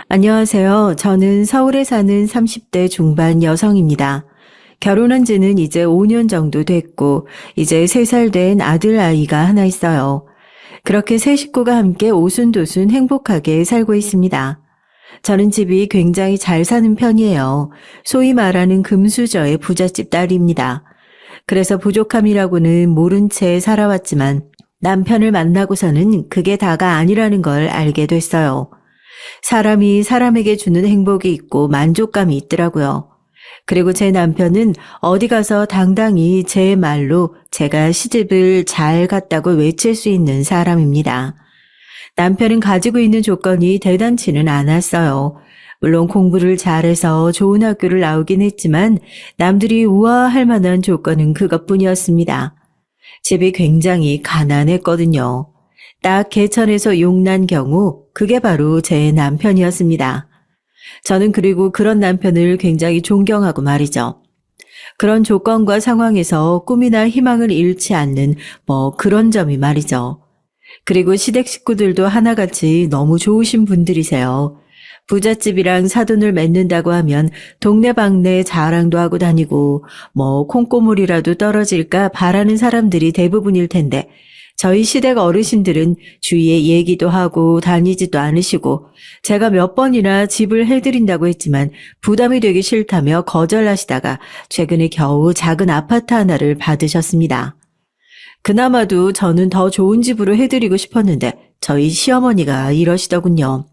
안녕하세요. 저는 서울에 사는 30대 중반 여성입니다. 결혼한 지는 이제 5년 정도 됐고, 이제 3살 된 아들 아이가 하나 있어요. 그렇게 세 식구가 함께 오순도순 행복하게 살고 있습니다. 저는 집이 굉장히 잘 사는 편이에요. 소위 말하는 금수저의 부잣집 딸입니다. 그래서 부족함이라고는 모른 채 살아왔지만 남편을 만나고서는 그게 다가 아니라는 걸 알게 됐어요. 사람이 사람에게 주는 행복이 있고 만족감이 있더라고요. 그리고 제 남편은 어디 가서 당당히 제 말로 제가 시집을 잘 갔다고 외칠 수 있는 사람입니다. 남편은 가지고 있는 조건이 대단치는 않았어요. 물론 공부를 잘해서 좋은 학교를 나오긴 했지만 남들이 우아할 만한 조건은 그것뿐이었습니다. 집이 굉장히 가난했거든요. 딱 개천에서 용난 경우 그게 바로 제 남편이었습니다. 저는 그리고 그런 남편을 굉장히 존경하고 말이죠. 그런 조건과 상황에서 꿈이나 희망을 잃지 않는 그런 점이 말이죠. 그리고 시댁 식구들도 하나같이 너무 좋으신 분들이세요. 부잣집이랑 사돈을 맺는다고 하면 동네방네 자랑도 하고 다니고 콩고물이라도 떨어질까 바라는 사람들이 대부분일 텐데 저희 시댁 어르신들은 주위에 얘기도 하고 다니지도 않으시고 제가 몇 번이나 집을 해드린다고 했지만 부담이 되기 싫다며 거절하시다가 최근에 겨우 작은 아파트 하나를 받으셨습니다. 그나마도 저는 더 좋은 집으로 해드리고 싶었는데 저희 시어머니가 이러시더군요.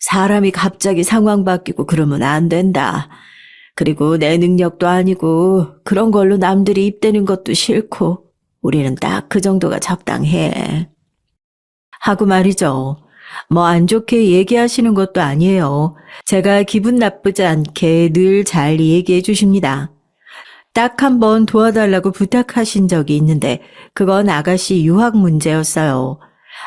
사람이 갑자기 상황 바뀌고 그러면 안 된다. 그리고 내 능력도 아니고 그런 걸로 남들이 입대는 것도 싫고 우리는 딱 그 정도가 적당해. 하고 말이죠. 안 좋게 얘기하시는 것도 아니에요. 제가 기분 나쁘지 않게 늘 잘 얘기해 주십니다. 딱 한 번 도와달라고 부탁하신 적이 있는데 그건 아가씨 유학 문제였어요.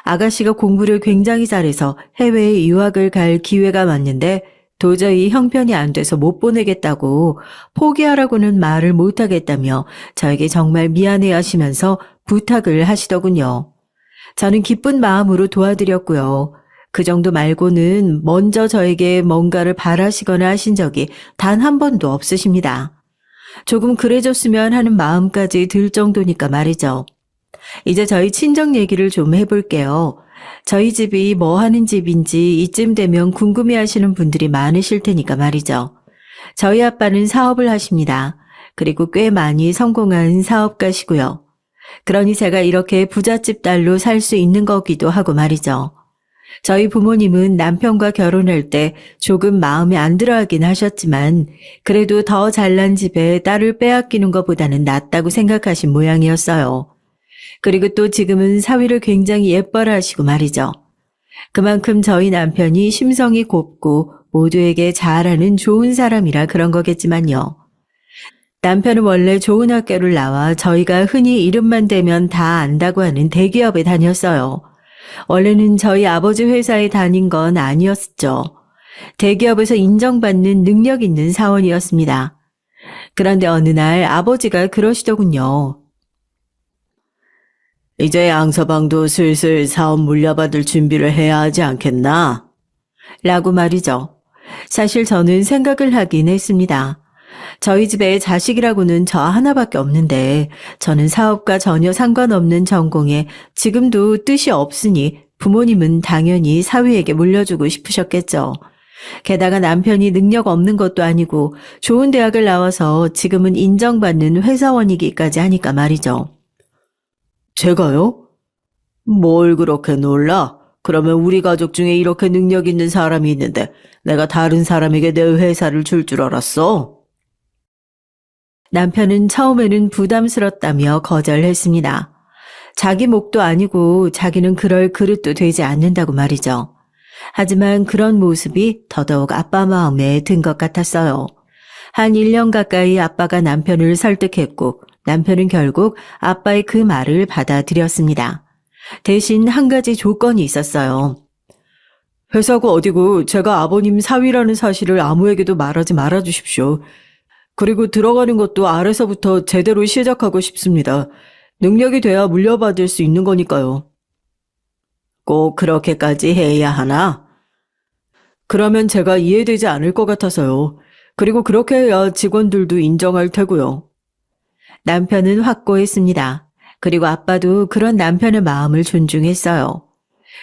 아가씨가 공부를 굉장히 잘해서 해외에 유학을 갈 기회가 왔는데 도저히 형편이 안 돼서 못 보내겠다고 포기하라고는 말을 못 하겠다며 저에게 정말 미안해 하시면서 부탁을 하시더군요. 저는 기쁜 마음으로 도와드렸고요. 그 정도 말고는 먼저 저에게 뭔가를 바라시거나 하신 적이 단 한 번도 없으십니다. 조금 그래줬으면 하는 마음까지 들 정도니까 말이죠. 이제 저희 친정 얘기를 좀 해볼게요. 저희 집이 뭐 하는 집인지 이쯤 되면 궁금해하시는 분들이 많으실 테니까 말이죠. 저희 아빠는 사업을 하십니다. 그리고 꽤 많이 성공한 사업가시고요. 그러니 제가 이렇게 부잣집 딸로 살 수 있는 거기도 하고 말이죠. 저희 부모님은 남편과 결혼할 때 조금 마음에 안 들어하긴 하셨지만 그래도 더 잘난 집에 딸을 빼앗기는 것보다는 낫다고 생각하신 모양이었어요. 그리고 또 지금은 사위를 굉장히 예뻐라 하시고 말이죠. 그만큼 저희 남편이 심성이 곱고 모두에게 잘하는 좋은 사람이라 그런 거겠지만요. 남편은 원래 좋은 학교를 나와 저희가 흔히 이름만 대면 다 안다고 하는 대기업에 다녔어요. 원래는 저희 아버지 회사에 다닌 건 아니었죠. 대기업에서 인정받는 능력 있는 사원이었습니다. 그런데 어느 날 아버지가 그러시더군요. 이제 양서방도 슬슬 사업 물려받을 준비를 해야 하지 않겠나? 라고 말이죠. 사실 저는 생각을 하긴 했습니다. 저희 집에 자식이라고는 저 하나밖에 없는데 저는 사업과 전혀 상관없는 전공에 지금도 뜻이 없으니 부모님은 당연히 사위에게 물려주고 싶으셨겠죠. 게다가 남편이 능력 없는 것도 아니고 좋은 대학을 나와서 지금은 인정받는 회사원이기까지 하니까 말이죠. 제가요? 뭘 그렇게 놀라? 그러면 우리 가족 중에 이렇게 능력 있는 사람이 있는데 내가 다른 사람에게 내 회사를 줄 알았어? 남편은 처음에는 부담스럽다며 거절했습니다. 자기 몫도 아니고 자기는 그럴 그릇도 되지 않는다고 말이죠. 하지만 그런 모습이 더더욱 아빠 마음에 든 것 같았어요. 한 1년 가까이 아빠가 남편을 설득했고 남편은 결국 아빠의 그 말을 받아들였습니다. 대신 한 가지 조건이 있었어요. 회사가 어디고 제가 아버님 사위라는 사실을 아무에게도 말하지 말아주십시오. 그리고 들어가는 것도 아래서부터 제대로 시작하고 싶습니다. 능력이 돼야 물려받을 수 있는 거니까요. 꼭 그렇게까지 해야 하나? 그러면 제가 이해되지 않을 것 같아서요. 그리고 그렇게 해야 직원들도 인정할 테고요. 남편은 확고했습니다. 그리고 아빠도 그런 남편의 마음을 존중했어요.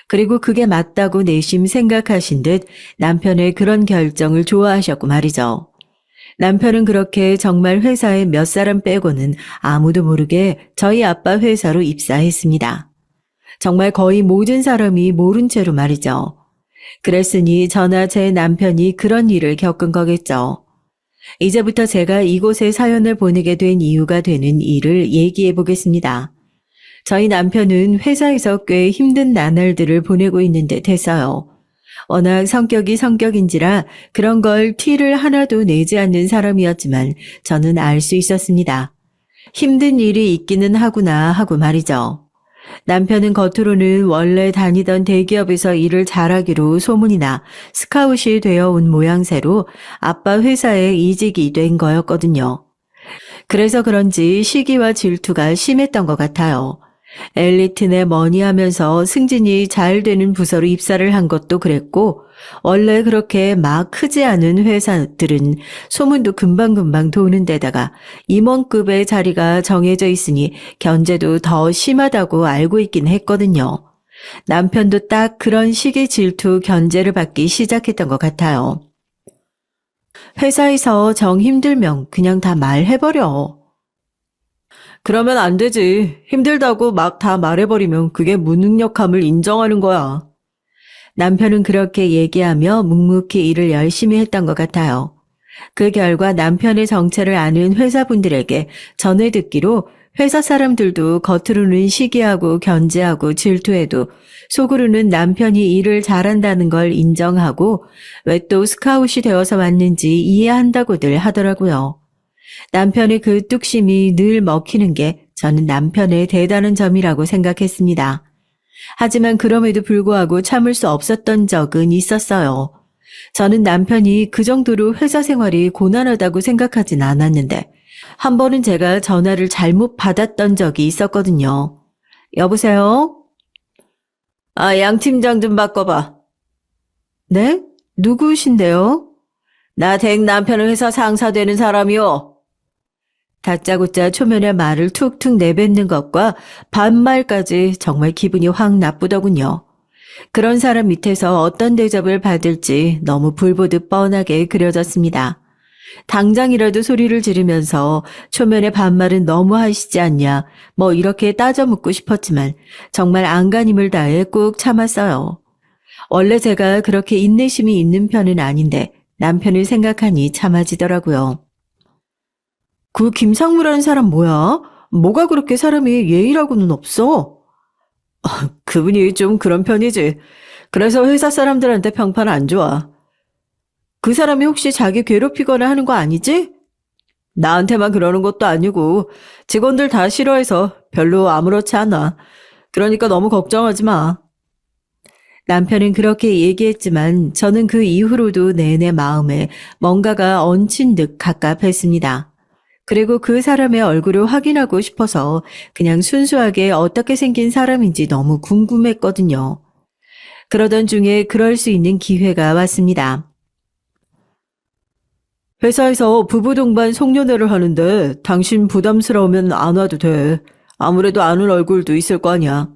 그리고 그게 맞다고 내심 생각하신 듯 남편의 그런 결정을 좋아하셨고 말이죠. 남편은 그렇게 정말 회사에 몇 사람 빼고는 아무도 모르게 저희 아빠 회사로 입사했습니다. 정말 거의 모든 사람이 모른 채로 말이죠. 그랬으니 저나 제 남편이 그런 일을 겪은 거겠죠. 이제부터 제가 이곳에 사연을 보내게 된 이유가 되는 일을 얘기해 보겠습니다. 저희 남편은 회사에서 꽤 힘든 나날들을 보내고 있는 듯 했어요. 워낙 성격이 성격인지라 그런 걸 티를 하나도 내지 않는 사람이었지만 저는 알 수 있었습니다. 힘든 일이 있기는 하구나 하고 말이죠. 남편은 겉으로는 원래 다니던 대기업에서 일을 잘하기로 소문이 나 스카웃이 되어 온 모양새로 아빠 회사에 이직이 된 거였거든요. 그래서 그런지 시기와 질투가 심했던 것 같아요. 엘리트네 뭐니 하면서 승진이 잘 되는 부서로 입사를 한 것도 그랬고 원래 그렇게 막 크지 않은 회사들은 소문도 금방금방 도는 데다가 임원급의 자리가 정해져 있으니 견제도 더 심하다고 알고 있긴 했거든요. 남편도 딱 그런 식의 질투 견제를 받기 시작했던 것 같아요. 회사에서 정 힘들면 그냥 다 말해버려. 그러면 안 되지. 힘들다고 막 다 말해버리면 그게 무능력함을 인정하는 거야. 남편은 그렇게 얘기하며 묵묵히 일을 열심히 했던 것 같아요. 그 결과 남편의 정체를 아는 회사분들에게 전해 듣기로 회사 사람들도 겉으로는 시기하고 견제하고 질투해도 속으로는 남편이 일을 잘한다는 걸 인정하고 왜 또 스카웃이 되어서 왔는지 이해한다고들 하더라고요. 남편의 그 뚝심이 늘 먹히는 게 저는 남편의 대단한 점이라고 생각했습니다. 하지만 그럼에도 불구하고 참을 수 없었던 적은 있었어요. 저는 남편이 그 정도로 회사 생활이 고난하다고 생각하진 않았는데 한 번은 제가 전화를 잘못 받았던 적이 있었거든요. 여보세요? 양 팀장 좀 바꿔봐. 네? 누구신데요? 나 댁 남편의 회사 상사 되는 사람이요. 다짜고짜 초면에 말을 툭툭 내뱉는 것과 반말까지 정말 기분이 확 나쁘더군요. 그런 사람 밑에서 어떤 대접을 받을지 너무 불보듯 뻔하게 그려졌습니다. 당장이라도 소리를 지르면서 초면에 반말은 너무 하시지 않냐 뭐 이렇게 따져 묻고 싶었지만 정말 안간힘을 다해 꾹 참았어요. 원래 제가 그렇게 인내심이 있는 편은 아닌데 남편을 생각하니 참아지더라고요. 그 김상무라는 사람 뭐야? 뭐가 그렇게 사람이 예의라고는 없어? 그분이 좀 그런 편이지. 그래서 회사 사람들한테 평판 안 좋아. 그 사람이 혹시 자기 괴롭히거나 하는 거 아니지? 나한테만 그러는 것도 아니고 직원들 다 싫어해서 별로 아무렇지 않아. 그러니까 너무 걱정하지 마. 남편은 그렇게 얘기했지만 저는 그 이후로도 내내 마음에 뭔가가 얹힌 듯 갑갑했습니다. 그리고 그 사람의 얼굴을 확인하고 싶어서 그냥 순수하게 어떻게 생긴 사람인지 너무 궁금했거든요. 그러던 중에 그럴 수 있는 기회가 왔습니다. 회사에서 부부 동반 송년회를 하는데 당신 부담스러우면 안 와도 돼. 아무래도 아는 얼굴도 있을 거 아니야.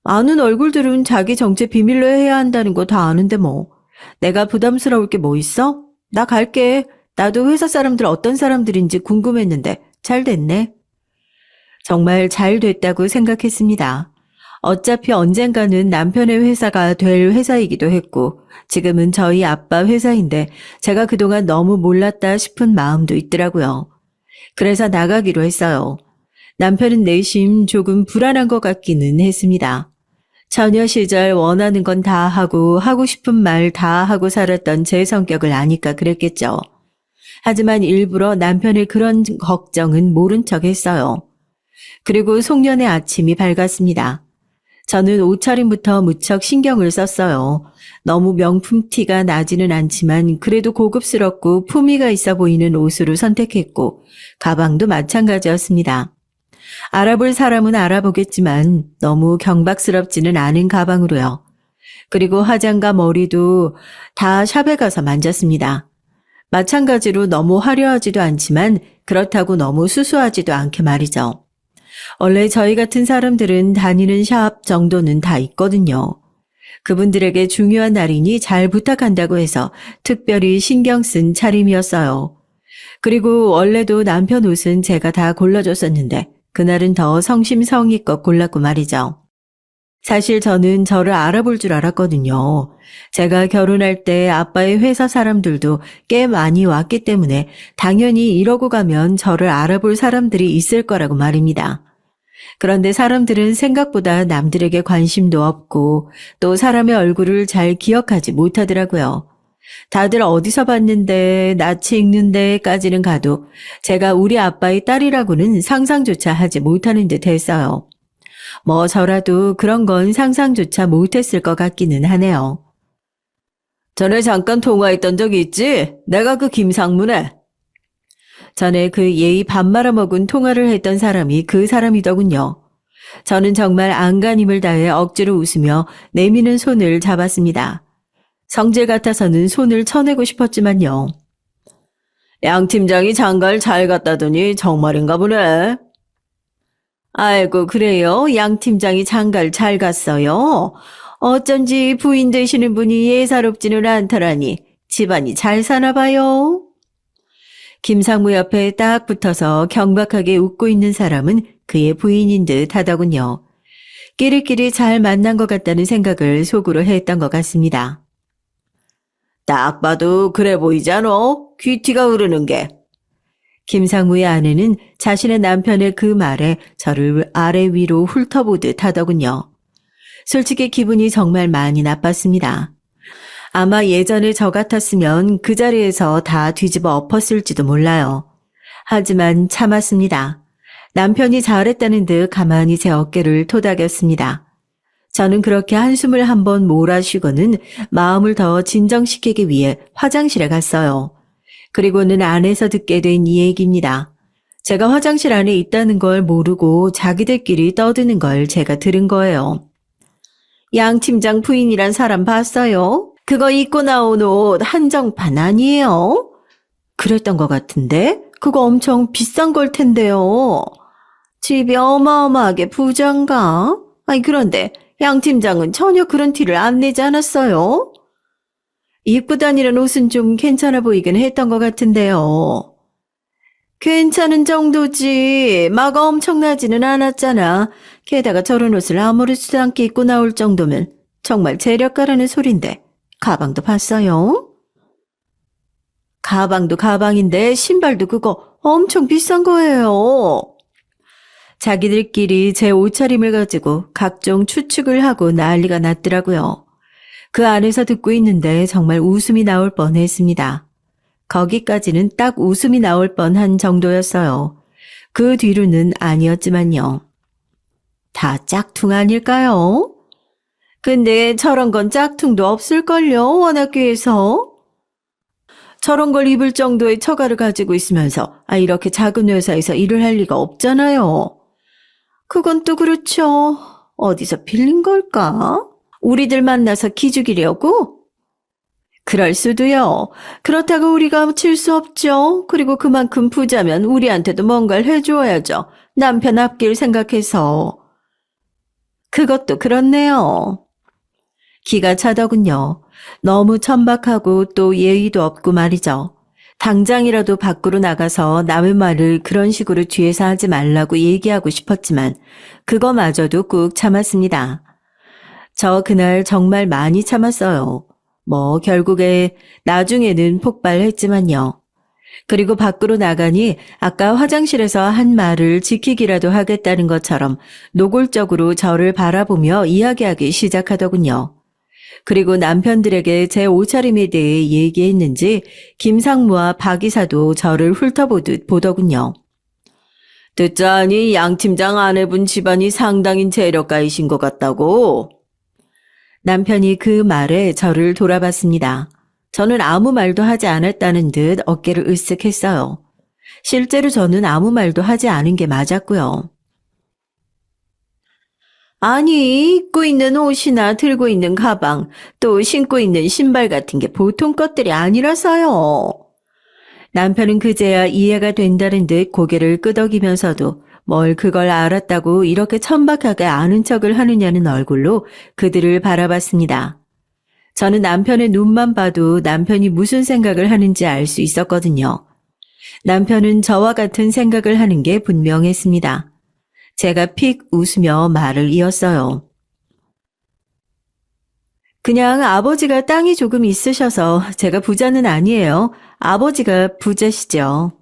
아는 얼굴들은 자기 정체 비밀로 해야 한다는 거 다 아는데 뭐. 내가 부담스러울 게 뭐 있어? 나 갈게. 나도 회사 사람들 어떤 사람들인지 궁금했는데 잘 됐네. 정말 잘 됐다고 생각했습니다. 어차피 언젠가는 남편의 회사가 될 회사이기도 했고 지금은 저희 아빠 회사인데 제가 그동안 너무 몰랐다 싶은 마음도 있더라고요. 그래서 나가기로 했어요. 남편은 내심 조금 불안한 것 같기는 했습니다. 처녀 시절 원하는 건 다 하고 싶은 말 다 하고 살았던 제 성격을 아니까 그랬겠죠. 하지만 일부러 남편의 그런 걱정은 모른 척 했어요. 그리고 송년회 아침이 밝았습니다. 저는 옷차림부터 무척 신경을 썼어요. 너무 명품 티가 나지는 않지만 그래도 고급스럽고 품위가 있어 보이는 옷으로 선택했고 가방도 마찬가지였습니다. 알아볼 사람은 알아보겠지만 너무 경박스럽지는 않은 가방으로요. 그리고 화장과 머리도 다 샵에 가서 만졌습니다. 마찬가지로 너무 화려하지도 않지만 그렇다고 너무 수수하지도 않게 말이죠. 원래 저희 같은 사람들은 다니는 샵 정도는 다 있거든요. 그분들에게 중요한 날이니 잘 부탁한다고 해서 특별히 신경 쓴 차림이었어요. 그리고 원래도 남편 옷은 제가 다 골라줬었는데 그날은 더 성심성의껏 골랐고 말이죠. 사실 저는 저를 알아볼 줄 알았거든요. 제가 결혼할 때 아빠의 회사 사람들도 꽤 많이 왔기 때문에 당연히 이러고 가면 저를 알아볼 사람들이 있을 거라고 말입니다. 그런데 사람들은 생각보다 남들에게 관심도 없고 또 사람의 얼굴을 잘 기억하지 못하더라고요. 다들 어디서 봤는데 낯이 익는데까지는 가도 제가 우리 아빠의 딸이라고는 상상조차 하지 못하는 듯 했어요. 뭐 저라도 그런 건 상상조차 못했을 것 같기는 하네요. 전에 잠깐 통화했던 적이 있지? 내가 그 김상무네. 전에 그 예의 밥 말아먹은 통화를 했던 사람이 그 사람이더군요. 저는 정말 안간힘을 다해 억지로 웃으며 내미는 손을 잡았습니다. 성질 같아서는 손을 쳐내고 싶었지만요. 양 팀장이 장가를 잘 갔다더니 정말인가 보네. 아이고 그래요? 양 팀장이 장가를 잘 갔어요? 어쩐지 부인 되시는 분이 예사롭지는 않더라니 집안이 잘 사나 봐요. 김상무 옆에 딱 붙어서 경박하게 웃고 있는 사람은 그의 부인인 듯 하더군요. 끼리끼리 잘 만난 것 같다는 생각을 속으로 했던 것 같습니다. 딱 봐도 그래 보이잖아. 귀티가 흐르는 게. 김상무의 아내는 자신의 남편의 그 말에 저를 아래 위로 훑어보듯 하더군요. 솔직히 기분이 정말 많이 나빴습니다. 아마 예전에 저 같았으면 그 자리에서 다 뒤집어 엎었을지도 몰라요. 하지만 참았습니다. 남편이 잘했다는 듯 가만히 제 어깨를 토닥였습니다. 저는 그렇게 한숨을 한번 몰아쉬고는 마음을 더 진정시키기 위해 화장실에 갔어요. 그리고는 안에서 듣게 된 이 얘기입니다. 제가 화장실 안에 있다는 걸 모르고 자기들끼리 떠드는 걸 제가 들은 거예요. 양 팀장 부인이란 사람 봤어요? 그거 입고 나온 옷 한정판 아니에요? 그랬던 것 같은데? 그거 엄청 비싼 걸 텐데요. 집이 어마어마하게 부자인가? 아니 그런데 양 팀장은 전혀 그런 티를 안 내지 않았어요? 입고 다니는 옷은 좀 괜찮아 보이긴 했던 것 같은데요. 괜찮은 정도지 막 엄청나지는 않았잖아. 게다가 저런 옷을 아무렇지도 않게 입고 나올 정도면 정말 재력가라는 소린데 가방도 봤어요? 가방도 가방인데 신발도 그거 엄청 비싼 거예요. 자기들끼리 제 옷차림을 가지고 각종 추측을 하고 난리가 났더라고요. 그 안에서 듣고 있는데 정말 웃음이 나올 뻔했습니다. 거기까지는 딱 웃음이 나올 뻔한 정도였어요. 그 뒤로는 아니었지만요. 다 짝퉁 아닐까요? 근데 저런 건 짝퉁도 없을걸요, 워낙교에서. 저런 걸 입을 정도의 처가를 가지고 있으면서 이렇게 작은 회사에서 일을 할 리가 없잖아요. 그건 또 그렇죠. 어디서 빌린 걸까? 우리들 만나서 기죽이려고? 그럴 수도요. 그렇다고 우리가 칠 수 없죠. 그리고 그만큼 부자면 우리한테도 뭔가를 해줘야죠. 남편 앞길 생각해서. 그것도 그렇네요. 기가 차더군요. 너무 천박하고 또 예의도 없고 말이죠. 당장이라도 밖으로 나가서 남의 말을 그런 식으로 뒤에서 하지 말라고 얘기하고 싶었지만 그거마저도 꾹 참았습니다. 저 그날 정말 많이 참았어요. 뭐 결국에 나중에는 폭발했지만요. 그리고 밖으로 나가니 아까 화장실에서 한 말을 지키기라도 하겠다는 것처럼 노골적으로 저를 바라보며 이야기하기 시작하더군요. 그리고 남편들에게 제 옷차림에 대해 얘기했는지 김상무와 박 이사도 저를 훑어보듯 보더군요. 듣자니 양 팀장 아내분 집안이 상당히 재력가이신 것 같다고. 남편이 그 말에 저를 돌아봤습니다. 저는 아무 말도 하지 않았다는 듯 어깨를 으쓱했어요. 실제로 저는 아무 말도 하지 않은 게 맞았고요. 아니, 입고 있는 옷이나 들고 있는 가방, 또 신고 있는 신발 같은 게 보통 것들이 아니라서요. 남편은 그제야 이해가 된다는 듯 고개를 끄덕이면서도 뭘 그걸 알았다고 이렇게 천박하게 아는 척을 하느냐는 얼굴로 그들을 바라봤습니다. 저는 남편의 눈만 봐도 남편이 무슨 생각을 하는지 알 수 있었거든요. 남편은 저와 같은 생각을 하는 게 분명했습니다. 제가 픽 웃으며 말을 이었어요. 그냥 아버지가 땅이 조금 있으셔서 제가 부자는 아니에요. 아버지가 부자시죠.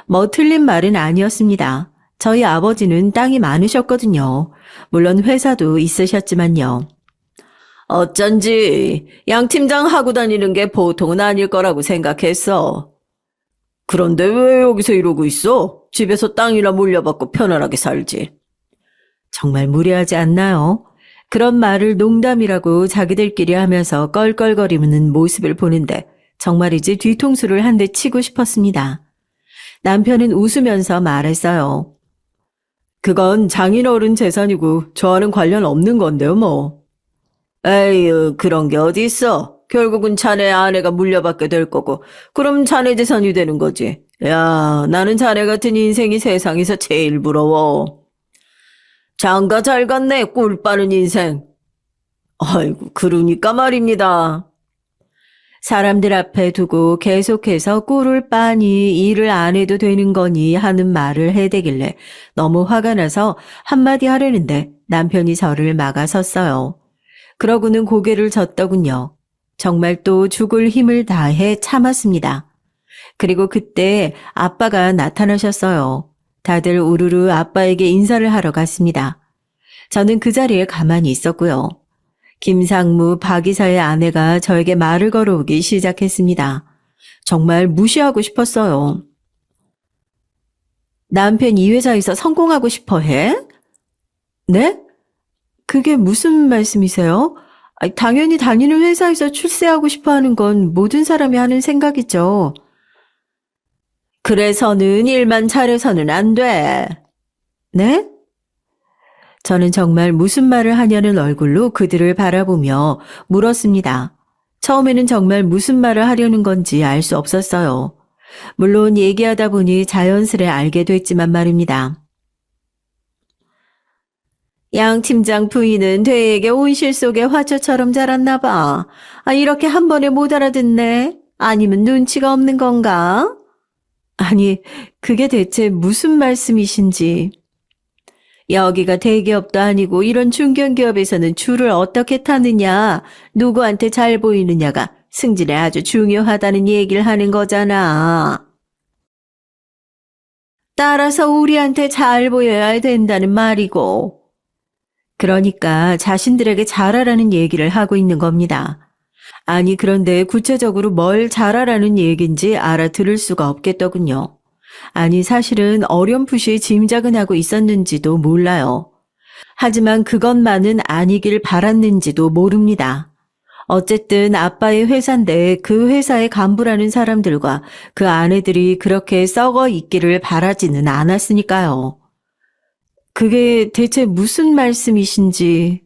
뭐 틀린 말은 아니었습니다. 저희 아버지는 땅이 많으셨거든요. 물론 회사도 있으셨지만요. 어쩐지 양 팀장 하고 다니는 게 보통은 아닐 거라고 생각했어. 그런데 왜 여기서 이러고 있어? 집에서 땅이나 물려받고 편안하게 살지. 정말 무례하지 않나요? 그런 말을 농담이라고 자기들끼리 하면서 껄껄거리는 모습을 보는데 정말이지 뒤통수를 한 대 치고 싶었습니다. 남편은 웃으면서 말했어요. 그건 장인어른 재산이고 저와는 관련 없는 건데요, 뭐. 에휴, 그런 게 어디 있어. 결국은 자네 아내가 물려받게 될 거고, 그럼 자네 재산이 되는 거지. 야, 나는 자네 같은 인생이 세상에서 제일 부러워. 장가 잘 갔네, 꿀 빠는 인생. 아이고, 그러니까 말입니다. 사람들 앞에 두고 계속해서 꿀을 빠니 일을 안 해도 되는 거니 하는 말을 해대길래 너무 화가 나서 한마디 하려는데 남편이 저를 막아섰어요. 그러고는 고개를 젓더군요. 정말 또 죽을 힘을 다해 참았습니다. 그리고 그때 아빠가 나타나셨어요. 다들 우르르 아빠에게 인사를 하러 갔습니다. 저는 그 자리에 가만히 있었고요. 김상무 박 이사의 아내가 저에게 말을 걸어오기 시작했습니다. 정말 무시하고 싶었어요. 남편 이 회사에서 성공하고 싶어 해? 네? 그게 무슨 말씀이세요? 당연히 다니는 회사에서 출세하고 싶어 하는 건 모든 사람이 하는 생각이죠. 그래서는 일만 잘해서는 안 돼. 네? 저는 정말 무슨 말을 하냐는 얼굴로 그들을 바라보며 물었습니다. 처음에는 정말 무슨 말을 하려는 건지 알 수 없었어요. 물론 얘기하다 보니 자연스레 알게 됐지만 말입니다. 양 팀장 부인은 되게 온실 속의 화초처럼 자랐나 봐. 이렇게 한 번에 못 알아듣네. 아니면 눈치가 없는 건가? 아니, 그게 대체 무슨 말씀이신지. 여기가 대기업도 아니고 이런 중견기업에서는 줄을 어떻게 타느냐, 누구한테 잘 보이느냐가 승진에 아주 중요하다는 얘기를 하는 거잖아. 따라서 우리한테 잘 보여야 된다는 말이고. 그러니까 자신들에게 잘하라는 얘기를 하고 있는 겁니다. 아니 그런데 구체적으로 뭘 잘하라는 얘기인지 알아들을 수가 없겠더군요. 아니 사실은 어렴풋이 짐작은 하고 있었는지도 몰라요. 하지만 그것만은 아니길 바랐는지도 모릅니다. 어쨌든 아빠의 회사인데 그 회사의 간부라는 사람들과 그 아내들이 그렇게 썩어 있기를 바라지는 않았으니까요. 그게 대체 무슨 말씀이신지.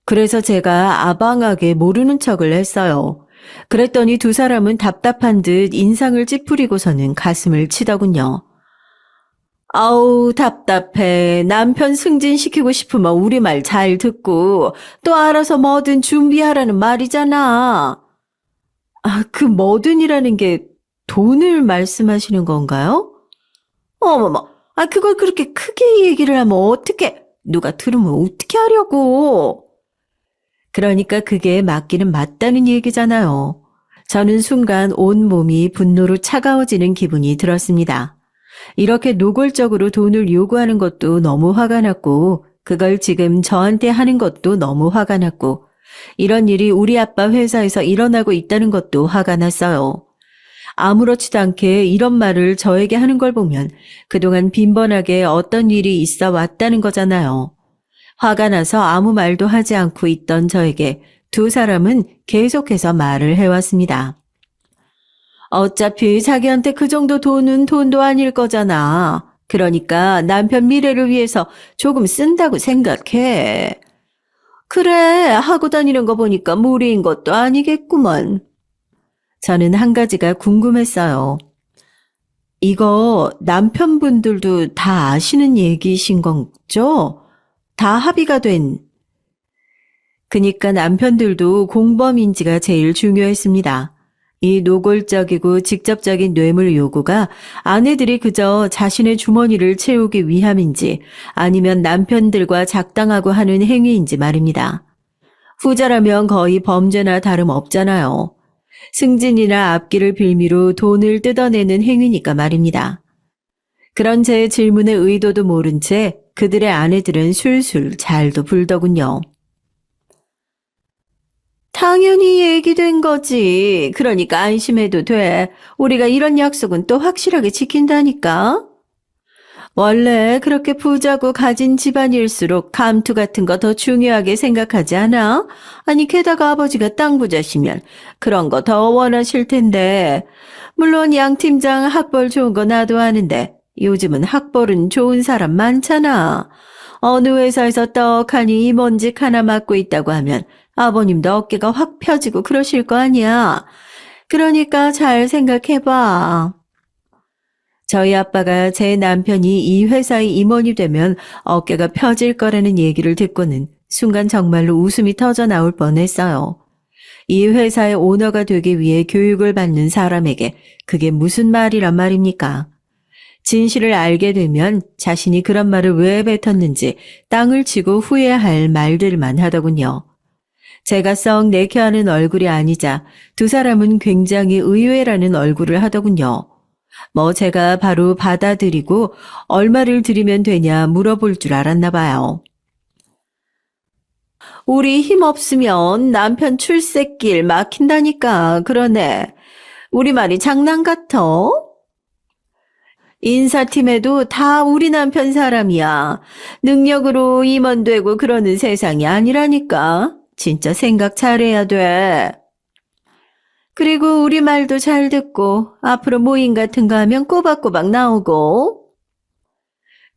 그래서 제가 아방하게 모르는 척을 했어요. 그랬더니 두 사람은 답답한 듯 인상을 찌푸리고서는 가슴을 치더군요. 아우 답답해. 남편 승진시키고 싶으면 우리 말 잘 듣고 또 알아서 뭐든 준비하라는 말이잖아. 그 뭐든이라는 게 돈을 말씀하시는 건가요? 어머머, 그걸 그렇게 크게 얘기를 하면 어떻게, 누가 들으면 어떻게 하려고. 그러니까 그게 맞기는 맞다는 얘기잖아요. 저는 순간 온몸이 분노로 차가워지는 기분이 들었습니다. 이렇게 노골적으로 돈을 요구하는 것도 너무 화가 났고 그걸 지금 저한테 하는 것도 너무 화가 났고 이런 일이 우리 아빠 회사에서 일어나고 있다는 것도 화가 났어요. 아무렇지도 않게 이런 말을 저에게 하는 걸 보면 그동안 빈번하게 어떤 일이 있어 왔다는 거잖아요. 화가 나서 아무 말도 하지 않고 있던 저에게 두 사람은 계속해서 말을 해왔습니다. 어차피 자기한테 그 정도 돈은 돈도 아닐 거잖아. 그러니까 남편 미래를 위해서 조금 쓴다고 생각해. 그래, 하고 다니는 거 보니까 무리인 것도 아니겠구먼. 저는 한 가지가 궁금했어요. 이거 남편분들도 다 아시는 얘기신 거죠? 다 합의가 된. 그니까 남편들도 공범인지가 제일 중요했습니다. 이 노골적이고 직접적인 뇌물 요구가 아내들이 그저 자신의 주머니를 채우기 위함인지 아니면 남편들과 작당하고 하는 행위인지 말입니다. 후자라면 거의 범죄나 다름없잖아요. 승진이나 앞길을 빌미로 돈을 뜯어내는 행위니까 말입니다. 그런 제 질문의 의도도 모른 채 그들의 아내들은 술술 잘도 불더군요. 당연히 얘기된 거지. 그러니까 안심해도 돼. 우리가 이런 약속은 또 확실하게 지킨다니까. 원래 그렇게 부자고 가진 집안일수록 감투 같은 거 더 중요하게 생각하지 않아? 아니 게다가 아버지가 땅 부자시면 그런 거 더 원하실 텐데. 물론 양 팀장 학벌 좋은 거 나도 아는데 요즘은 학벌은 좋은 사람 많잖아. 어느 회사에서 떡하니 임원직 하나 맡고 있다고 하면 아버님도 어깨가 확 펴지고 그러실 거 아니야. 그러니까 잘 생각해봐. 저희 아빠가 제 남편이 이 회사의 임원이 되면 어깨가 펴질 거라는 얘기를 듣고는 순간 정말로 웃음이 터져 나올 뻔했어요. 이 회사의 오너가 되기 위해 교육을 받는 사람에게 그게 무슨 말이란 말입니까? 진실을 알게 되면 자신이 그런 말을 왜 뱉었는지 땅을 치고 후회할 말들만 하더군요. 제가 썩 내켜하는 얼굴이 아니자 두 사람은 굉장히 의외라는 얼굴을 하더군요. 뭐 제가 바로 받아들이고 얼마를 드리면 되냐 물어볼 줄 알았나 봐요. 우리 힘 없으면 남편 출세길 막힌다니까 그러네. 우리 말이 장난 같아? 인사팀에도 다 우리 남편 사람이야. 능력으로 임원되고 그러는 세상이 아니라니까. 진짜 생각 잘해야 돼. 그리고 우리 말도 잘 듣고 앞으로 모임 같은 거 하면 꼬박꼬박 나오고.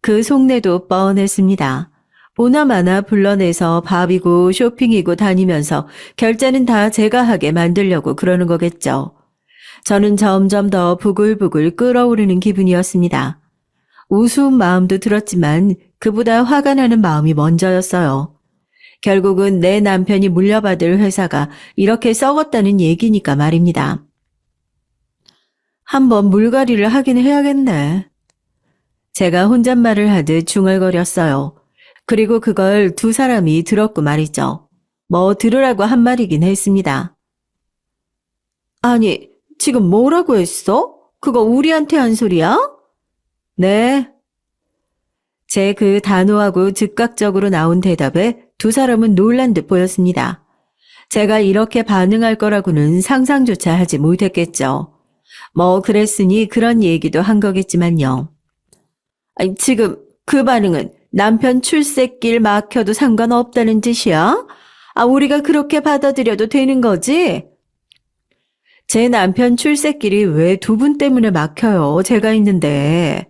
그 속내도 뻔했습니다. 보나마나 불러내서 밥이고 쇼핑이고 다니면서 결제는 다 제가 하게 만들려고 그러는 거겠죠. 저는 점점 더 부글부글 끓어오르는 기분이었습니다. 우스운 마음도 들었지만 그보다 화가 나는 마음이 먼저였어요. 결국은 내 남편이 물려받을 회사가 이렇게 썩었다는 얘기니까 말입니다. 한번 물갈이를 하긴 해야겠네. 제가 혼잣말을 하듯 중얼거렸어요. 그리고 그걸 두 사람이 들었고 말이죠. 뭐 들으라고 한 말이긴 했습니다. 아니, 지금 뭐라고 했어? 그거 우리한테 한 소리야? 네. 제 그 단호하고 즉각적으로 나온 대답에 두 사람은 놀란 듯 보였습니다. 제가 이렇게 반응할 거라고는 상상조차 하지 못했겠죠. 뭐 그랬으니 그런 얘기도 한 거겠지만요. 아니, 지금 그 반응은 남편 출세길 막혀도 상관없다는 뜻이야? 아, 우리가 그렇게 받아들여도 되는 거지? 제 남편 출세길이 왜 두 분 때문에 막혀요? 제가 있는데.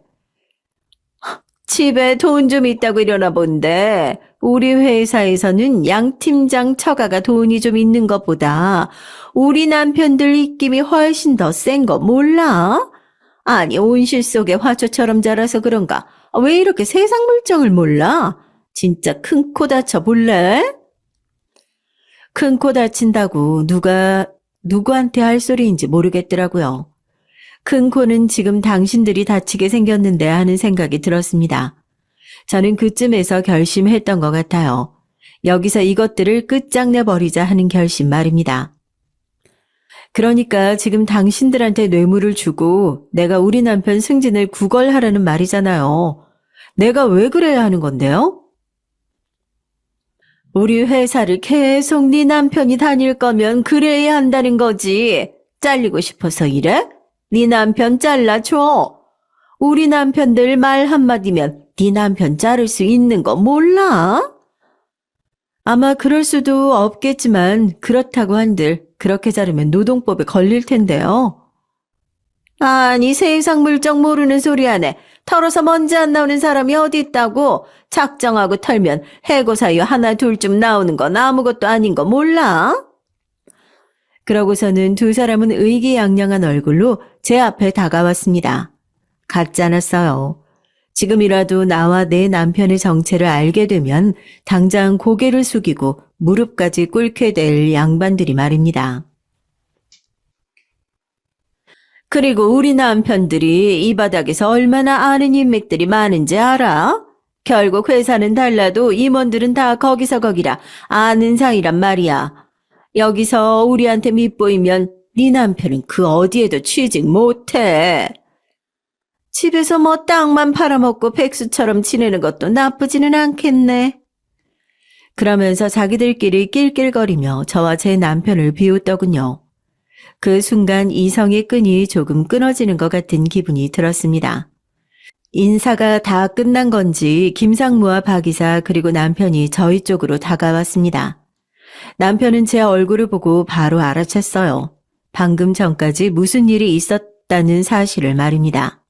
집에 돈 좀 있다고 이러나 본데 우리 회사에서는 양 팀장 처가가 돈이 좀 있는 것보다 우리 남편들 입김이 훨씬 더 센 거 몰라? 아니 온실 속에 화초처럼 자라서 그런가? 왜 이렇게 세상 물정을 몰라? 진짜 큰 코 다쳐 볼래? 큰 코 다친다고 누구한테 할 소리인지 모르겠더라고요. 큰 코는 지금 당신들이 다치게 생겼는데 하는 생각이 들었습니다. 저는 그쯤에서 결심했던 것 같아요. 여기서 이것들을 끝장내버리자 하는 결심 말입니다. 그러니까 지금 당신들한테 뇌물을 주고 내가 우리 남편 승진을 구걸하라는 말이잖아요. 내가 왜 그래야 하는 건데요? 우리 회사를 계속 네 남편이 다닐 거면 그래야 한다는 거지. 잘리고 싶어서 이래? 네 남편 잘라줘. 우리 남편들 말 한마디면 네 남편 자를 수 있는 거 몰라? 아마 그럴 수도 없겠지만 그렇다고 한들 그렇게 자르면 노동법에 걸릴 텐데요. 아니 세상 물정 모르는 소리 하네. 털어서 먼지 안 나오는 사람이 어디 있다고? 작정하고 털면 해고 사유 하나 둘쯤 나오는 건 아무것도 아닌 거 몰라? 그러고서는 두 사람은 의기양양한 얼굴로 제 앞에 다가왔습니다. 같지 않았어요. 지금이라도 나와 내 남편의 정체를 알게 되면 당장 고개를 숙이고 무릎까지 꿇게 될 양반들이 말입니다. 그리고 우리 남편들이 이 바닥에서 얼마나 아는 인맥들이 많은지 알아? 결국 회사는 달라도 임원들은 다 거기서 거기라 아는 사이란 말이야. 여기서 우리한테 밉보이면 네 남편은 그 어디에도 취직 못해. 집에서 뭐 땅만 팔아먹고 백수처럼 지내는 것도 나쁘지는 않겠네. 그러면서 자기들끼리 낄낄거리며 저와 제 남편을 비웃더군요. 그 순간 이성의 끈이 조금 끊어지는 것 같은 기분이 들었습니다. 인사가 다 끝난 건지 김상무와 박 이사 그리고 남편이 저희 쪽으로 다가왔습니다. 남편은 제 얼굴을 보고 바로 알아챘어요. 방금 전까지 무슨 일이 있었다는 사실을 말입니다.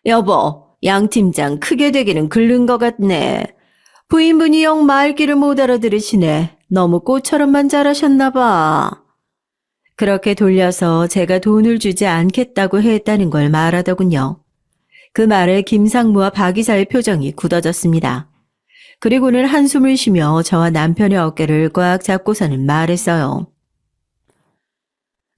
여보, 양 팀장 크게 되기는 긁는 것 같네. 부인분이 영 말귀를 못 알아들으시네. 너무 꽃처럼만 자라셨나 봐. 그렇게 돌려서 제가 돈을 주지 않겠다고 했다는 걸 말하더군요. 그 말에 김상무와 박 이사의 표정이 굳어졌습니다. 그리고는 한숨을 쉬며 저와 남편의 어깨를 꽉 잡고서는 말했어요.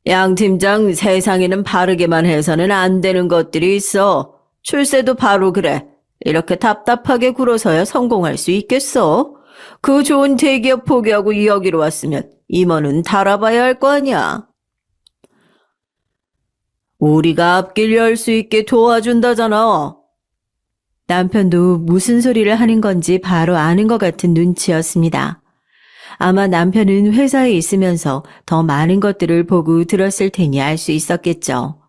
양 팀장, 세상에는 바르게만 해서는 안 되는 것들이 있어. 출세도 바로 그래. 이렇게 답답하게 굴어서야 성공할 수 있겠어? 그 좋은 대기업 포기하고 여기로 왔으면 임원은 달아봐야 할 거 아니야. 우리가 앞길 열 수 있게 도와준다잖아. 남편도 무슨 소리를 하는 건지 바로 아는 것 같은 눈치였습니다. 아마 남편은 회사에 있으면서 더 많은 것들을 보고 들었을 테니 알 수 있었겠죠.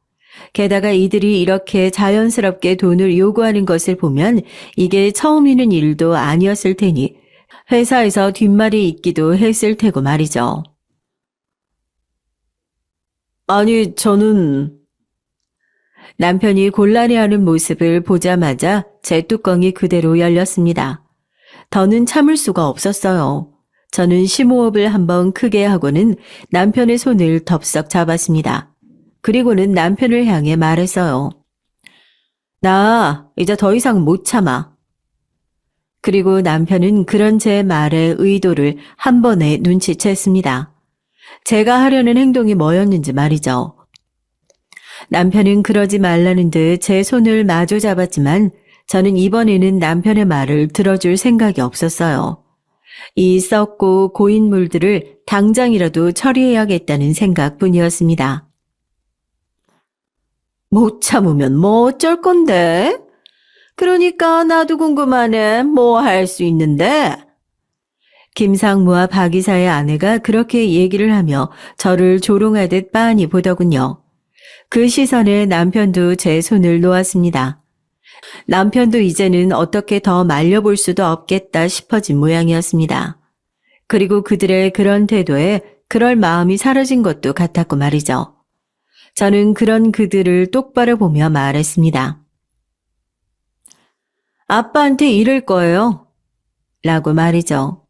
게다가 이들이 이렇게 자연스럽게 돈을 요구하는 것을 보면 이게 처음 있는 일도 아니었을 테니 회사에서 뒷말이 있기도 했을 테고 말이죠. 아니, 저는... 남편이 곤란해하는 모습을 보자마자 제 뚜껑이 그대로 열렸습니다. 더는 참을 수가 없었어요. 저는 심호흡을 한번 크게 하고는 남편의 손을 덥석 잡았습니다. 그리고는 남편을 향해 말했어요. 나 이제 더 이상 못 참아. 그리고 남편은 그런 제 말의 의도를 한 번에 눈치챘습니다. 제가 하려는 행동이 뭐였는지 말이죠. 남편은 그러지 말라는 듯 제 손을 마주 잡았지만 저는 이번에는 남편의 말을 들어줄 생각이 없었어요. 이 썩고 고인 물들을 당장이라도 처리해야겠다는 생각뿐이었습니다. 못 참으면 뭐 어쩔 건데? 그러니까 나도 궁금하네. 뭐 할 수 있는데? 김상무와 박 이사의 아내가 그렇게 얘기를 하며 저를 조롱하듯 빤히 보더군요. 그 시선에 남편도 제 손을 놓았습니다. 남편도 이제는 어떻게 더 말려볼 수도 없겠다 싶어진 모양이었습니다. 그리고 그들의 그런 태도에 그럴 마음이 사라진 것도 같았고 말이죠. 저는 그런 그들을 똑바로 보며 말했습니다. 아빠한테 이럴 거예요. 라고 말이죠.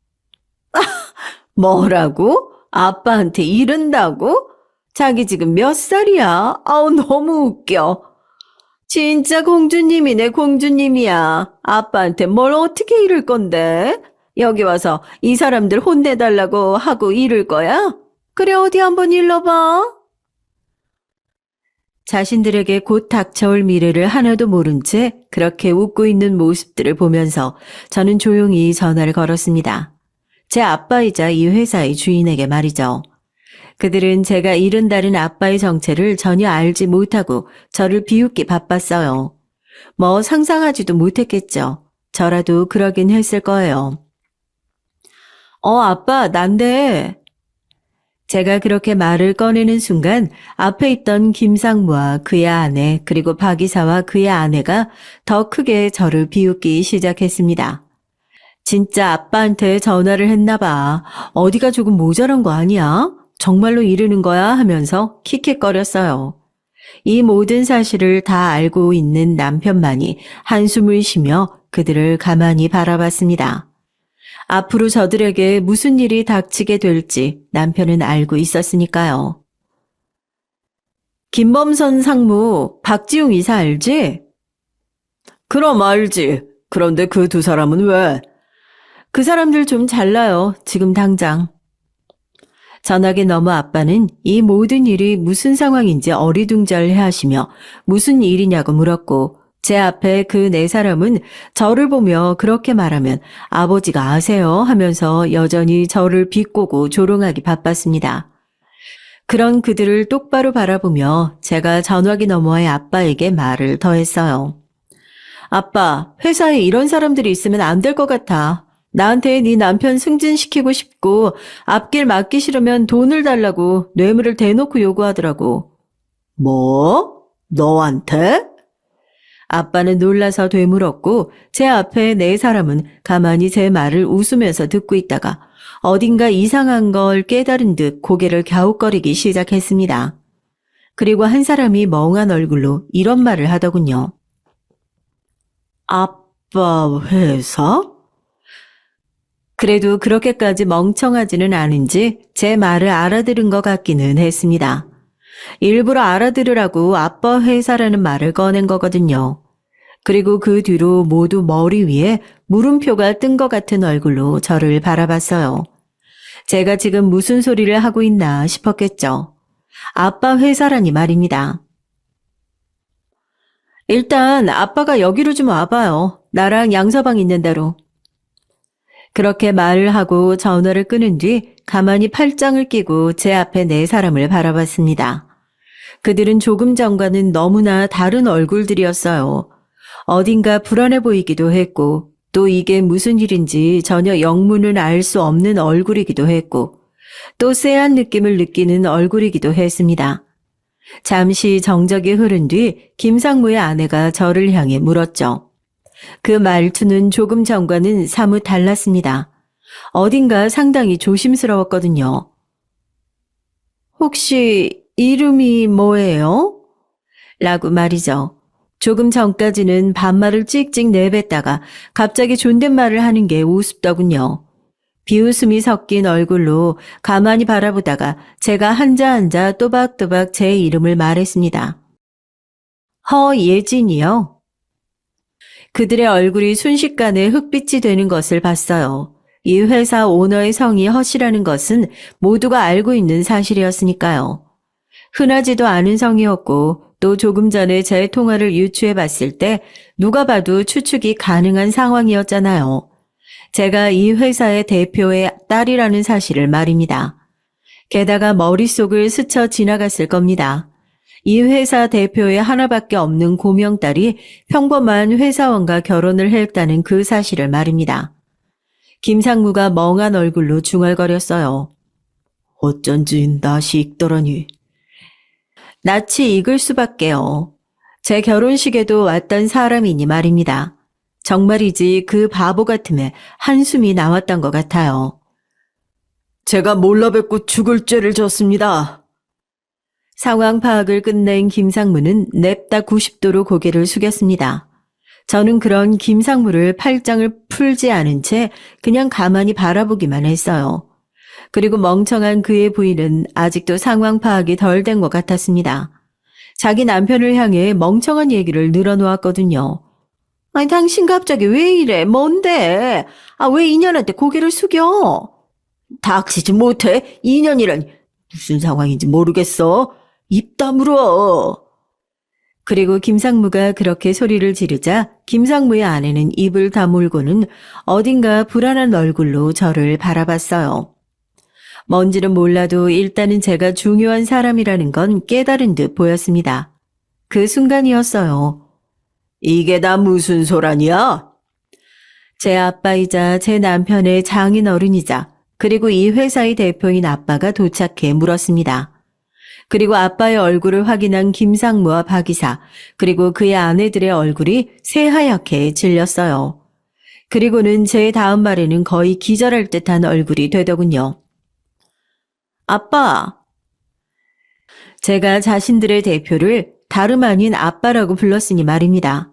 뭐라고? 아빠한테 이른다고? 자기 지금 몇 살이야? 아우, 너무 웃겨. 진짜 공주님이네, 공주님이야. 아빠한테 뭘 어떻게 이를 건데? 여기 와서 이 사람들 혼내달라고 하고 이를 거야? 그래, 어디 한번 일러봐. 자신들에게 곧 닥쳐올 미래를 하나도 모른 채 그렇게 웃고 있는 모습들을 보면서 저는 조용히 전화를 걸었습니다. 제 아빠이자 이 회사의 주인에게 말이죠. 그들은 제가 이른다는 아빠의 정체를 전혀 알지 못하고 저를 비웃기 바빴어요. 뭐 상상하지도 못했겠죠. 저라도 그러긴 했을 거예요. 아빠, 난데. 제가 그렇게 말을 꺼내는 순간 앞에 있던 김상무와 그의 아내 그리고 박 이사와 그의 아내가 더 크게 저를 비웃기 시작했습니다. 진짜 아빠한테 전화를 했나 봐. 어디가 조금 모자란 거 아니야? 정말로 이르는 거야? 하면서 킥킥거렸어요. 이 모든 사실을 다 알고 있는 남편만이 한숨을 쉬며 그들을 가만히 바라봤습니다. 앞으로 저들에게 무슨 일이 닥치게 될지 남편은 알고 있었으니까요. 김범선 상무, 박지웅 이사 알지? 그럼 알지. 그런데 그 두 사람은 왜? 그 사람들 좀 잘나요. 지금 당장. 전화기 너머 아빠는 이 모든 일이 무슨 상황인지 어리둥절해 하시며 무슨 일이냐고 물었고 제 앞에 그 네 사람은 저를 보며 그렇게 말하면 아버지가 아세요 하면서 여전히 저를 비꼬고 조롱하기 바빴습니다. 그런 그들을 똑바로 바라보며 제가 전화기 너머의 아빠에게 말을 더했어요. 아빠, 회사에 이런 사람들이 있으면 안 될 것 같아. 나한테 네 남편 승진시키고 싶고 앞길 막기 싫으면 돈을 달라고 뇌물을 대놓고 요구하더라고. 뭐? 너한테? 아빠는 놀라서 되물었고 제 앞에 네 사람은 가만히 제 말을 웃으면서 듣고 있다가 어딘가 이상한 걸 깨달은 듯 고개를 갸웃거리기 시작했습니다. 그리고 한 사람이 멍한 얼굴로 이런 말을 하더군요. 아빠 회사? 그래도 그렇게까지 멍청하지는 않은지 제 말을 알아들은 것 같기는 했습니다. 일부러 알아들으라고 아빠 회사라는 말을 꺼낸 거거든요. 그리고 그 뒤로 모두 머리 위에 물음표가 뜬 것 같은 얼굴로 저를 바라봤어요. 제가 지금 무슨 소리를 하고 있나 싶었겠죠. 아빠 회사라니 말입니다. 일단 아빠가 여기로 좀 와봐요. 나랑 양서방 있는 대로. 그렇게 말을 하고 전화를 끊은 뒤 가만히 팔짱을 끼고 제 앞에 네 사람을 바라봤습니다. 그들은 조금 전과는 너무나 다른 얼굴들이었어요. 어딘가 불안해 보이기도 했고 또 이게 무슨 일인지 전혀 영문을 알 수 없는 얼굴이기도 했고 또 쎄한 느낌을 느끼는 얼굴이기도 했습니다. 잠시 정적이 흐른 뒤 김상무의 아내가 저를 향해 물었죠. 그 말투는 조금 전과는 사뭇 달랐습니다. 어딘가 상당히 조심스러웠거든요. 혹시 이름이 뭐예요? 라고 말이죠. 조금 전까지는 반말을 찍찍 내뱉다가 갑자기 존댓말을 하는 게 우습더군요. 비웃음이 섞인 얼굴로 가만히 바라보다가 제가 한자 또박또박 제 이름을 말했습니다. 허예진이요. 그들의 얼굴이 순식간에 흑빛이 되는 것을 봤어요. 이 회사 오너의 성이 허씨라는 것은 모두가 알고 있는 사실이었으니까요. 흔하지도 않은 성이었고 또 조금 전에 제 통화를 유추해 봤을 때 누가 봐도 추측이 가능한 상황이었잖아요. 제가 이 회사의 대표의 딸이라는 사실을 말입니다. 게다가 머릿속을 스쳐 지나갔을 겁니다. 이 회사 대표의 하나밖에 없는 고명딸이 평범한 회사원과 결혼을 했다는 그 사실을 말입니다. 김상무가 멍한 얼굴로 중얼거렸어요. 어쩐지 낯이 익더라니. 낯이 익을 수밖에요. 제 결혼식에도 왔던 사람이니 말입니다. 정말이지 그 바보 같음에 한숨이 나왔던 것 같아요. 제가 몰라 뵙고 죽을 죄를 졌습니다. 상황 파악을 끝낸 김상무는 냅다 90도로 고개를 숙였습니다. 저는 그런 김상무를 팔짱을 풀지 않은 채 그냥 가만히 바라보기만 했어요. 그리고 멍청한 그의 부인은 아직도 상황 파악이 덜 된 것 같았습니다. 자기 남편을 향해 멍청한 얘기를 늘어놓았거든요. 아니 당신 갑자기 왜 이래? 뭔데? 왜 인연한테 고개를 숙여? 닥치지 못해? 인연이란 무슨 상황인지 모르겠어. 입 다물어. 그리고 김상무가 그렇게 소리를 지르자 김상무의 아내는 입을 다물고는 어딘가 불안한 얼굴로 저를 바라봤어요. 뭔지는 몰라도 일단은 제가 중요한 사람이라는 건 깨달은 듯 보였습니다. 그 순간이었어요. 이게 다 무슨 소란이야? 제 아빠이자 제 남편의 장인 어른이자 그리고 이 회사의 대표인 아빠가 도착해 물었습니다. 그리고 아빠의 얼굴을 확인한 김상무와 박 이사 그리고 그의 아내들의 얼굴이 새하얗게 질렸어요. 그리고는 제 다음 말에는 거의 기절할 듯한 얼굴이 되더군요. 아빠! 제가 자신들의 대표를 다름 아닌 아빠라고 불렀으니 말입니다.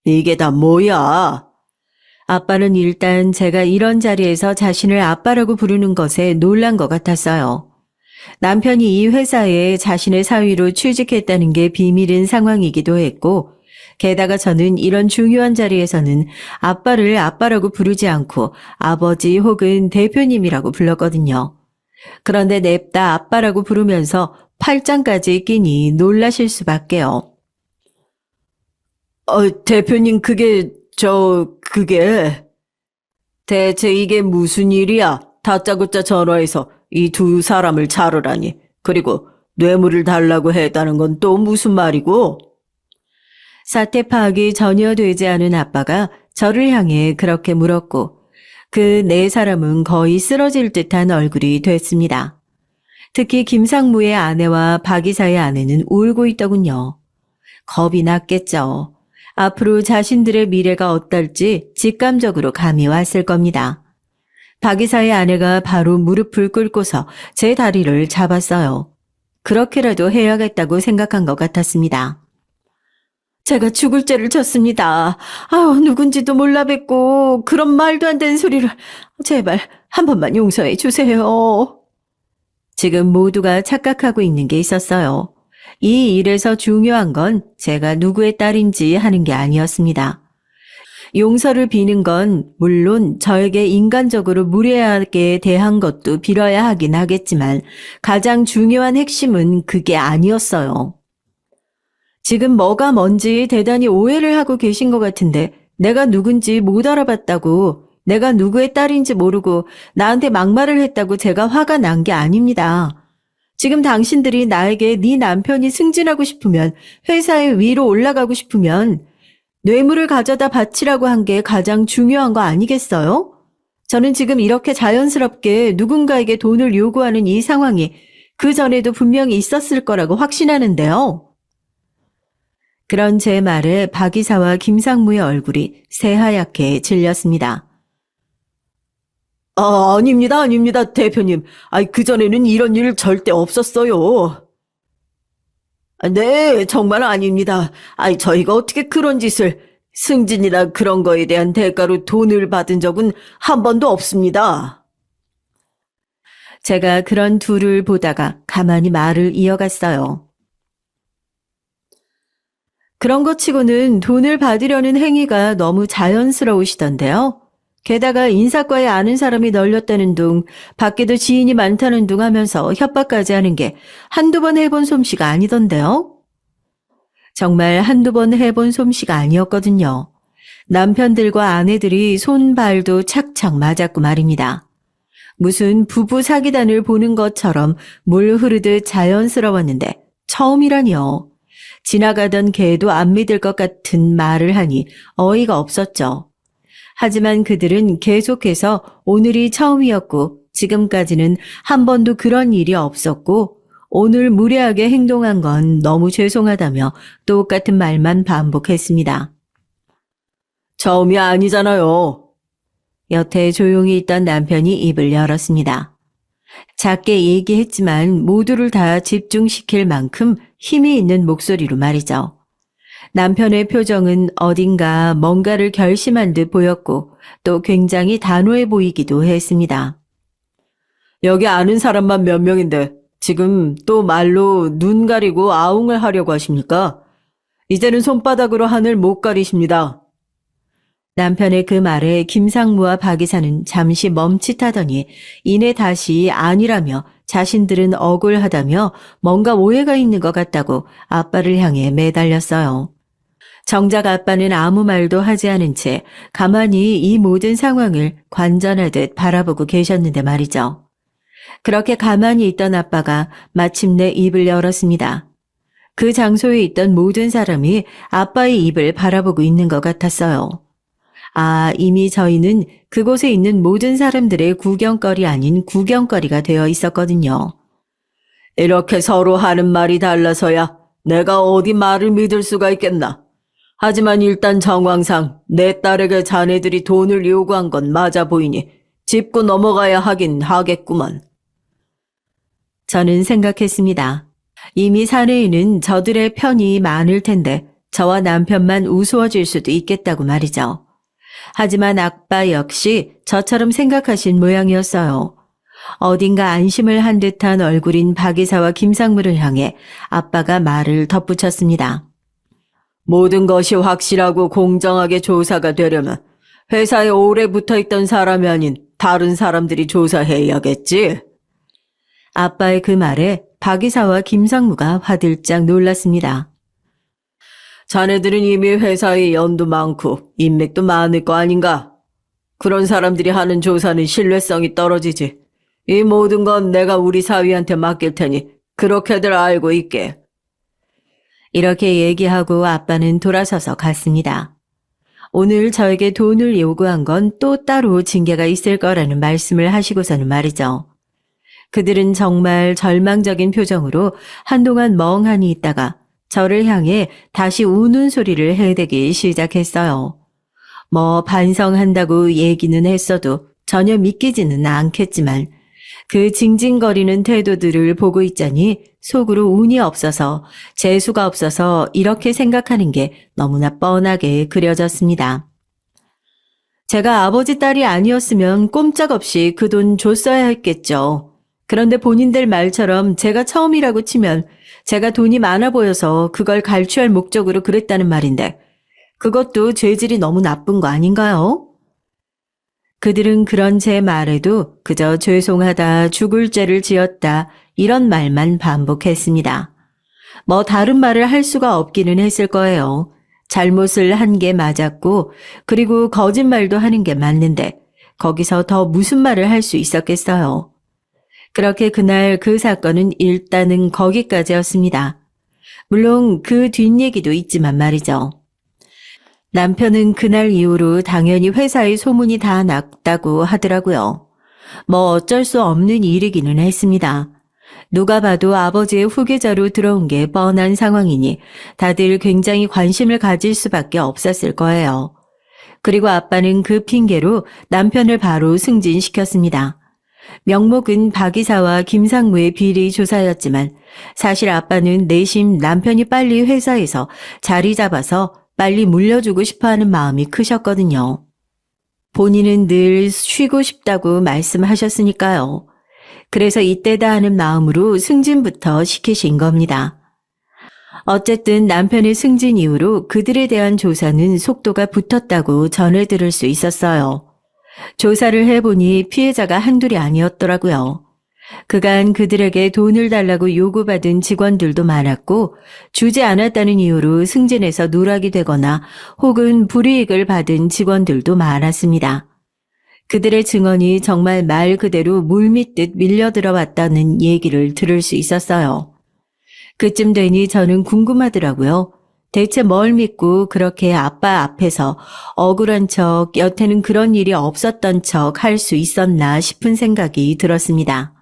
이게 다 뭐야? 아빠는 일단 제가 이런 자리에서 자신을 아빠라고 부르는 것에 놀란 것 같았어요. 남편이 이 회사에 자신의 사위로 취직했다는 게 비밀인 상황이기도 했고, 게다가 저는 이런 중요한 자리에서는 아빠를 아빠라고 부르지 않고 아버지 혹은 대표님이라고 불렀거든요. 그런데 냅다 아빠라고 부르면서 팔짱까지 끼니 놀라실 수밖에요. 대표님, 그게. 대체 이게 무슨 일이야? 다짜고짜 전화해서 이 두 사람을 자르라니. 그리고 뇌물을 달라고 했다는 건 또 무슨 말이고? 사태 파악이 전혀 되지 않은 아빠가 저를 향해 그렇게 물었고, 그 네 사람은 거의 쓰러질 듯한 얼굴이 됐습니다. 특히 김상무의 아내와 박 이사의 아내는 울고 있더군요. 겁이 났겠죠. 앞으로 자신들의 미래가 어떨지 직감적으로 감이 왔을 겁니다. 박 이사의 아내가 바로 무릎을 꿇고서 제 다리를 잡았어요. 그렇게라도 해야겠다고 생각한 것 같았습니다. 제가 죽을 죄를 졌습니다. 누군지도 몰라 뵙고 그런 말도 안 되는 소리를 제발 한 번만 용서해 주세요. 지금 모두가 착각하고 있는 게 있었어요. 이 일에서 중요한 건 제가 누구의 딸인지 하는 게 아니었습니다. 용서를 비는 건 물론 저에게 인간적으로 무례하게 대한 것도 빌어야 하긴 하겠지만 가장 중요한 핵심은 그게 아니었어요. 지금 뭐가 뭔지 대단히 오해를 하고 계신 것 같은데 내가 누군지 못 알아봤다고, 내가 누구의 딸인지 모르고 나한테 막말을 했다고 제가 화가 난 게 아닙니다. 지금 당신들이 나에게 네 남편이 승진하고 싶으면, 회사에 위로 올라가고 싶으면 뇌물을 가져다 바치라고 한 게 가장 중요한 거 아니겠어요? 저는 지금 이렇게 자연스럽게 누군가에게 돈을 요구하는 이 상황이 그 전에도 분명히 있었을 거라고 확신하는데요. 그런 제 말에 박 이사와 김상무의 얼굴이 새하얗게 질렸습니다. 아닙니다, 대표님. 그전에는 이런 일 절대 없었어요. 네, 정말 아닙니다. 저희가 어떻게 그런 짓을, 승진이나 그런 거에 대한 대가로 돈을 받은 적은 한 번도 없습니다. 제가 그런 둘을 보다가 가만히 말을 이어갔어요. 그런 것 치고는 돈을 받으려는 행위가 너무 자연스러우시던데요. 게다가 인사과에 아는 사람이 널렸다는 둥, 밖에도 지인이 많다는 둥 하면서 협박까지 하는 게 한두 번 해본 솜씨가 아니던데요. 정말 한두 번 해본 솜씨가 아니었거든요. 남편들과 아내들이 손발도 착착 맞았고 말입니다. 무슨 부부 사기단을 보는 것처럼 물 흐르듯 자연스러웠는데 처음이라니요. 지나가던 개도 안 믿을 것 같은 말을 하니 어이가 없었죠. 하지만 그들은 계속해서 오늘이 처음이었고 지금까지는 한 번도 그런 일이 없었고 오늘 무례하게 행동한 건 너무 죄송하다며 똑같은 말만 반복했습니다. 처음이 아니잖아요. 여태 조용히 있던 남편이 입을 열었습니다. 작게 얘기했지만 모두를 다 집중시킬 만큼 힘이 있는 목소리로 말이죠. 남편의 표정은 어딘가 뭔가를 결심한 듯 보였고 또 굉장히 단호해 보이기도 했습니다. 여기 아는 사람만 몇 명인데 지금 또 말로 눈 가리고 아웅을 하려고 하십니까? 이제는 손바닥으로 하늘 못 가리십니다. 남편의 그 말에 김상무와 박 이사는 잠시 멈칫하더니 이내 다시 아니라며 자신들은 억울하다며 뭔가 오해가 있는 것 같다고 아빠를 향해 매달렸어요. 정작 아빠는 아무 말도 하지 않은 채 가만히 이 모든 상황을 관전하듯 바라보고 계셨는데 말이죠. 그렇게 가만히 있던 아빠가 마침내 입을 열었습니다. 그 장소에 있던 모든 사람이 아빠의 입을 바라보고 있는 것 같았어요. 이미 저희는 그곳에 있는 모든 사람들의 구경거리 아닌 구경거리가 되어 있었거든요. 이렇게 서로 하는 말이 달라서야 내가 어디 말을 믿을 수가 있겠나. 하지만 일단 정황상 내 딸에게 자네들이 돈을 요구한 건 맞아 보이니 짚고 넘어가야 하긴 하겠구먼. 저는 생각했습니다. 이미 사내에는 저들의 편이 많을 텐데 저와 남편만 우스워질 수도 있겠다고 말이죠. 하지만 아빠 역시 저처럼 생각하신 모양이었어요. 어딘가 안심을 한 듯한 얼굴인 박이사와 김상무를 향해 아빠가 말을 덧붙였습니다. 모든 것이 확실하고 공정하게 조사가 되려면 회사에 오래 붙어있던 사람이 아닌 다른 사람들이 조사해야겠지. 아빠의 그 말에 박이사와 김상무가 화들짝 놀랐습니다. 자네들은 이미 회사에 연도 많고 인맥도 많을 거 아닌가? 그런 사람들이 하는 조사는 신뢰성이 떨어지지. 이 모든 건 내가 우리 사위한테 맡길 테니 그렇게들 알고 있게. 이렇게 얘기하고 아빠는 돌아서서 갔습니다. 오늘 저에게 돈을 요구한 건 또 따로 징계가 있을 거라는 말씀을 하시고서는 말이죠. 그들은 정말 절망적인 표정으로 한동안 멍하니 있다가 저를 향해 다시 우는 소리를 해대기 시작했어요. 뭐 반성한다고 얘기는 했어도 전혀 믿기지는 않겠지만 그 징징거리는 태도들을 보고 있자니 속으로 운이 없어서 재수가 없어서 이렇게 생각하는 게 너무나 뻔하게 그려졌습니다. 제가 아버지 딸이 아니었으면 꼼짝없이 그 돈 줬어야 했겠죠. 그런데 본인들 말처럼 제가 처음이라고 치면 제가 돈이 많아 보여서 그걸 갈취할 목적으로 그랬다는 말인데 그것도 죄질이 너무 나쁜 거 아닌가요? 그들은 그런 제 말에도 그저 죄송하다, 죽을 죄를 지었다 이런 말만 반복했습니다. 뭐 다른 말을 할 수가 없기는 했을 거예요. 잘못을 한 게 맞았고 그리고 거짓말도 하는 게 맞는데 거기서 더 무슨 말을 할 수 있었겠어요. 그렇게 그날 그 사건은 일단은 거기까지였습니다. 물론 그 뒷얘기도 있지만 말이죠. 남편은 그날 이후로 당연히 회사에 소문이 다 났다고 하더라고요. 뭐 어쩔 수 없는 일이기는 했습니다. 누가 봐도 아버지의 후계자로 들어온 게 뻔한 상황이니 다들 굉장히 관심을 가질 수밖에 없었을 거예요. 그리고 아빠는 그 핑계로 남편을 바로 승진시켰습니다. 명목은 박이사와 김상무의 비리 조사였지만 사실 아빠는 내심 남편이 빨리 회사에서 자리 잡아서 빨리 물려주고 싶어하는 마음이 크셨거든요. 본인은 늘 쉬고 싶다고 말씀하셨으니까요. 그래서 이때다 하는 마음으로 승진부터 시키신 겁니다. 어쨌든 남편의 승진 이후로 그들에 대한 조사는 속도가 붙었다고 전해 들을 수 있었어요. 조사를 해보니 피해자가 한둘이 아니었더라고요. 그간 그들에게 돈을 달라고 요구받은 직원들도 많았고 주지 않았다는 이유로 승진해서 누락이 되거나 혹은 불이익을 받은 직원들도 많았습니다. 그들의 증언이 정말 말 그대로 물밀듯 밀려들어왔다는 얘기를 들을 수 있었어요. 그쯤 되니 저는 궁금하더라고요. 대체 뭘 믿고 그렇게 아빠 앞에서 억울한 척, 여태는 그런 일이 없었던 척 할 수 있었나 싶은 생각이 들었습니다.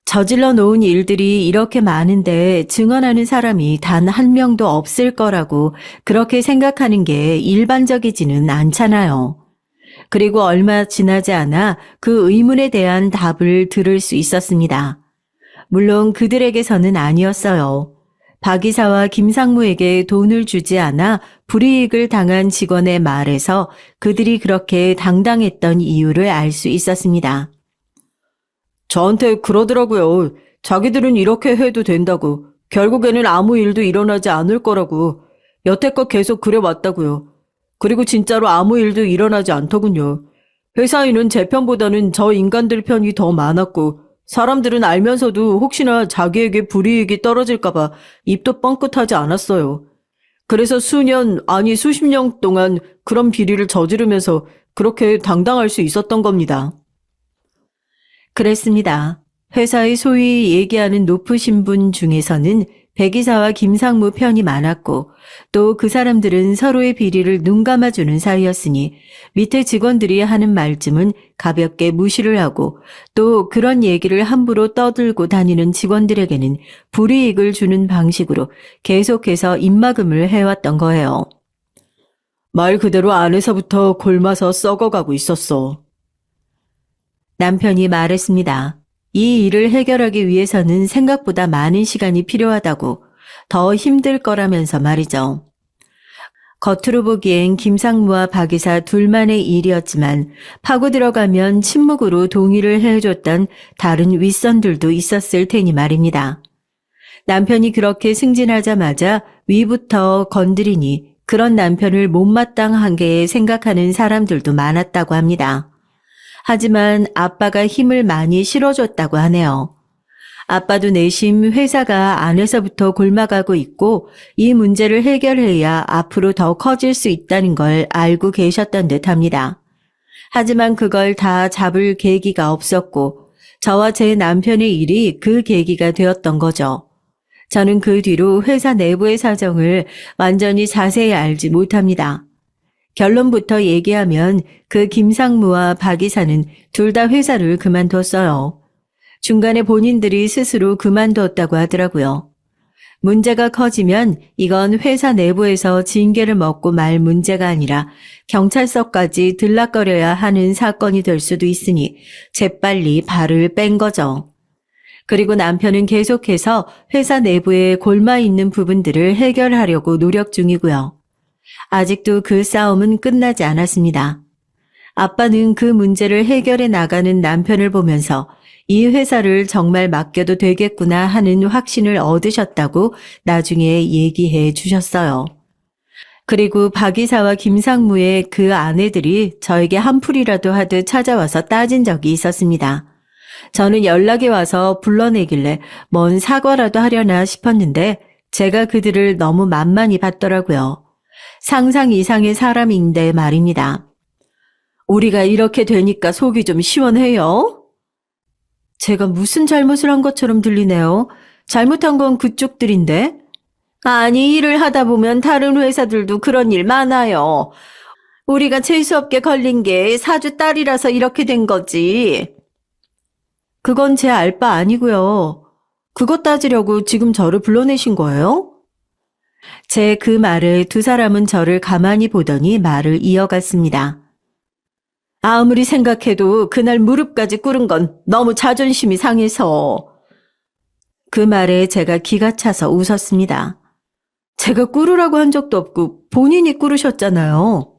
저질러 놓은 일들이 이렇게 많은데 증언하는 사람이 단 한 명도 없을 거라고 그렇게 생각하는 게 일반적이지는 않잖아요. 그리고 얼마 지나지 않아 그 의문에 대한 답을 들을 수 있었습니다. 물론 그들에게서는 아니었어요. 박이사와 김상무에게 돈을 주지 않아 불이익을 당한 직원의 말에서 그들이 그렇게 당당했던 이유를 알 수 있었습니다. 저한테 그러더라고요. 자기들은 이렇게 해도 된다고. 결국에는 아무 일도 일어나지 않을 거라고. 여태껏 계속 그래왔다고요. 그리고 진짜로 아무 일도 일어나지 않더군요. 회사에는 제 편보다는 저 인간들 편이 더 많았고 사람들은 알면서도 혹시나 자기에게 불이익이 떨어질까봐 입도 뻥끗하지 않았어요. 그래서 수년, 아니 수십 년 동안 그런 비리를 저지르면서 그렇게 당당할 수 있었던 겁니다. 그랬습니다. 회사의 소위 얘기하는 높으신 분 중에서는 백이사와 김상무 편이 많았고 또 그 사람들은 서로의 비리를 눈감아주는 사이였으니 밑에 직원들이 하는 말쯤은 가볍게 무시를 하고 또 그런 얘기를 함부로 떠들고 다니는 직원들에게는 불이익을 주는 방식으로 계속해서 입막음을 해왔던 거예요. 말 그대로 안에서부터 골마서 썩어가고 있었어. 남편이 말했습니다. 이 일을 해결하기 위해서는 생각보다 많은 시간이 필요하다고, 더 힘들 거라면서 말이죠. 겉으로 보기엔 김상무와 박 이사 둘만의 일이었지만 파고 들어가면 침묵으로 동의를 해줬던 다른 윗선들도 있었을 테니 말입니다. 남편이 그렇게 승진하자마자 위부터 건드리니 그런 남편을 못마땅한 게 생각하는 사람들도 많았다고 합니다. 하지만 아빠가 힘을 많이 실어줬다고 하네요. 아빠도 내심 회사가 안에서부터 곪아가고 있고 이 문제를 해결해야 앞으로 더 커질 수 있다는 걸 알고 계셨던 듯합니다. 하지만 그걸 다 잡을 계기가 없었고 저와 제 남편의 일이 그 계기가 되었던 거죠. 저는 그 뒤로 회사 내부의 사정을 완전히 자세히 알지 못합니다. 결론부터 얘기하면 그 김상무와 박 이사는 둘 다 회사를 그만뒀어요. 중간에 본인들이 스스로 그만뒀다고 하더라고요. 문제가 커지면 이건 회사 내부에서 징계를 먹고 말 문제가 아니라 경찰서까지 들락거려야 하는 사건이 될 수도 있으니 재빨리 발을 뺀 거죠. 그리고 남편은 계속해서 회사 내부에 골마 있는 부분들을 해결하려고 노력 중이고요. 아직도 그 싸움은 끝나지 않았습니다. 아빠는 그 문제를 해결해 나가는 남편을 보면서 이 회사를 정말 맡겨도 되겠구나 하는 확신을 얻으셨다고 나중에 얘기해 주셨어요. 그리고 박 이사와 김상무의 그 아내들이 저에게 한풀이라도 하듯 찾아와서 따진 적이 있었습니다. 저는 연락이 와서 불러내길래 뭔 사과라도 하려나 싶었는데 제가 그들을 너무 만만히 봤더라고요. 상상 이상의 사람인데 말입니다. 우리가 이렇게 되니까 속이 좀 시원해요? 제가 무슨 잘못을 한 것처럼 들리네요. 잘못한 건 그쪽들인데. 아니, 일을 하다 보면 다른 회사들도 그런 일 많아요. 우리가 재수없게 걸린 게 사주 딸이라서 이렇게 된 거지. 그건 제 알 바 아니고요. 그것 따지려고 지금 저를 불러내신 거예요? 제 그 말에 두 사람은 저를 가만히 보더니 말을 이어갔습니다. 아무리 생각해도 그날 무릎까지 꿇은 건 너무 자존심이 상해서. 그 말에 제가 기가 차서 웃었습니다. 제가 꿇으라고 한 적도 없고 본인이 꿇으셨잖아요.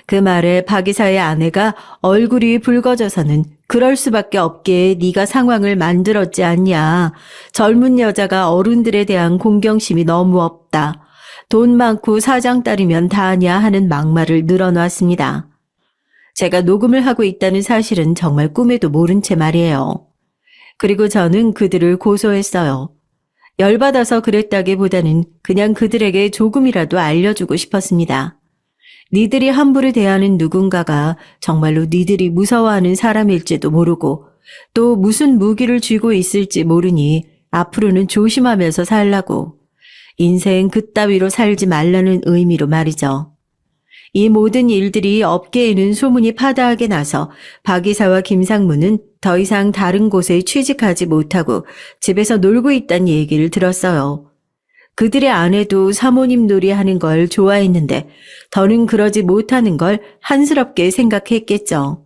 그 말에 박 이사의 아내가 얼굴이 붉어져서는 그럴 수밖에 없게 네가 상황을 만들었지 않냐. 젊은 여자가 어른들에 대한 공경심이 너무 없다. 돈 많고 사장 딸이면 다하냐 하는 막말을 늘어놨습니다. 제가 녹음을 하고 있다는 사실은 정말 꿈에도 모른 채 말이에요. 그리고 저는 그들을 고소했어요. 열받아서 그랬다기보다는 그냥 그들에게 조금이라도 알려주고 싶었습니다. 니들이 함부로 대하는 누군가가 정말로 니들이 무서워하는 사람일지도 모르고 또 무슨 무기를 쥐고 있을지 모르니 앞으로는 조심하면서 살라고. 인생 그따위로 살지 말라는 의미로 말이죠. 이 모든 일들이 업계에는 소문이 파다하게 나서 박 이사와 김상무는 더 이상 다른 곳에 취직하지 못하고 집에서 놀고 있다는 얘기를 들었어요. 그들의 아내도 사모님 놀이하는 걸 좋아했는데 더는 그러지 못하는 걸 한스럽게 생각했겠죠.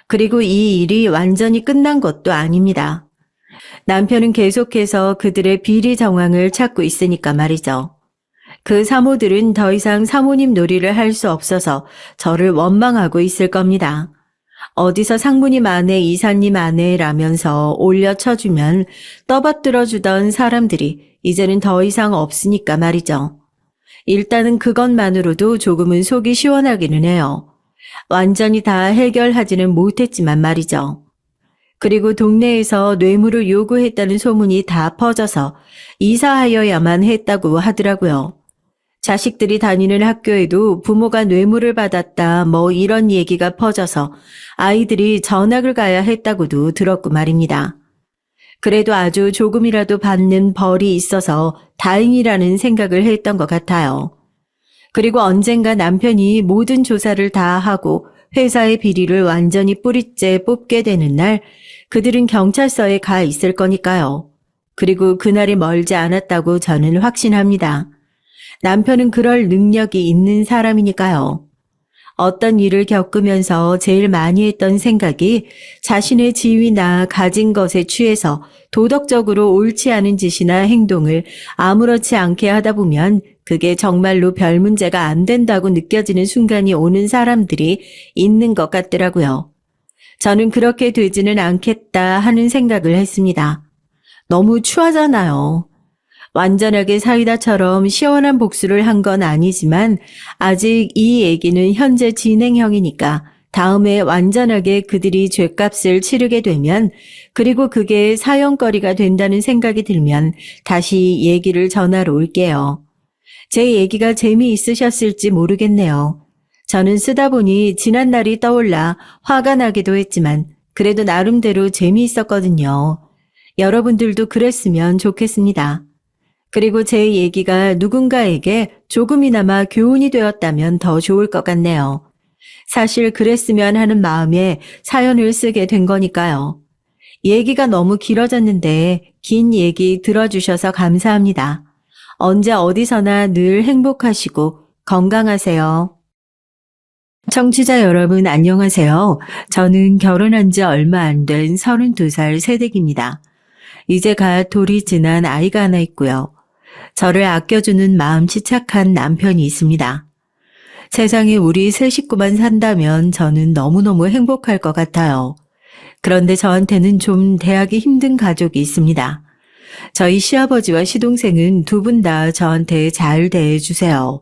그리고 이 일이 완전히 끝난 것도 아닙니다. 남편은 계속해서 그들의 비리 정황을 찾고 있으니까 말이죠. 그 사모들은 더 이상 사모님 놀이를 할 수 없어서 저를 원망하고 있을 겁니다. 어디서 상무님 아내, 이사님 아내라면서 올려쳐주면 떠받들어주던 사람들이 이제는 더 이상 없으니까 말이죠. 일단은 그것만으로도 조금은 속이 시원하기는 해요. 완전히 다 해결하지는 못했지만 말이죠. 그리고 동네에서 뇌물을 요구했다는 소문이 다 퍼져서 이사하여야만 했다고 하더라고요. 자식들이 다니는 학교에도 부모가 뇌물을 받았다 뭐 이런 얘기가 퍼져서 아이들이 전학을 가야 했다고도 들었고 말입니다. 그래도 아주 조금이라도 받는 벌이 있어서 다행이라는 생각을 했던 것 같아요. 그리고 언젠가 남편이 모든 조사를 다 하고 회사의 비리를 완전히 뿌리째 뽑게 되는 날 그들은 경찰서에 가 있을 거니까요. 그리고 그날이 멀지 않았다고 저는 확신합니다. 남편은 그럴 능력이 있는 사람이니까요. 어떤 일을 겪으면서 제일 많이 했던 생각이 자신의 지위나 가진 것에 취해서 도덕적으로 옳지 않은 짓이나 행동을 아무렇지 않게 하다 보면 그게 정말로 별 문제가 안 된다고 느껴지는 순간이 오는 사람들이 있는 것 같더라고요. 저는 그렇게 되지는 않겠다 하는 생각을 했습니다. 너무 추하잖아요. 완전하게 사이다처럼 시원한 복수를 한 건 아니지만 아직 이 얘기는 현재 진행형이니까 다음에 완전하게 그들이 죗값을 치르게 되면 그리고 그게 사연거리가 된다는 생각이 들면 다시 얘기를 전하러 올게요. 제 얘기가 재미있으셨을지 모르겠네요. 저는 쓰다 보니 지난 날이 떠올라 화가 나기도 했지만 그래도 나름대로 재미있었거든요. 여러분들도 그랬으면 좋겠습니다. 그리고 제 얘기가 누군가에게 조금이나마 교훈이 되었다면 더 좋을 것 같네요. 사실 그랬으면 하는 마음에 사연을 쓰게 된 거니까요. 얘기가 너무 길어졌는데 긴 얘기 들어주셔서 감사합니다. 언제 어디서나 늘 행복하시고 건강하세요. 청취자 여러분 안녕하세요. 저는 결혼한 지 얼마 안 된 32살 새댁입니다. 이제 갓 돌이 지난 아이가 하나 있고요. 저를 아껴주는 마음씨 착한 남편이 있습니다. 세상에 우리 세 식구만 산다면 저는 너무너무 행복할 것 같아요. 그런데 저한테는 좀 대하기 힘든 가족이 있습니다. 저희 시아버지와 시동생은 두 분 다 저한테 잘 대해주세요.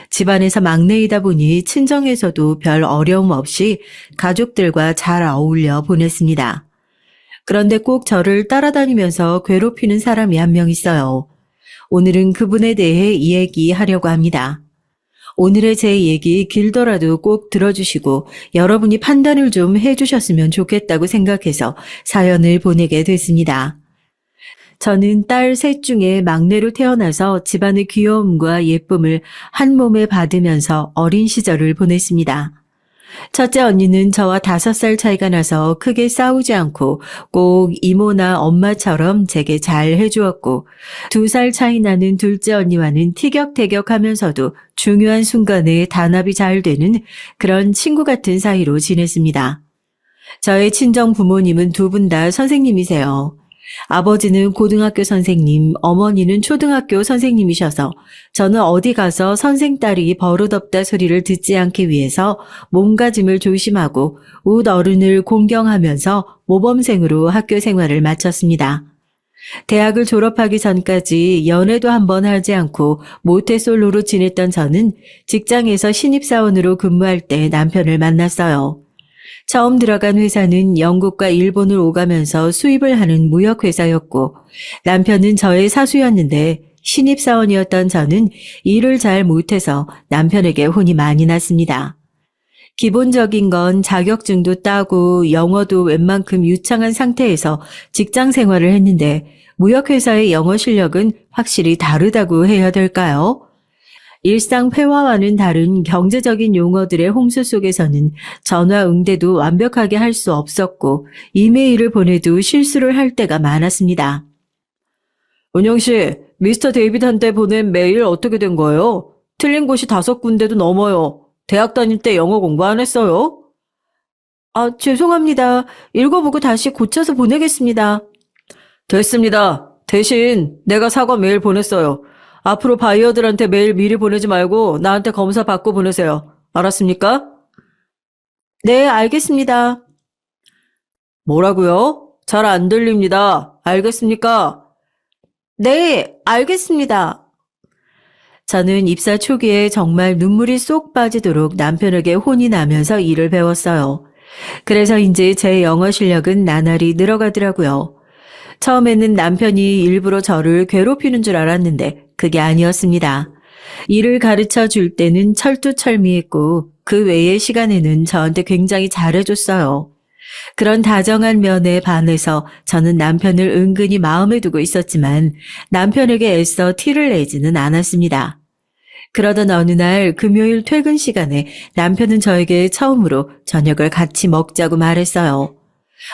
집안에서 막내이다 보니 친정에서도 별 어려움 없이 가족들과 잘 어울려 보냈습니다. 그런데 꼭 저를 따라다니면서 괴롭히는 사람이 한 명 있어요. 오늘은 그분에 대해 이야기하려고 합니다. 오늘의 제 얘기 길더라도 꼭 들어주시고 여러분이 판단을 좀 해주셨으면 좋겠다고 생각해서 사연을 보내게 됐습니다. 저는 딸 셋 중에 막내로 태어나서 집안의 귀여움과 예쁨을 한 몸에 받으면서 어린 시절을 보냈습니다. 첫째 언니는 저와 5살 차이가 나서 크게 싸우지 않고 꼭 이모나 엄마처럼 제게 잘 해주었고 2살 차이 나는 둘째 언니와는 티격태격하면서도 중요한 순간에 단합이 잘 되는 그런 친구 같은 사이로 지냈습니다. 저의 친정 부모님은 두 분 다 선생님이세요. 아버지는 고등학교 선생님, 어머니는 초등학교 선생님이셔서 저는 어디 가서 선생딸이 버릇없다 소리를 듣지 않기 위해서 몸가짐을 조심하고 웃 어른을 공경하면서 모범생으로 학교 생활을 마쳤습니다. 대학을 졸업하기 전까지 연애도 한 번 하지 않고 모태솔로로 지냈던 저는 직장에서 신입사원으로 근무할 때 남편을 만났어요. 처음 들어간 회사는 영국과 일본을 오가면서 수입을 하는 무역회사였고 남편은 저의 사수였는데 신입사원이었던 저는 일을 잘 못해서 남편에게 혼이 많이 났습니다. 기본적인 건 자격증도 따고 영어도 웬만큼 유창한 상태에서 직장 생활을 했는데 무역회사의 영어 실력은 확실히 다르다고 해야 될까요? 일상 회화와는 다른 경제적인 용어들의 홍수 속에서는 전화 응대도 완벽하게 할 수 없었고 이메일을 보내도 실수를 할 때가 많았습니다. 은영 씨, 미스터 데이비드한테 보낸 메일 어떻게 된 거예요? 틀린 곳이 5군데도 넘어요. 대학 다닐 때 영어 공부 안 했어요? 죄송합니다. 읽어보고 다시 고쳐서 보내겠습니다. 됐습니다. 대신 내가 사과 메일 보냈어요. 앞으로 바이어들한테 메일 미리 보내지 말고 나한테 검사 받고 보내세요. 알았습니까? 네, 알겠습니다. 뭐라고요? 잘 안 들립니다. 알겠습니까? 네, 알겠습니다. 저는 입사 초기에 정말 눈물이 쏙 빠지도록 남편에게 혼이 나면서 일을 배웠어요. 그래서인지 제 영어 실력은 나날이 늘어가더라고요. 처음에는 남편이 일부러 저를 괴롭히는 줄 알았는데 그게 아니었습니다. 일을 가르쳐 줄 때는 철두철미했고 그 외의 시간에는 저한테 굉장히 잘해줬어요. 그런 다정한 면에 반해서 저는 남편을 은근히 마음에 두고 있었지만 남편에게 애써 티를 내지는 않았습니다. 그러던 어느 날 금요일 퇴근 시간에 남편은 저에게 처음으로 저녁을 같이 먹자고 말했어요.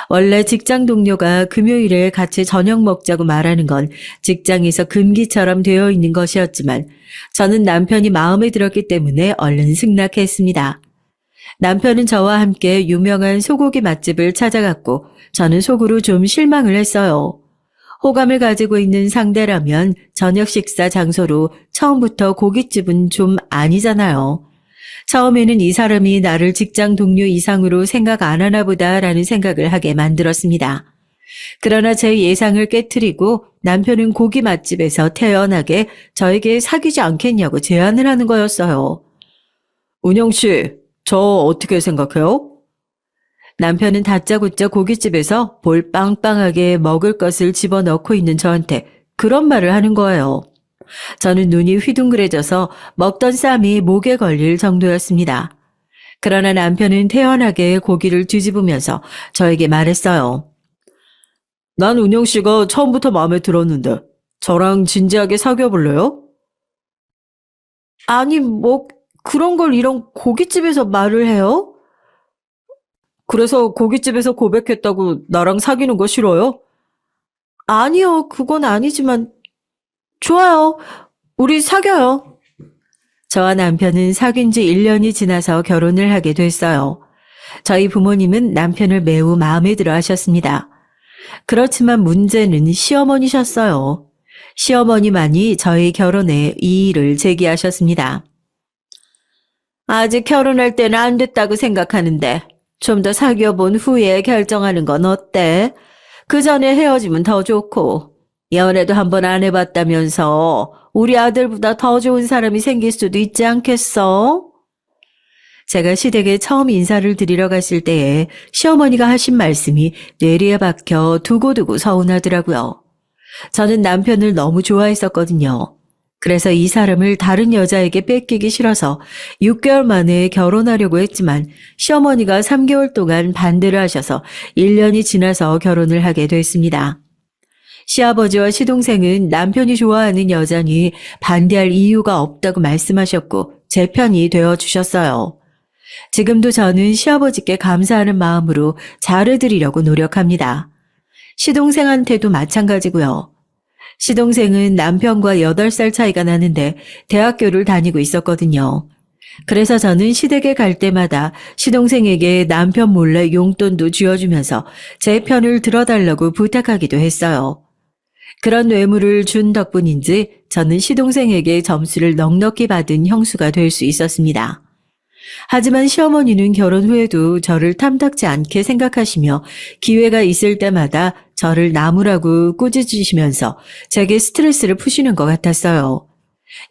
원래 직장 동료가 금요일에 같이 저녁 먹자고 말하는 건 직장에서 금기처럼 되어 있는 것이었지만 저는 남편이 마음에 들었기 때문에 얼른 승낙했습니다. 남편은 저와 함께 유명한 소고기 맛집을 찾아갔고 저는 속으로 좀 실망을 했어요. 호감을 가지고 있는 상대라면 저녁 식사 장소로 처음부터 고깃집은 좀 아니잖아요. 처음에는 이 사람이 나를 직장 동료 이상으로 생각 안 하나 보다라는 생각을 하게 만들었습니다. 그러나 제 예상을 깨트리고 남편은 고기 맛집에서 태연하게 저에게 사귀지 않겠냐고 제안을 하는 거였어요. 운영 씨, 저 어떻게 생각해요? 남편은 다짜고짜 고깃집에서 볼 빵빵하게 먹을 것을 집어넣고 있는 저한테 그런 말을 하는 거예요. 저는 눈이 휘둥그레져서 먹던 쌈이 목에 걸릴 정도였습니다. 그러나 남편은 태연하게 고기를 뒤집으면서 저에게 말했어요. 난 운영 씨가 처음부터 마음에 들었는데 저랑 진지하게 사귀어 볼래요? 아니, 뭐 그런 걸 이런 고깃집에서 말을 해요? 그래서 고깃집에서 고백했다고 나랑 사귀는 거 싫어요? 아니요, 그건 아니지만 좋아요. 우리 사귀어요. 저와 남편은 사귄 지 1년이 지나서 결혼을 하게 됐어요. 저희 부모님은 남편을 매우 마음에 들어 하셨습니다. 그렇지만 문제는 시어머니셨어요. 시어머니만이 저희 결혼에 이의를 제기하셨습니다. 아직 결혼할 때는 안 됐다고 생각하는데 좀 더 사귀어 본 후에 결정하는 건 어때? 그 전에 헤어지면 더 좋고 연애도 한번 안 해봤다면서 우리 아들보다 더 좋은 사람이 생길 수도 있지 않겠어? 제가 시댁에 처음 인사를 드리러 갔을 때에 시어머니가 하신 말씀이 뇌리에 박혀 두고두고 서운하더라고요. 저는 남편을 너무 좋아했었거든요. 그래서 이 사람을 다른 여자에게 뺏기기 싫어서 6개월 만에 결혼하려고 했지만 시어머니가 3개월 동안 반대를 하셔서 1년이 지나서 결혼을 하게 됐습니다. 시아버지와 시동생은 남편이 좋아하는 여자니 반대할 이유가 없다고 말씀하셨고 제 편이 되어주셨어요. 지금도 저는 시아버지께 감사하는 마음으로 잘해드리려고 노력합니다. 시동생한테도 마찬가지고요. 시동생은 남편과 8살 차이가 나는데 대학교를 다니고 있었거든요. 그래서 저는 시댁에 갈 때마다 시동생에게 남편 몰래 용돈도 쥐어주면서 제 편을 들어달라고 부탁하기도 했어요. 그런 뇌물을 준 덕분인지 저는 시동생에게 점수를 넉넉히 받은 형수가 될 수 있었습니다. 하지만 시어머니는 결혼 후에도 저를 탐탁지 않게 생각하시며 기회가 있을 때마다 저를 나무라고 꾸짖으시면서 제게 스트레스를 푸시는 것 같았어요.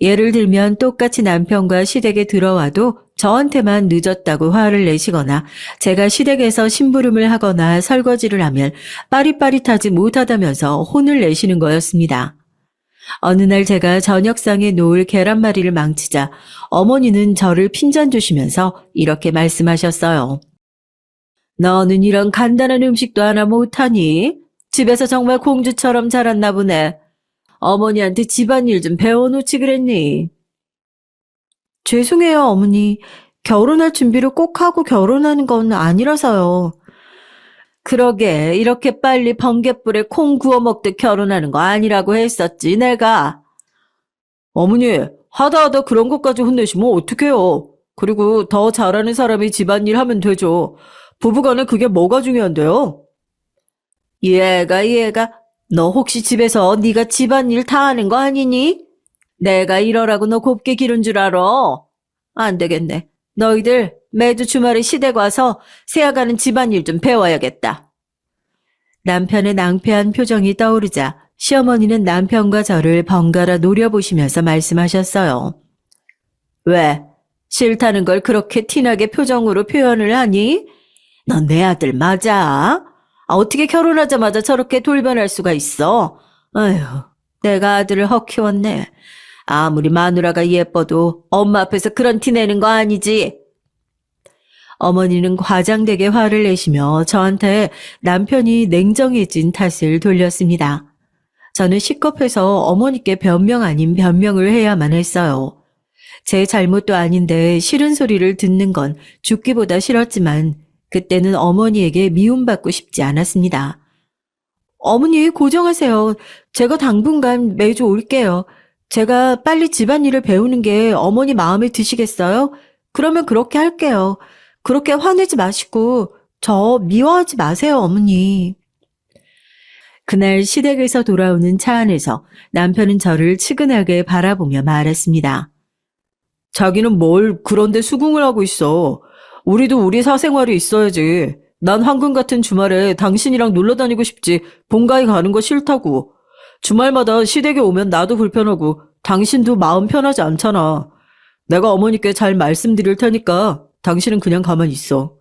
예를 들면 똑같이 남편과 시댁에 들어와도 저한테만 늦었다고 화를 내시거나 제가 시댁에서 심부름을 하거나 설거지를 하면 빠릿빠릿하지 못하다면서 혼을 내시는 거였습니다. 어느 날 제가 저녁상에 놓을 계란말이를 망치자 어머니는 저를 핀잔 주시면서 이렇게 말씀하셨어요. 너는 이런 간단한 음식도 하나 못하니? 집에서 정말 공주처럼 자랐나 보네. 어머니한테 집안일 좀 배워놓지 그랬니? 죄송해요, 어머니. 결혼할 준비를 꼭 하고 결혼하는 건 아니라서요. 그러게 이렇게 빨리 번갯불에 콩 구워 먹듯 결혼하는 거 아니라고 했었지 내가. 어머니, 하다 그런 것까지 혼내시면 어떡해요? 그리고 더 잘하는 사람이 집안일 하면 되죠. 부부간에 그게 뭐가 중요한데요? 얘가 너 혹시 집에서 네가 집안일 다 하는 거 아니니? 내가 이러라고 너 곱게 기른 줄 알아? 안 되겠네. 너희들 매주 주말에 시댁 와서 세아가는 집안일 좀 배워야겠다. 남편의 낭패한 표정이 떠오르자 시어머니는 남편과 저를 번갈아 노려보시면서 말씀하셨어요. 왜? 싫다는 걸 그렇게 티나게 표정으로 표현을 하니? 넌 내 아들 맞아? 어떻게 결혼하자마자 저렇게 돌변할 수가 있어? 아휴, 내가 아들을 헉 키웠네. 아무리 마누라가 예뻐도 엄마 앞에서 그런 티 내는 거 아니지? 어머니는 과장되게 화를 내시며 저한테 남편이 냉정해진 탓을 돌렸습니다. 저는 식겁해서 어머니께 변명 아닌 변명을 해야만 했어요. 제 잘못도 아닌데 싫은 소리를 듣는 건 죽기보다 싫었지만 그때는 어머니에게 미움받고 싶지 않았습니다. 어머니 고정하세요. 제가 당분간 매주 올게요. 제가 빨리 집안일을 배우는 게 어머니 마음에 드시겠어요? 그러면 그렇게 할게요. 그렇게 화내지 마시고 저 미워하지 마세요, 어머니. 그날 시댁에서 돌아오는 차 안에서 남편은 저를 측은하게 바라보며 말했습니다. 자기는 뭘 그런데 수긍을 하고 있어. 우리도 우리 사생활이 있어야지. 난 황금 같은 주말에 당신이랑 놀러 다니고 싶지 본가에 가는 거 싫다고. 주말마다 시댁에 오면 나도 불편하고 당신도 마음 편하지 않잖아. 내가 어머니께 잘 말씀드릴 테니까 당신은 그냥 가만히 있어.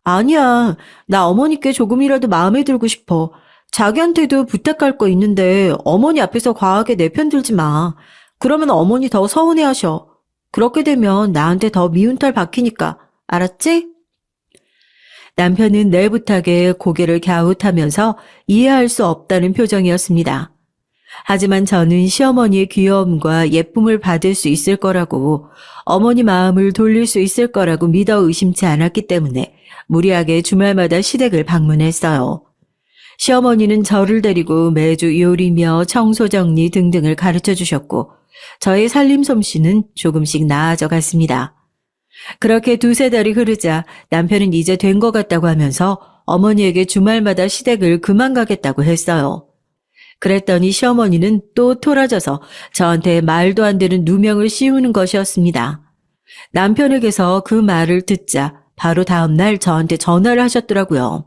아니야, 나 어머니께 조금이라도 마음에 들고 싶어. 자기한테도 부탁할 거 있는데 어머니 앞에서 과하게 내 편 들지 마. 그러면 어머니 더 서운해하셔. 그렇게 되면 나한테 더 미운 털 박히니까. 알았지? 남편은 내 부탁에 고개를 갸웃하면서 이해할 수 없다는 표정이었습니다. 하지만 저는 시어머니의 귀여움과 예쁨을 받을 수 있을 거라고, 어머니 마음을 돌릴 수 있을 거라고 믿어 의심치 않았기 때문에 무리하게 주말마다 시댁을 방문했어요. 시어머니는 저를 데리고 매주 요리며 청소 정리 등등을 가르쳐 주셨고, 저의 살림 솜씨는 조금씩 나아져 갔습니다. 그렇게 두세 달이 흐르자 남편은 이제 된 것 같다고 하면서 어머니에게 주말마다 시댁을 그만 가겠다고 했어요. 그랬더니 시어머니는 또 토라져서 저한테 말도 안 되는 누명을 씌우는 것이었습니다. 남편에게서 그 말을 듣자 바로 다음날 저한테 전화를 하셨더라고요.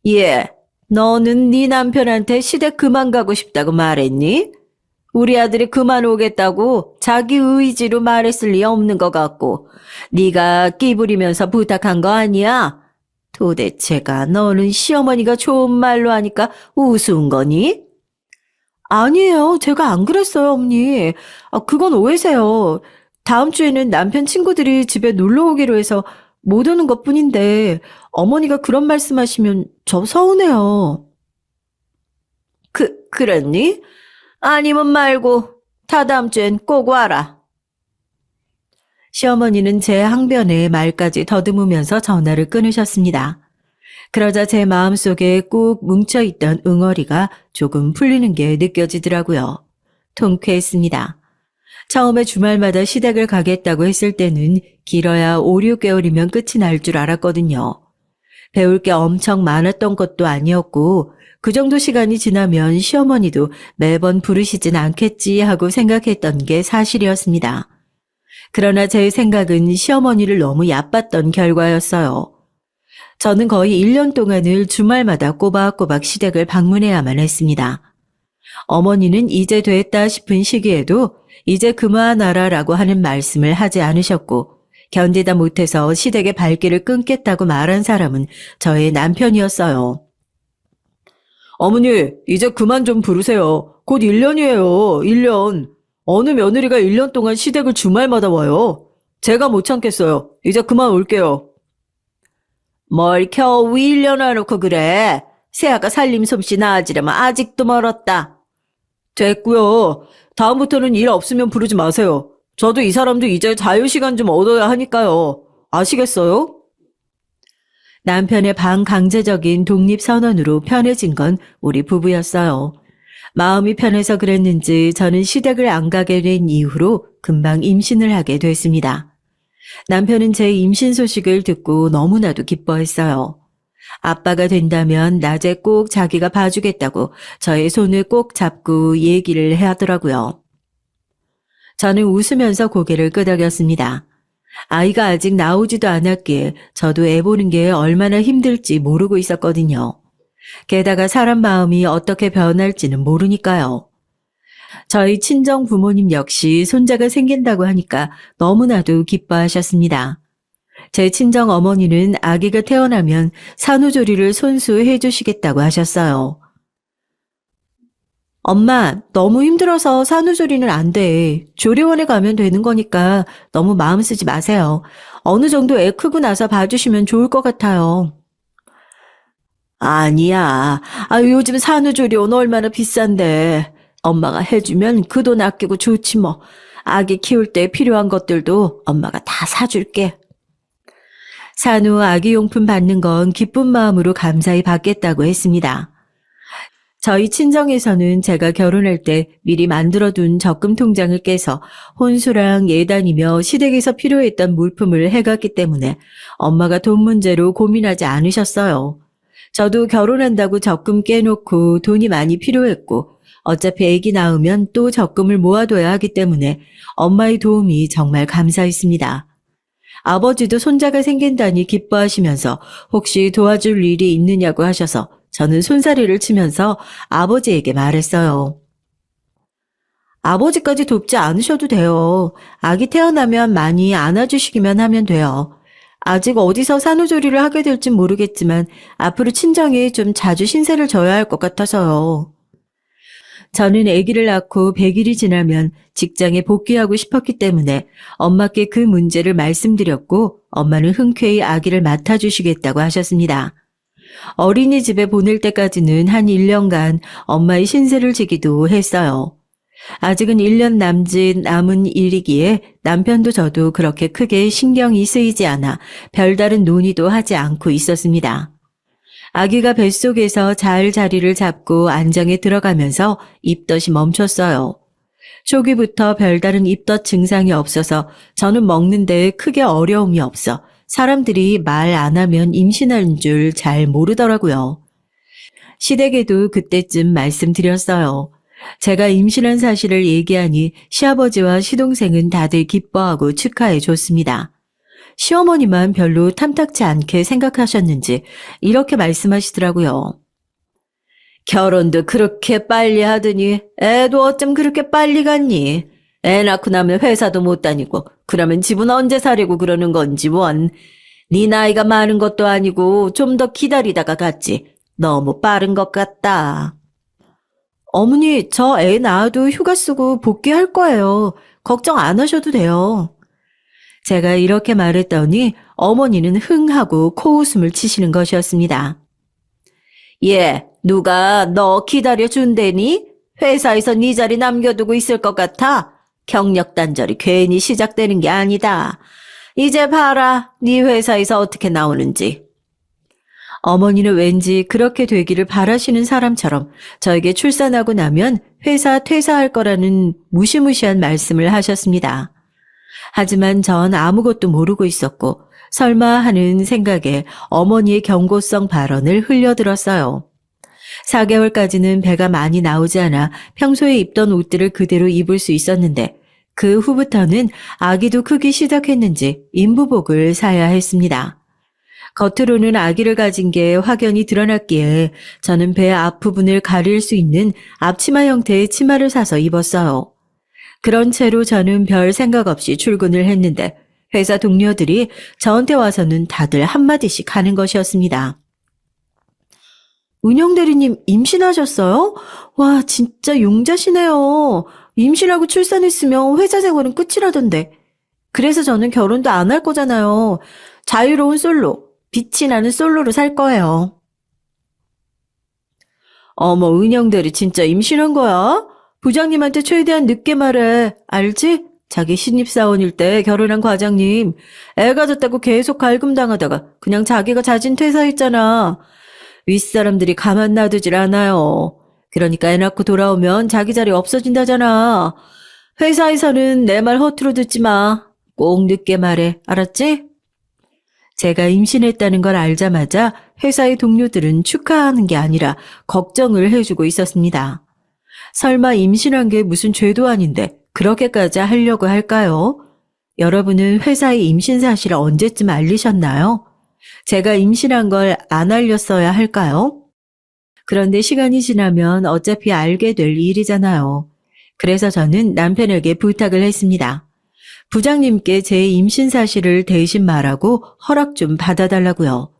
예, 너는 네 남편한테 시댁 그만 가고 싶다고 말했니? 우리 아들이 그만 오겠다고 자기 의지로 말했을 리 없는 것 같고 네가 끼부리면서 부탁한 거 아니야? 도대체가 너는 시어머니가 좋은 말로 하니까 우스운 거니? 아니에요. 제가 안 그랬어요, 어머니. 그건 오해세요. 다음 주에는 남편 친구들이 집에 놀러 오기로 해서 못 오는 것뿐인데 어머니가 그런 말씀하시면 저 서운해요. 그랬니? 아니면 말고 다 다음 주엔 꼭 와라. 시어머니는 제 항변에 말까지 더듬으면서 전화를 끊으셨습니다. 그러자 제 마음속에 꾹 뭉쳐있던 응어리가 조금 풀리는 게 느껴지더라고요. 통쾌했습니다. 처음에 주말마다 시댁을 가겠다고 했을 때는 길어야 5, 6개월이면 끝이 날 줄 알았거든요. 배울 게 엄청 많았던 것도 아니었고 그 정도 시간이 지나면 시어머니도 매번 부르시진 않겠지 하고 생각했던 게 사실이었습니다. 그러나 제 생각은 시어머니를 너무 얕봤던 결과였어요. 저는 거의 1년 동안을 주말마다 꼬박꼬박 시댁을 방문해야만 했습니다. 어머니는 이제 됐다 싶은 시기에도 이제 그만하라라고 하는 말씀을 하지 않으셨고 견디다 못해서 시댁의 발길을 끊겠다고 말한 사람은 저의 남편이었어요. 어머니, 이제 그만 좀 부르세요. 곧 1년이에요. 1년. 어느 며느리가 1년 동안 시댁을 주말마다 와요. 제가 못 참겠어요. 이제 그만 올게요. 뭘 겨우 1년 와놓고 그래. 새아가 살림 솜씨 나아지려면 아직도 멀었다. 됐고요. 다음부터는 일 없으면 부르지 마세요. 저도 이 사람도 이제 자유시간 좀 얻어야 하니까요. 아시겠어요? 남편의 반강제적인 독립선언으로 편해진 건 우리 부부였어요. 마음이 편해서 그랬는지 저는 시댁을 안 가게 된 이후로 금방 임신을 하게 됐습니다. 남편은 제 임신 소식을 듣고 너무나도 기뻐했어요. 아빠가 된다면 낮에 꼭 자기가 봐주겠다고 저의 손을 꼭 잡고 얘기를 하더라고요. 저는 웃으면서 고개를 끄덕였습니다. 아이가 아직 나오지도 않았기에 저도 애 보는 게 얼마나 힘들지 모르고 있었거든요. 게다가 사람 마음이 어떻게 변할지는 모르니까요. 저희 친정 부모님 역시 손자가 생긴다고 하니까 너무나도 기뻐하셨습니다. 제 친정 어머니는 아기가 태어나면 산후조리를 손수 해주시겠다고 하셨어요. 엄마, 너무 힘들어서 산후조리는 안 돼. 조리원에 가면 되는 거니까 너무 마음 쓰지 마세요. 어느 정도 애 크고 나서 봐주시면 좋을 것 같아요. 아니야. 요즘 산후조리원 얼마나 비싼데. 엄마가 해주면 그 돈 아끼고 좋지 뭐. 아기 키울 때 필요한 것들도 엄마가 다 사줄게. 산후 아기용품 받는 건 기쁜 마음으로 감사히 받겠다고 했습니다. 저희 친정에서는 제가 결혼할 때 미리 만들어둔 적금 통장을 깨서 혼수랑 예단이며 시댁에서 필요했던 물품을 해갔기 때문에 엄마가 돈 문제로 고민하지 않으셨어요. 저도 결혼한다고 적금 깨놓고 돈이 많이 필요했고 어차피 아기 낳으면 또 적금을 모아둬야 하기 때문에 엄마의 도움이 정말 감사했습니다. 아버지도 손자가 생긴다니 기뻐하시면서 혹시 도와줄 일이 있느냐고 하셔서 저는 손사래를 치면서 아버지에게 말했어요. 아버지까지 돕지 않으셔도 돼요. 아기 태어나면 많이 안아주시기만 하면 돼요. 아직 어디서 산후조리를 하게 될진 모르겠지만 앞으로 친정에 좀 자주 신세를 져야 할 것 같아서요. 저는 아기를 낳고 100일이 지나면 직장에 복귀하고 싶었기 때문에 엄마께 그 문제를 말씀드렸고 엄마는 흔쾌히 아기를 맡아주시겠다고 하셨습니다. 어린이집에 보낼 때까지는 한 1년간 엄마의 신세를 지기도 했어요. 아직은 1년 남은 일이기에 남편도 저도 그렇게 크게 신경이 쓰이지 않아 별다른 논의도 하지 않고 있었습니다. 아기가 뱃속에서 잘 자리를 잡고 안정에 들어가면서 입덧이 멈췄어요. 초기부터 별다른 입덧 증상이 없어서 저는 먹는 데 크게 어려움이 없어 사람들이 말 안 하면 임신한 줄 잘 모르더라고요. 시댁에도 그때쯤 말씀드렸어요. 제가 임신한 사실을 얘기하니 시아버지와 시동생은 다들 기뻐하고 축하해 줬습니다. 시어머니만 별로 탐탁치 않게 생각하셨는지 이렇게 말씀하시더라고요. 결혼도 그렇게 빨리 하더니 애도 어쩜 그렇게 빨리 갔니? 애 낳고 나면 회사도 못 다니고 그러면 집은 언제 사려고 그러는 건지 원. 네 나이가 많은 것도 아니고 좀 더 기다리다가 갔지. 너무 빠른 것 같다. 어머니, 저 애 낳아도 휴가 쓰고 복귀할 거예요. 걱정 안 하셔도 돼요. 제가 이렇게 말했더니 어머니는 흥하고 코웃음을 치시는 것이었습니다. 예, 누가 너 기다려준대니? 회사에서 네 자리 남겨두고 있을 것 같아? 경력 단절이 괜히 시작되는 게 아니다. 이제 봐라, 네 회사에서 어떻게 나오는지. 어머니는 왠지 그렇게 되기를 바라시는 사람처럼 저에게 출산하고 나면 회사 퇴사할 거라는 무시무시한 말씀을 하셨습니다. 하지만 전 아무것도 모르고 있었고 설마 하는 생각에 어머니의 경고성 발언을 흘려들었어요. 4개월까지는 배가 많이 나오지 않아 평소에 입던 옷들을 그대로 입을 수 있었는데 그 후부터는 아기도 크기 시작했는지 인부복을 사야 했습니다. 겉으로는 아기를 가진 게 확연히 드러났기에 저는 배 앞부분을 가릴 수 있는 앞치마 형태의 치마를 사서 입었어요. 그런 채로 저는 별 생각 없이 출근을 했는데 회사 동료들이 저한테 와서는 다들 한마디씩 하는 것이었습니다. 운영대리님 임신하셨어요? 와, 진짜 용자시네요. 임신하고 출산했으면 회사 생활은 끝이라던데. 그래서 저는 결혼도 안 할 거잖아요. 자유로운 솔로, 빛이 나는 솔로로 살 거예요. 어머, 은영대리 진짜 임신한 거야? 부장님한테 최대한 늦게 말해. 알지? 자기 신입사원일 때 결혼한 과장님. 애 가졌다고 계속 갈굼당하다가 그냥 자기가 자진 퇴사했잖아. 윗사람들이 가만 놔두질 않아요. 그러니까 애 낳고 돌아오면 자기 자리 없어진다잖아. 회사에서는 내 말 허투루 듣지 마. 꼭 늦게 말해. 알았지? 제가 임신했다는 걸 알자마자 회사의 동료들은 축하하는 게 아니라 걱정을 해주고 있었습니다. 설마 임신한 게 무슨 죄도 아닌데 그렇게까지 하려고 할까요? 여러분은 회사의 임신 사실을 언제쯤 알리셨나요? 제가 임신한 걸 안 알렸어야 할까요? 그런데 시간이 지나면 어차피 알게 될 일이잖아요. 그래서 저는 남편에게 부탁을 했습니다. 부장님께 제 임신 사실을 대신 말하고 허락 좀 받아달라고요.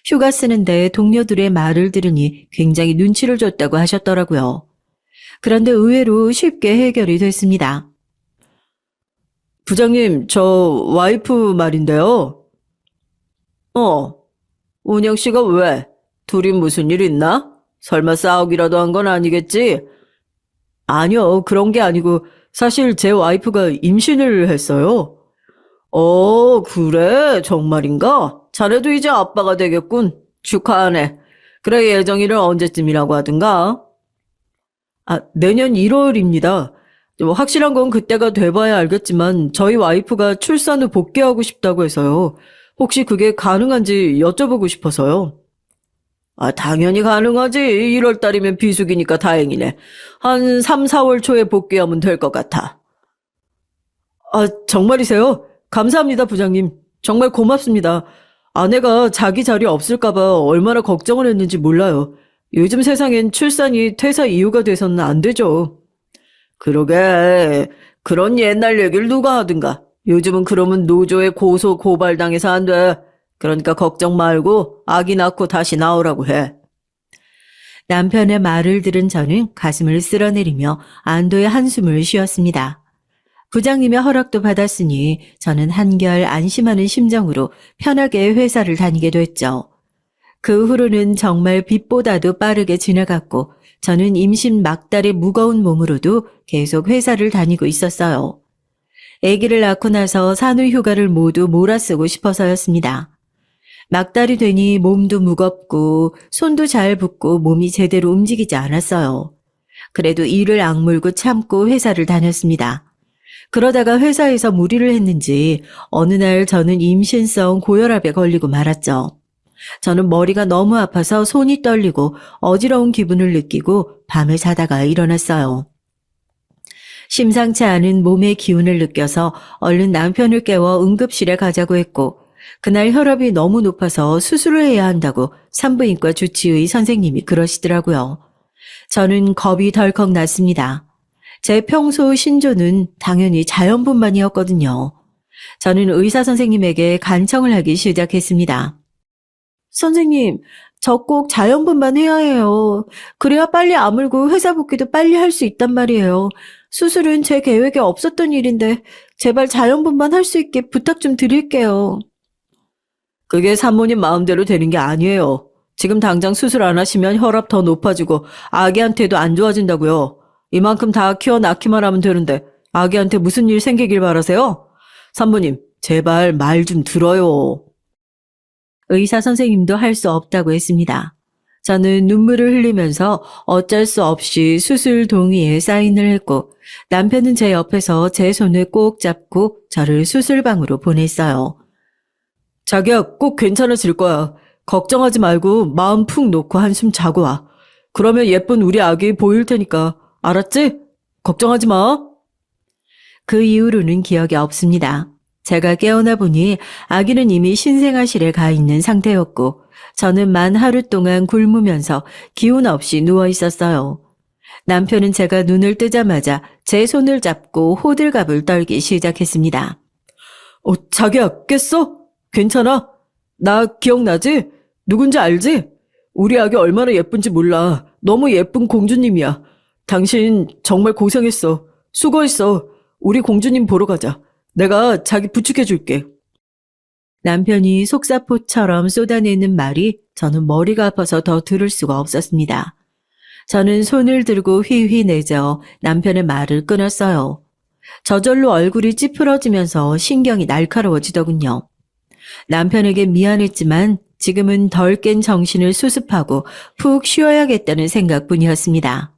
휴가 쓰는데 동료들의 말을 들으니 굉장히 눈치를 줬다고 하셨더라고요. 그런데 의외로 쉽게 해결이 됐습니다. 부장님, 저 와이프 말인데요. 운영 씨가 왜? 둘이 무슨 일 있나? 설마 싸우기라도 한 건 아니겠지? 아니요, 그런 게 아니고 사실 제 와이프가 임신을 했어요. 그래? 정말인가? 자네도 이제 아빠가 되겠군. 축하하네. 그래, 예정일은 언제쯤이라고 하든가? 내년 1월입니다. 확실한 건 그때가 돼봐야 알겠지만 저희 와이프가 출산 후 복귀하고 싶다고 해서요. 혹시 그게 가능한지 여쭤보고 싶어서요. 당연히 가능하지. 1월 달이면 비수기니까 다행이네. 한 3, 4월 초에 복귀하면 될 것 같아. 정말이세요? 감사합니다, 부장님. 정말 고맙습니다. 아내가 자기 자리 없을까봐 얼마나 걱정을 했는지 몰라요. 요즘 세상엔 출산이 퇴사 이유가 돼서는 안 되죠. 그러게. 그런 옛날 얘기를 누가 하든가. 요즘은 그러면 노조에 고소 고발당해서 안 돼. 그러니까 걱정 말고 아기 낳고 다시 나오라고 해. 남편의 말을 들은 저는 가슴을 쓸어내리며 안도의 한숨을 쉬었습니다. 부장님의 허락도 받았으니 저는 한결 안심하는 심정으로 편하게 회사를 다니게 됐죠. 그 후로는 정말 빛보다도 빠르게 지나갔고 저는 임신 막달의 무거운 몸으로도 계속 회사를 다니고 있었어요. 아기를 낳고 나서 산후휴가를 모두 몰아쓰고 싶어서였습니다. 막달이 되니 몸도 무겁고 손도 잘 붓고 몸이 제대로 움직이지 않았어요. 그래도 이를 악물고 참고 회사를 다녔습니다. 그러다가 회사에서 무리를 했는지 어느 날 저는 임신성 고혈압에 걸리고 말았죠. 저는 머리가 너무 아파서 손이 떨리고 어지러운 기분을 느끼고 밤을 자다가 일어났어요. 심상치 않은 몸의 기운을 느껴서 얼른 남편을 깨워 응급실에 가자고 했고 그날 혈압이 너무 높아서 수술을 해야 한다고 산부인과 주치의 선생님이 그러시더라고요. 저는 겁이 덜컥 났습니다. 제 평소 신조는 당연히 자연분만이었거든요. 저는 의사 선생님에게 간청을 하기 시작했습니다. 선생님, 저 꼭 자연분만 해야 해요. 그래야 빨리 아물고 회사 복귀도 빨리 할 수 있단 말이에요. 수술은 제 계획에 없었던 일인데 제발 자연분만 할 수 있게 부탁 좀 드릴게요. 그게 산모님 마음대로 되는 게 아니에요. 지금 당장 수술 안 하시면 혈압 더 높아지고 아기한테도 안 좋아진다고요. 이만큼 다 키워 낳기만 하면 되는데 아기한테 무슨 일 생기길 바라세요? 산모님, 제발 말 좀 들어요. 의사 선생님도 할 수 없다고 했습니다. 저는 눈물을 흘리면서 어쩔 수 없이 수술 동의에 사인을 했고 남편은 제 옆에서 제 손을 꼭 잡고 저를 수술방으로 보냈어요. 자기야, 꼭 괜찮아질 거야. 걱정하지 말고 마음 푹 놓고 한숨 자고 와. 그러면 예쁜 우리 아기 보일 테니까. 알았지? 걱정하지 마. 그 이후로는 기억이 없습니다. 제가 깨어나 보니 아기는 이미 신생아실에 가 있는 상태였고 저는 만 하루 동안 굶으면서 기운 없이 누워 있었어요. 남편은 제가 눈을 뜨자마자 제 손을 잡고 호들갑을 떨기 시작했습니다. 자기야, 깼어? 괜찮아? 나 기억나지? 누군지 알지? 우리 아기 얼마나 예쁜지 몰라. 너무 예쁜 공주님이야. 당신 정말 고생했어. 수고했어. 우리 공주님 보러 가자. 내가 자기 부축해줄게. 남편이 속사포처럼 쏟아내는 말이 저는 머리가 아파서 더 들을 수가 없었습니다. 저는 손을 들고 휘휘 내저 남편의 말을 끊었어요. 저절로 얼굴이 찌푸러지면서 신경이 날카로워지더군요. 남편에게 미안했지만 지금은 덜 깬 정신을 수습하고 푹 쉬어야겠다는 생각뿐이었습니다.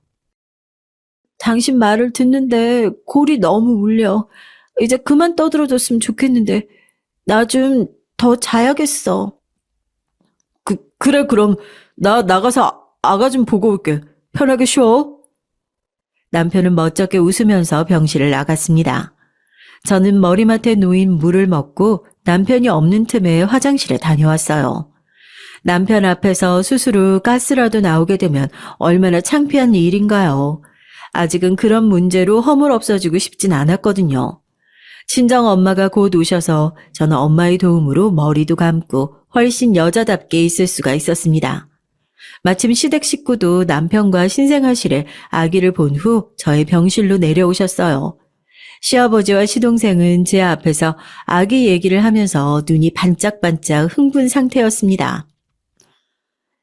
당신 말을 듣는데 골이 너무 울려. 이제 그만 떠들어줬으면 좋겠는데 나 좀 더 자야겠어. 그래, 그럼 나 나가서 아가 좀 보고 올게. 편하게 쉬어. 남편은 멋쩍게 웃으면서 병실을 나갔습니다. 저는 머리맡에 놓인 물을 먹고 남편이 없는 틈에 화장실에 다녀왔어요. 남편 앞에서 수술 후 가스라도 나오게 되면 얼마나 창피한 일인가요. 아직은 그런 문제로 허물 없어지고 싶진 않았거든요. 친정 엄마가 곧 오셔서 저는 엄마의 도움으로 머리도 감고 훨씬 여자답게 있을 수가 있었습니다. 마침 시댁 식구도 남편과 신생아실에 아기를 본 후 저의 병실로 내려오셨어요. 시아버지와 시동생은 제 앞에서 아기 얘기를 하면서 눈이 반짝반짝 흥분 상태였습니다.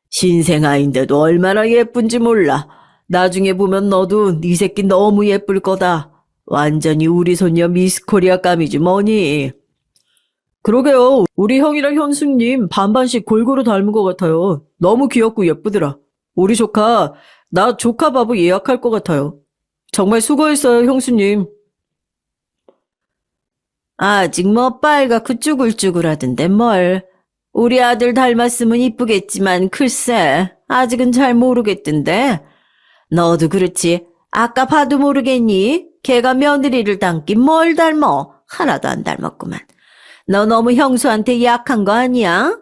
신생아인데도 얼마나 예쁜지 몰라. 나중에 보면 너도 네 새끼 너무 예쁠 거다. 완전히 우리 손녀 미스 코리아 감이지 뭐니. 그러게요. 우리 형이랑 현수님 반반씩 골고루 닮은 것 같아요. 너무 귀엽고 예쁘더라. 우리 조카 나 조카바보 예약할 것 같아요. 정말 수고했어요, 형수님. 아직 뭐 빨갛고 쭈글쭈글하던데 뭘. 우리 아들 닮았으면 이쁘겠지만 글쎄 아직은 잘 모르겠던데. 너도 그렇지. 아까 봐도 모르겠니? 걔가 며느리를 닮긴 뭘 닮어. 하나도 안 닮았구만. 너 너무 형수한테 약한 거 아니야?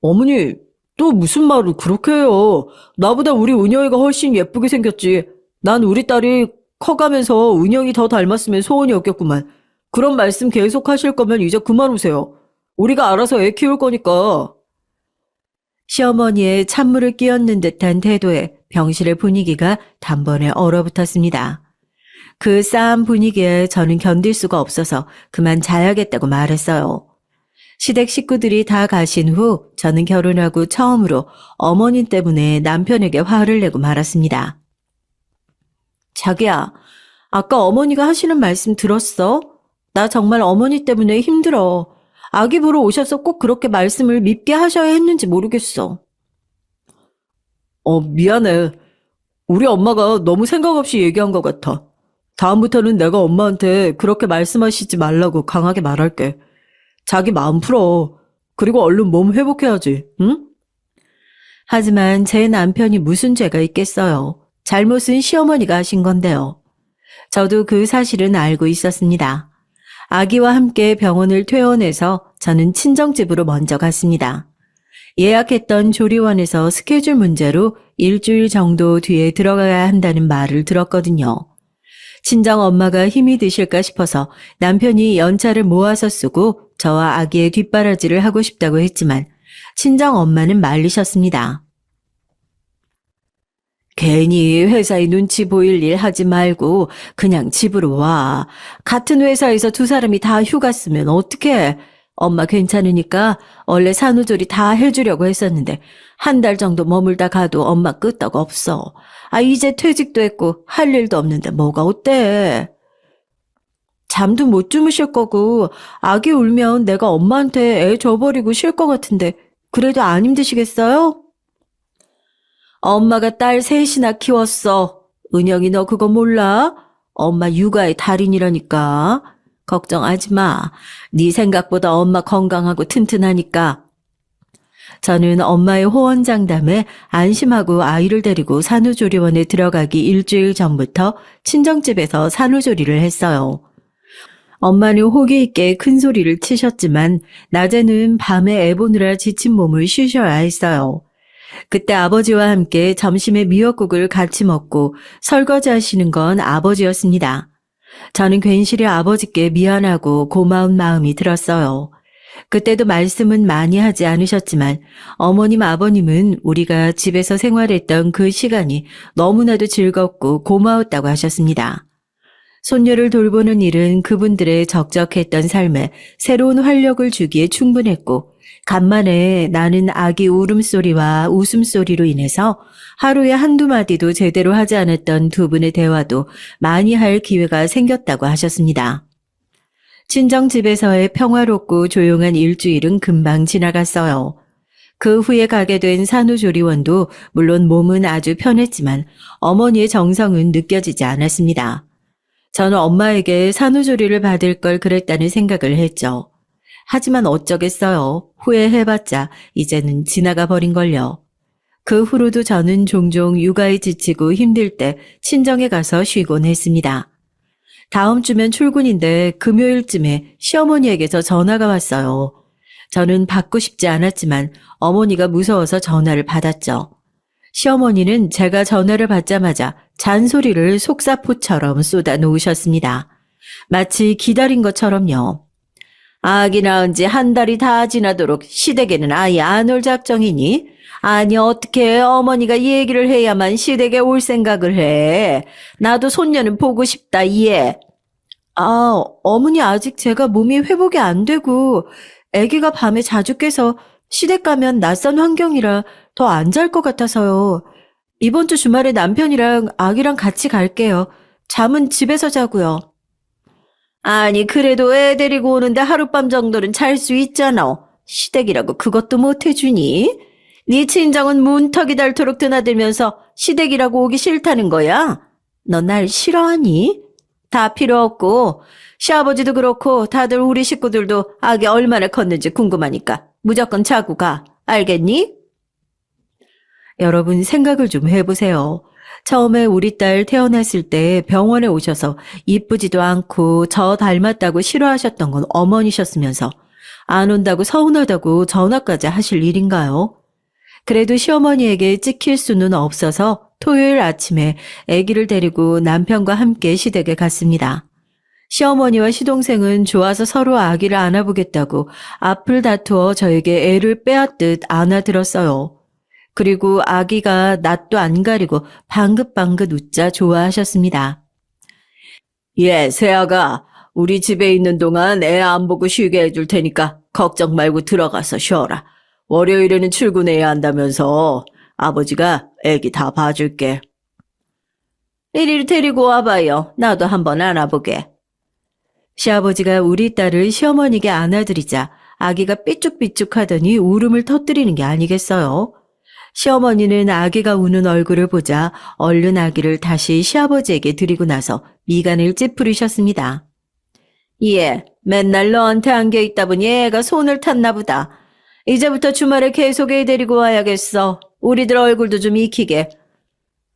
어머니, 또 무슨 말을 그렇게 해요. 나보다 우리 은영이가 훨씬 예쁘게 생겼지. 난 우리 딸이 커가면서 은영이 더 닮았으면 소원이 없겠구만. 그런 말씀 계속 하실 거면 이제 그만 오세요. 우리가 알아서 애 키울 거니까. 시어머니의 찬물을 끼얹는 듯한 태도에 병실의 분위기가 단번에 얼어붙었습니다. 그 싸한 분위기에 저는 견딜 수가 없어서 그만 자야겠다고 말했어요. 시댁 식구들이 다 가신 후 저는 결혼하고 처음으로 어머니 때문에 남편에게 화를 내고 말았습니다. 자기야, 아까 어머니가 하시는 말씀 들었어? 나 정말 어머니 때문에 힘들어. 아기 보러 오셔서 꼭 그렇게 말씀을 밉게 하셔야 했는지 모르겠어. 미안해. 우리 엄마가 너무 생각 없이 얘기한 것 같아. 다음부터는 내가 엄마한테 그렇게 말씀하시지 말라고 강하게 말할게. 자기 마음 풀어. 그리고 얼른 몸 회복해야지, 응? 하지만 제 남편이 무슨 죄가 있겠어요. 잘못은 시어머니가 하신 건데요. 저도 그 사실은 알고 있었습니다. 아기와 함께 병원을 퇴원해서 저는 친정집으로 먼저 갔습니다. 예약했던 조리원에서 스케줄 문제로 일주일 정도 뒤에 들어가야 한다는 말을 들었거든요. 친정 엄마가 힘이 드실까 싶어서 남편이 연차를 모아서 쓰고 저와 아기의 뒷바라지를 하고 싶다고 했지만 친정 엄마는 말리셨습니다. 괜히 회사에 눈치 보일 일 하지 말고 그냥 집으로 와. 같은 회사에서 두 사람이 다 휴가 쓰면 어떡해. 엄마 괜찮으니까 원래 산후조리 다 해주려고 했었는데 한 달 정도 머물다 가도 엄마 끄떡 없어. 이제 퇴직도 했고 할 일도 없는데 뭐가 어때? 잠도 못 주무실 거고 아기 울면 내가 엄마한테 애 줘버리고 쉴 것 같은데 그래도 안 힘드시겠어요? 엄마가 딸 셋이나 키웠어. 은영이 너 그거 몰라? 엄마 육아의 달인이라니까. 걱정하지 마. 네 생각보다 엄마 건강하고 튼튼하니까. 저는 엄마의 호언장담에 안심하고 아이를 데리고 산후조리원에 들어가기 일주일 전부터 친정집에서 산후조리를 했어요. 엄마는 호기 있게 큰 소리를 치셨지만 낮에는 밤에 애 보느라 지친 몸을 쉬셔야 했어요. 그때 아버지와 함께 점심에 미역국을 같이 먹고 설거지 하시는 건 아버지였습니다. 저는 괜시리 아버지께 미안하고 고마운 마음이 들었어요. 그때도 말씀은 많이 하지 않으셨지만 어머님 아버님은 우리가 집에서 생활했던 그 시간이 너무나도 즐겁고 고마웠다고 하셨습니다. 손녀를 돌보는 일은 그분들의 적적했던 삶에 새로운 활력을 주기에 충분했고 간만에 나는 아기 울음소리와 웃음소리로 인해서 하루에 한두 마디도 제대로 하지 않았던 두 분의 대화도 많이 할 기회가 생겼다고 하셨습니다. 친정집에서의 평화롭고 조용한 일주일은 금방 지나갔어요. 그 후에 가게 된 산후조리원도 물론 몸은 아주 편했지만 어머니의 정성은 느껴지지 않았습니다. 저는 엄마에게 산후조리를 받을 걸 그랬다는 생각을 했죠. 하지만 어쩌겠어요. 후회해봤자 이제는 지나가 버린걸요. 그 후로도 저는 종종 육아에 지치고 힘들 때 친정에 가서 쉬곤 했습니다. 다음 주면 출근인데 금요일쯤에 시어머니에게서 전화가 왔어요. 저는 받고 싶지 않았지만 어머니가 무서워서 전화를 받았죠. 시어머니는 제가 전화를 받자마자 잔소리를 속사포처럼 쏟아 놓으셨습니다. 마치 기다린 것처럼요. 아기 낳은 지 한 달이 다 지나도록 시댁에는 아예 안 올 작정이니? 아니 어떻게 어머니가 얘기를 해야만 시댁에 올 생각을 해. 나도 손녀는 보고 싶다 얘. 어머니 아직 제가 몸이 회복이 안 되고 아기가 밤에 자주 깨서 시댁 가면 낯선 환경이라 더 안 잘 것 같아서요. 이번 주 주말에 남편이랑 아기랑 같이 갈게요. 잠은 집에서 자고요. 아니 그래도 애 데리고 오는데 하룻밤 정도는 잘 수 있잖아. 시댁이라고 그것도 못 해주니? 네 친정은 문턱이 닳도록 드나들면서 시댁이라고 오기 싫다는 거야? 너 날 싫어하니? 다 필요 없고 시아버지도 그렇고 다들 우리 식구들도 아기 얼마나 컸는지 궁금하니까 무조건 자고 가. 알겠니? 여러분 생각을 좀 해보세요. 처음에 우리 딸 태어났을 때 병원에 오셔서 이쁘지도 않고 저 닮았다고 싫어하셨던 건 어머니셨으면서 안 온다고 서운하다고 전화까지 하실 일인가요? 그래도 시어머니에게 찍힐 수는 없어서 토요일 아침에 아기를 데리고 남편과 함께 시댁에 갔습니다. 시어머니와 시동생은 좋아서 서로 아기를 안아보겠다고 앞을 다투어 저에게 애를 빼앗듯 안아들었어요. 그리고 아기가 낯도 안 가리고 방긋방긋 웃자 좋아하셨습니다. 예, 세아가 우리 집에 있는 동안 애 안 보고 쉬게 해줄 테니까 걱정 말고 들어가서 쉬어라. 월요일에는 출근해야 한다면서 아버지가 애기 다 봐줄게. 이리로 데리고 와봐요. 나도 한번 안아보게. 시아버지가 우리 딸을 시어머니에게 안아드리자 아기가 삐죽삐죽하더니 울음을 터뜨리는 게 아니겠어요. 시어머니는 아기가 우는 얼굴을 보자 얼른 아기를 다시 시아버지에게 드리고 나서 미간을 찌푸리셨습니다. 예, 맨날 너한테 안겨 있다 보니 애가 손을 탔나 보다. 이제부터 주말에 계속 애 데리고 와야겠어. 우리들 얼굴도 좀 익히게.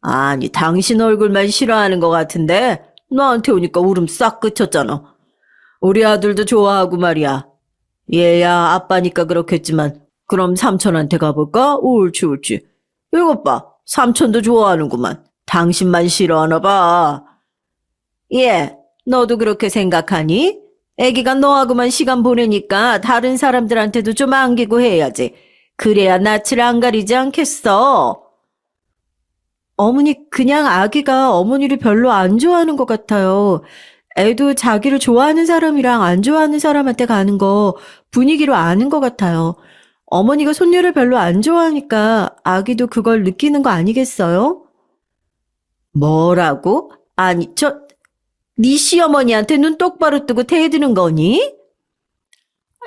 아니, 당신 얼굴만 싫어하는 것 같은데 너한테 오니까 울음 싹 그쳤잖아. 우리 아들도 좋아하고 말이야. 얘야 아빠니까 그렇겠지만 그럼 삼촌한테 가볼까? 옳지. 이것 봐. 삼촌도 좋아하는구만. 당신만 싫어하나 봐. 예, 너도 그렇게 생각하니? 애기가 너하고만 시간 보내니까 다른 사람들한테도 좀 안기고 해야지. 그래야 낯을 안 가리지 않겠어. 어머니, 그냥 아기가 어머니를 별로 안 좋아하는 것 같아요. 애도 자기를 좋아하는 사람이랑 안 좋아하는 사람한테 가는 거 분위기로 아는 것 같아요. 어머니가 손녀를 별로 안 좋아하니까 아기도 그걸 느끼는 거 아니겠어요? 뭐라고? 아니, 네 시어머니한테 눈 똑바로 뜨고 대드는 거니?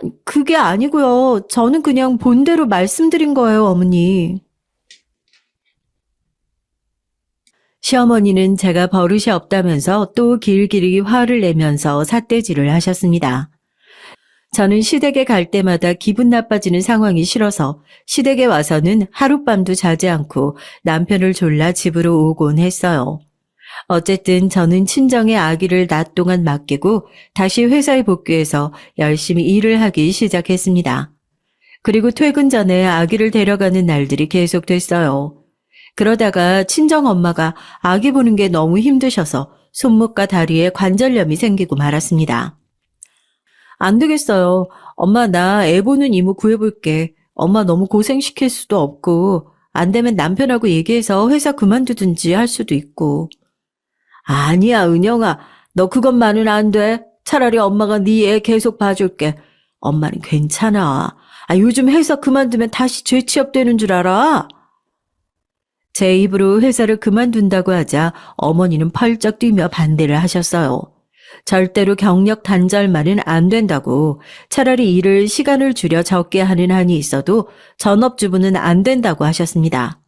아니, 그게 아니고요. 저는 그냥 본대로 말씀드린 거예요, 어머니. 시어머니는 제가 버릇이 없다면서 또 길길이 화를 내면서 삿대질을 하셨습니다. 저는 시댁에 갈 때마다 기분 나빠지는 상황이 싫어서 시댁에 와서는 하룻밤도 자지 않고 남편을 졸라 집으로 오곤 했어요. 어쨌든 저는 친정의 아기를 낮 동안 맡기고 다시 회사에 복귀해서 열심히 일을 하기 시작했습니다. 그리고 퇴근 전에 아기를 데려가는 날들이 계속됐어요. 그러다가 친정엄마가 아기 보는 게 너무 힘드셔서 손목과 다리에 관절염이 생기고 말았습니다. 안 되겠어요. 엄마 나 애 보는 이모 구해볼게. 엄마 너무 고생시킬 수도 없고 안 되면 남편하고 얘기해서 회사 그만두든지 할 수도 있고. 아니야, 은영아. 너 그것만은 안 돼. 차라리 엄마가 네 애 계속 봐줄게. 엄마는 괜찮아. 요즘 회사 그만두면 다시 재취업되는 줄 알아? 제 입으로 회사를 그만둔다고 하자 어머니는 펄쩍 뛰며 반대를 하셨어요. 절대로 경력 단절만은 안 된다고, 차라리 일을 시간을 줄여 적게 하는 한이 있어도 전업주부는 안 된다고 하셨습니다.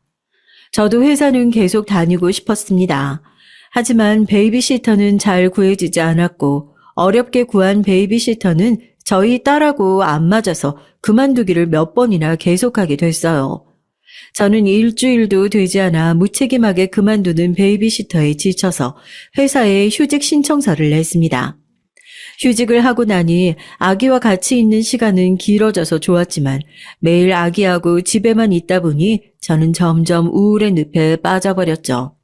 저도 회사는 계속 다니고 싶었습니다. 하지만 베이비시터는 잘 구해지지 않았고 어렵게 구한 베이비시터는 저희 딸하고 안 맞아서 그만두기를 몇 번이나 계속하게 됐어요. 저는 일주일도 되지 않아 무책임하게 그만두는 베이비시터에 지쳐서 회사에 휴직 신청서를 냈습니다. 휴직을 하고 나니 아기와 같이 있는 시간은 길어져서 좋았지만 매일 아기하고 집에만 있다 보니 저는 점점 우울의 늪에 빠져버렸죠.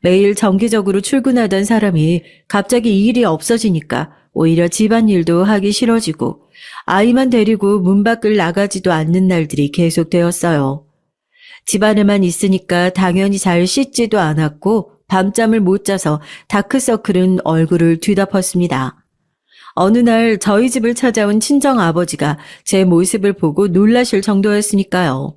매일 정기적으로 출근하던 사람이 갑자기 일이 없어지니까 오히려 집안일도 하기 싫어지고 아이만 데리고 문 밖을 나가지도 않는 날들이 계속되었어요. 집안에만 있으니까 당연히 잘 씻지도 않았고 밤잠을 못 자서 다크서클은 얼굴을 뒤덮었습니다. 어느 날 저희 집을 찾아온 친정아버지가 제 모습을 보고 놀라실 정도였으니까요.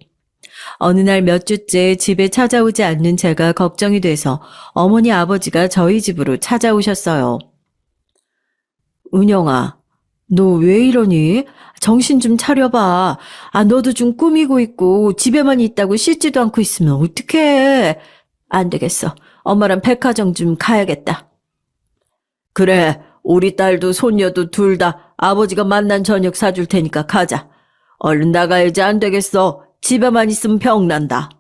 어느 날 몇 주째 집에 찾아오지 않는 제가 걱정이 돼서 어머니 아버지가 저희 집으로 찾아오셨어요. 은영아, 너 왜 이러니? 정신 좀 차려봐. 너도 좀 꾸미고 있고 집에만 있다고 씻지도 않고 있으면 어떡해. 안 되겠어. 엄마랑 백화점 좀 가야겠다. 그래, 우리 딸도 손녀도 둘 다 아버지가 만난 저녁 사줄 테니까 가자. 얼른 나가야지. 안 되겠어. 집에만 있으면 병난다.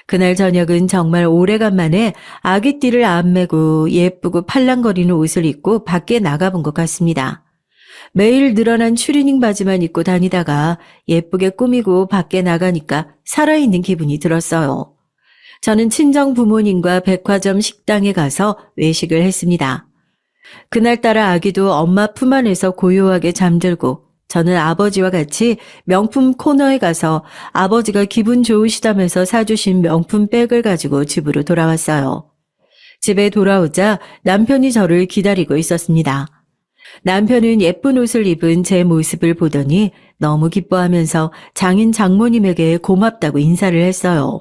그날 저녁은 정말 오래간만에 아기띠를 안 매고 예쁘고 팔랑거리는 옷을 입고 밖에 나가본 것 같습니다. 매일 늘어난 추리닝 바지만 입고 다니다가 예쁘게 꾸미고 밖에 나가니까 살아있는 기분이 들었어요. 저는 친정 부모님과 백화점 식당에 가서 외식을 했습니다. 그날따라 아기도 엄마 품 안에서 고요하게 잠들고 저는 아버지와 같이 명품 코너에 가서 아버지가 기분 좋으시다면서 사주신 명품 백을 가지고 집으로 돌아왔어요. 집에 돌아오자 남편이 저를 기다리고 있었습니다. 남편은 예쁜 옷을 입은 제 모습을 보더니 너무 기뻐하면서 장인 장모님에게 고맙다고 인사를 했어요.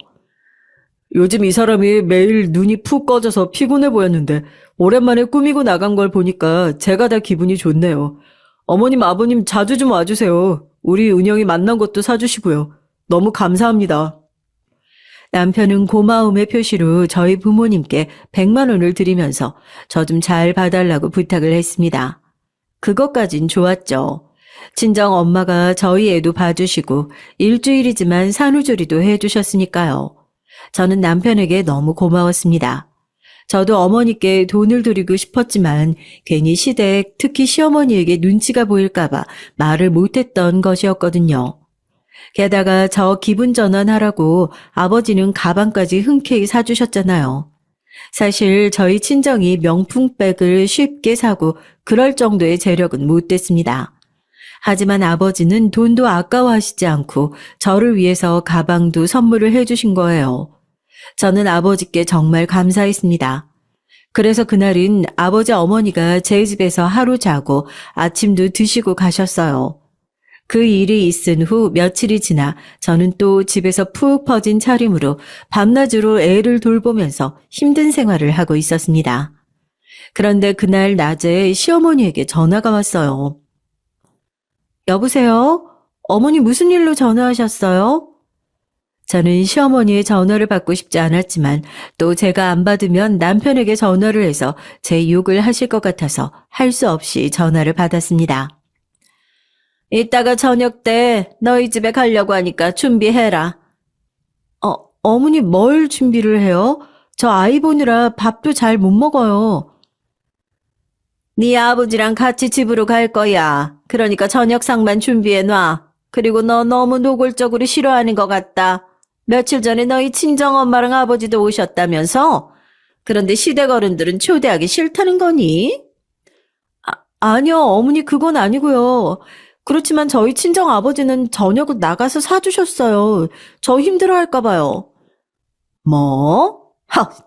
요즘 이 사람이 매일 눈이 푹 꺼져서 피곤해 보였는데 오랜만에 꾸미고 나간 걸 보니까 제가 다 기분이 좋네요. 어머님, 아버님 자주 좀 와주세요. 우리 은영이 만난 것도 사주시고요. 너무 감사합니다. 남편은 고마움의 표시로 저희 부모님께 100만 원을 드리면서 저 좀 잘 봐달라고 부탁을 했습니다. 그것까진 좋았죠. 친정 엄마가 저희 애도 봐주시고 일주일이지만 산후조리도 해주셨으니까요. 저는 남편에게 너무 고마웠습니다. 저도 어머니께 돈을 드리고 싶었지만 괜히 시댁, 특히 시어머니에게 눈치가 보일까봐 말을 못했던 것이었거든요. 게다가 저 기분 전환하라고 아버지는 가방까지 흔쾌히 사주셨잖아요. 사실 저희 친정이 명품백을 쉽게 사고 그럴 정도의 재력은 못 됐습니다. 하지만 아버지는 돈도 아까워하시지 않고 저를 위해서 가방도 선물을 해주신 거예요. 저는 아버지께 정말 감사했습니다. 그래서 그날은 아버지 어머니가 제 집에서 하루 자고 아침도 드시고 가셨어요. 그 일이 있은 후 며칠이 지나 저는 또 집에서 푹 퍼진 차림으로 밤낮으로 애를 돌보면서 힘든 생활을 하고 있었습니다. 그런데 그날 낮에 시어머니에게 전화가 왔어요. 여보세요? 어머니 무슨 일로 전화하셨어요? 저는 시어머니의 전화를 받고 싶지 않았지만 또 제가 안 받으면 남편에게 전화를 해서 제 욕을 하실 것 같아서 할 수 없이 전화를 받았습니다. 이따가 저녁 때 너희 집에 가려고 하니까 준비해라. 어머니 뭘 준비를 해요? 저 아이 보느라 밥도 잘 못 먹어요. 네 아버지랑 같이 집으로 갈 거야. 그러니까 저녁상만 준비해놔. 그리고 너 너무 노골적으로 싫어하는 것 같다. 며칠 전에 너희 친정엄마랑 아버지도 오셨다면서? 그런데 시댁 어른들은 초대하기 싫다는 거니? 아니요, 어머니 그건 아니고요. 그렇지만 저희 친정 아버지는 저녁을 나가서 사주셨어요. 저 힘들어할까 봐요. 뭐?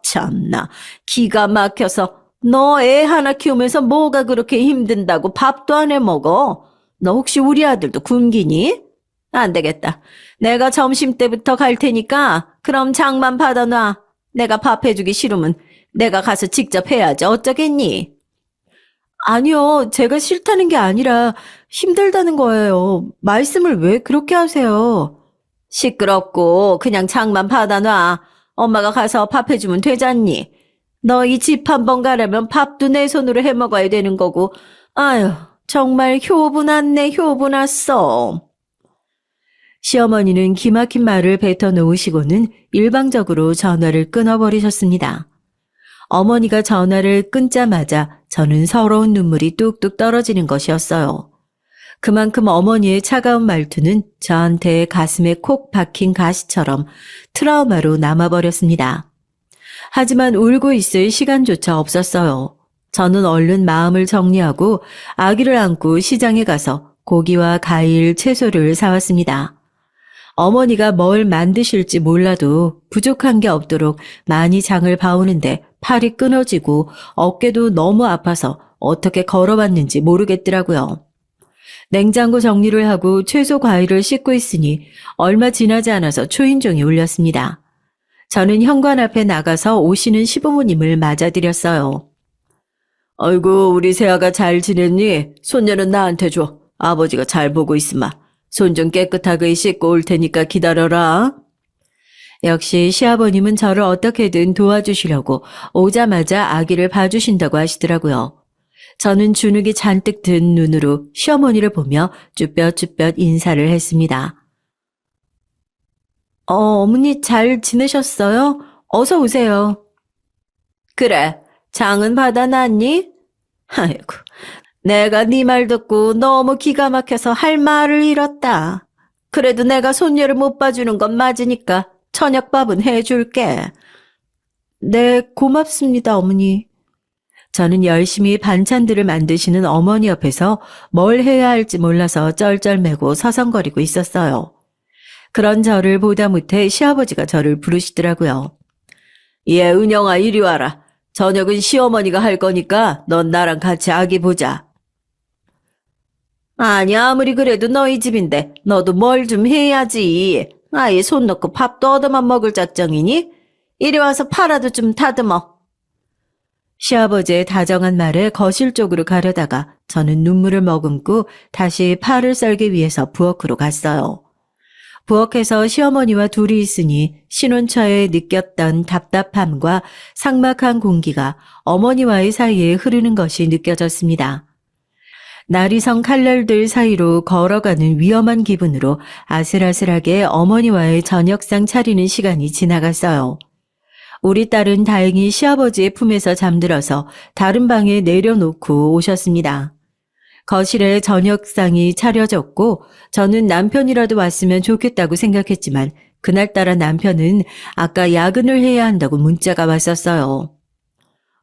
참나. 기가 막혀서 너 애 하나 키우면서 뭐가 그렇게 힘든다고 밥도 안 해 먹어? 너 혹시 우리 아들도 굶기니? 안 되겠다. 내가 점심때부터 갈 테니까 그럼 장만 받아놔. 내가 밥 해주기 싫으면 내가 가서 직접 해야지. 어쩌겠니? 아니요, 제가 싫다는 게 아니라 힘들다는 거예요. 말씀을 왜 그렇게 하세요? 시끄럽고 그냥 장만 받아놔. 엄마가 가서 밥 해주면 되잖니. 너 이 집 한번 가려면 밥도 내 손으로 해 먹어야 되는 거고. 아유, 정말 효부 났네, 효부 났어. 시어머니는 기막힌 말을 뱉어 놓으시고는 일방적으로 전화를 끊어버리셨습니다. 어머니가 전화를 끊자마자 저는 서러운 눈물이 뚝뚝 떨어지는 것이었어요. 그만큼 어머니의 차가운 말투는 저한테 가슴에 콕 박힌 가시처럼 트라우마로 남아버렸습니다. 하지만 울고 있을 시간조차 없었어요. 저는 얼른 마음을 정리하고 아기를 안고 시장에 가서 고기와 과일, 채소를 사왔습니다. 어머니가 뭘 만드실지 몰라도 부족한 게 없도록 많이 장을 봐오는데 팔이 끊어지고 어깨도 너무 아파서 어떻게 걸어왔는지 모르겠더라고요. 냉장고 정리를 하고 채소 과일을 씻고 있으니 얼마 지나지 않아서 초인종이 울렸습니다. 저는 현관 앞에 나가서 오시는 시부모님을 맞아드렸어요. 아이고, 우리 세아가 잘 지냈니? 손녀는 나한테 줘. 아버지가 잘 보고 있으마. 손 좀 깨끗하게 씻고 올 테니까 기다려라. 역시 시아버님은 저를 어떻게든 도와주시려고 오자마자 아기를 봐주신다고 하시더라고요. 저는 주눅이 잔뜩 든 눈으로 시어머니를 보며 쭈뼛쭈뼛 인사를 했습니다. 어머니 잘 지내셨어요? 어서 오세요. 그래, 장은 받아놨니? 아이고, 내가 네 말 듣고 너무 기가 막혀서 할 말을 잃었다. 그래도 내가 손녀를 못 봐주는 건 맞으니까 저녁밥은 해줄게. 네, 고맙습니다, 어머니. 저는 열심히 반찬들을 만드시는 어머니 옆에서 뭘 해야 할지 몰라서 쩔쩔매고 서성거리고 있었어요. 그런 저를 보다 못해 시아버지가 저를 부르시더라고요. 예, 은영아, 이리 와라. 저녁은 시어머니가 할 거니까 넌 나랑 같이 아기 보자. 아니, 아무리 그래도 너희 집인데 너도 뭘 좀 해야지. 아예 손 놓고 밥도 얻어만 먹을 작정이니? 이리 와서 파라도 좀 다듬어. 시아버지의 다정한 말에 거실 쪽으로 가려다가 저는 눈물을 머금고 다시 파를 썰기 위해서 부엌으로 갔어요. 부엌에서 시어머니와 둘이 있으니 신혼처에 느꼈던 답답함과 삭막한 공기가 어머니와의 사이에 흐르는 것이 느껴졌습니다. 나리성 칼날들 사이로 걸어가는 위험한 기분으로 아슬아슬하게 어머니와의 저녁상 차리는 시간이 지나갔어요. 우리 딸은 다행히 시아버지의 품에서 잠들어서 다른 방에 내려놓고 오셨습니다. 거실에 저녁상이 차려졌고 저는 남편이라도 왔으면 좋겠다고 생각했지만 그날따라 남편은 아까 야근을 해야 한다고 문자가 왔었어요.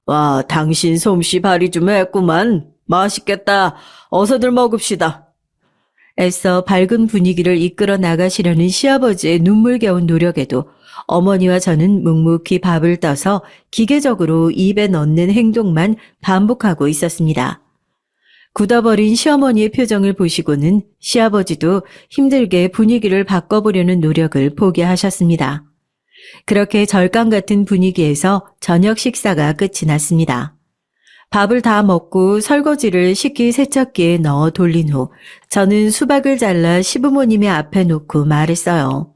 와, 당신 솜씨 발휘 좀 했구만. 맛있겠다. 어서들 먹읍시다. 애써 밝은 분위기를 이끌어 나가시려는 시아버지의 눈물겨운 노력에도 어머니와 저는 묵묵히 밥을 떠서 기계적으로 입에 넣는 행동만 반복하고 있었습니다. 굳어버린 시어머니의 표정을 보시고는 시아버지도 힘들게 분위기를 바꿔보려는 노력을 포기하셨습니다. 그렇게 절강 같은 분위기에서 저녁 식사가 끝이 났습니다. 밥을 다 먹고 설거지를 식기세척기에 넣어 돌린 후 저는 수박을 잘라 시부모님의 앞에 놓고 말했어요.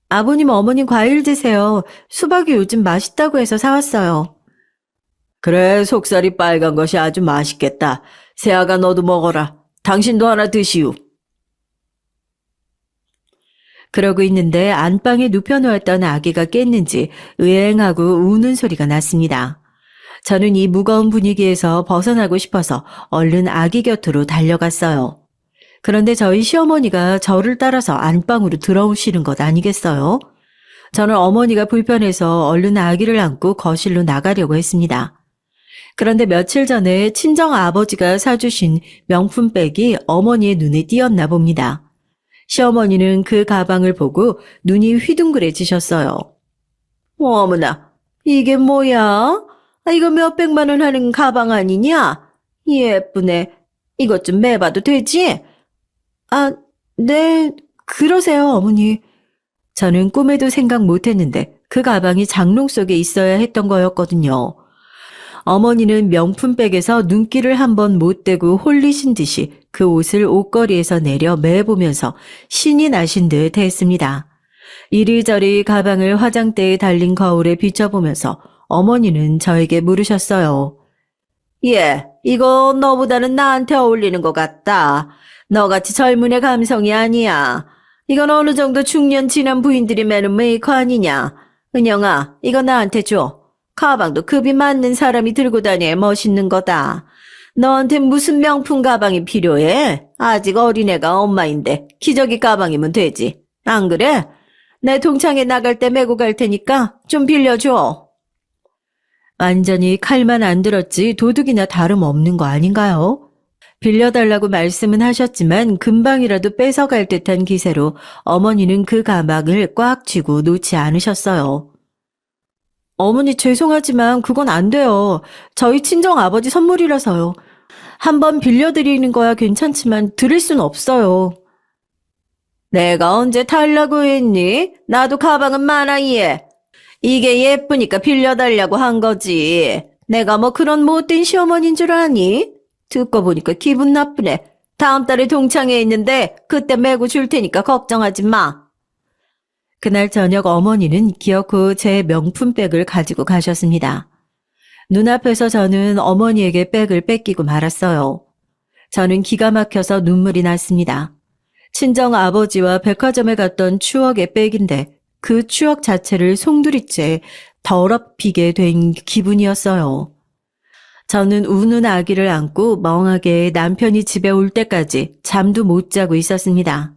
아버님, 어머님 과일 드세요. 수박이 요즘 맛있다고 해서 사왔어요. 그래, 속살이 빨간 것이 아주 맛있겠다. 새아가 너도 먹어라. 당신도 하나 드시오. 그러고 있는데 안방에 눕혀놓았던 아기가 깼는지 으앵하고 우는 소리가 났습니다. 저는 이 무거운 분위기에서 벗어나고 싶어서 얼른 아기 곁으로 달려갔어요. 그런데 저희 시어머니가 저를 따라서 안방으로 들어오시는 것 아니겠어요? 저는 어머니가 불편해서 얼른 아기를 안고 거실로 나가려고 했습니다. 그런데 며칠 전에 친정 아버지가 사주신 명품백이 어머니의 눈에 띄었나 봅니다. 시어머니는 그 가방을 보고 눈이 휘둥그레지셨어요. 어머나, 이게 뭐야? 이거 몇백만 원 하는 가방 아니냐? 예쁘네. 이것 좀 매봐도 되지? 아, 네, 그러세요, 어머니. 저는 꿈에도 생각 못했는데 그 가방이 장롱 속에 있어야 했던 거였거든요. 어머니는 명품백에서 눈길을 한번 못 떼고 홀리신 듯이 그 옷을 옷걸이에서 내려 매보면서 신이 나신 듯 했습니다. 이리저리 가방을 화장대에 달린 거울에 비춰보면서 어머니는 저에게 물으셨어요. 예, 이거 너보다는 나한테 어울리는 것 같다. 너같이 젊은 애 감성이 아니야. 이건 어느 정도 중년 지난 부인들이 매는 메이커 아니냐. 은영아, 이거 나한테 줘. 가방도 급이 맞는 사람이 들고 다녀야 멋있는 거다. 너한테 무슨 명품 가방이 필요해? 아직 어린애가 엄마인데 기저귀 가방이면 되지. 안 그래? 내 동창회 나갈 때 메고 갈 테니까 좀 빌려줘. 완전히 칼만 안 들었지 도둑이나 다름없는 거 아닌가요? 빌려달라고 말씀은 하셨지만 금방이라도 뺏어갈 듯한 기세로 어머니는 그 가방을 꽉 쥐고 놓지 않으셨어요. 어머니 죄송하지만 그건 안 돼요. 저희 친정 아버지 선물이라서요. 한번 빌려드리는 거야 괜찮지만 드릴 순 없어요. 내가 언제 달라고 했니? 나도 가방은 많아 얘. 이게 예쁘니까 빌려달라고 한 거지. 내가 뭐 그런 못된 시어머니인 줄 아니? 듣고 보니까 기분 나쁘네. 다음 달에 동창회 있는데 그때 메고 줄 테니까 걱정하지 마. 그날 저녁 어머니는 기어코 제 명품백을 가지고 가셨습니다. 눈앞에서 저는 어머니에게 백을 뺏기고 말았어요. 저는 기가 막혀서 눈물이 났습니다. 친정 아버지와 백화점에 갔던 추억의 백인데 그 추억 자체를 송두리째 더럽히게 된 기분이었어요. 저는 우는 아기를 안고 멍하게 남편이 집에 올 때까지 잠도 못 자고 있었습니다.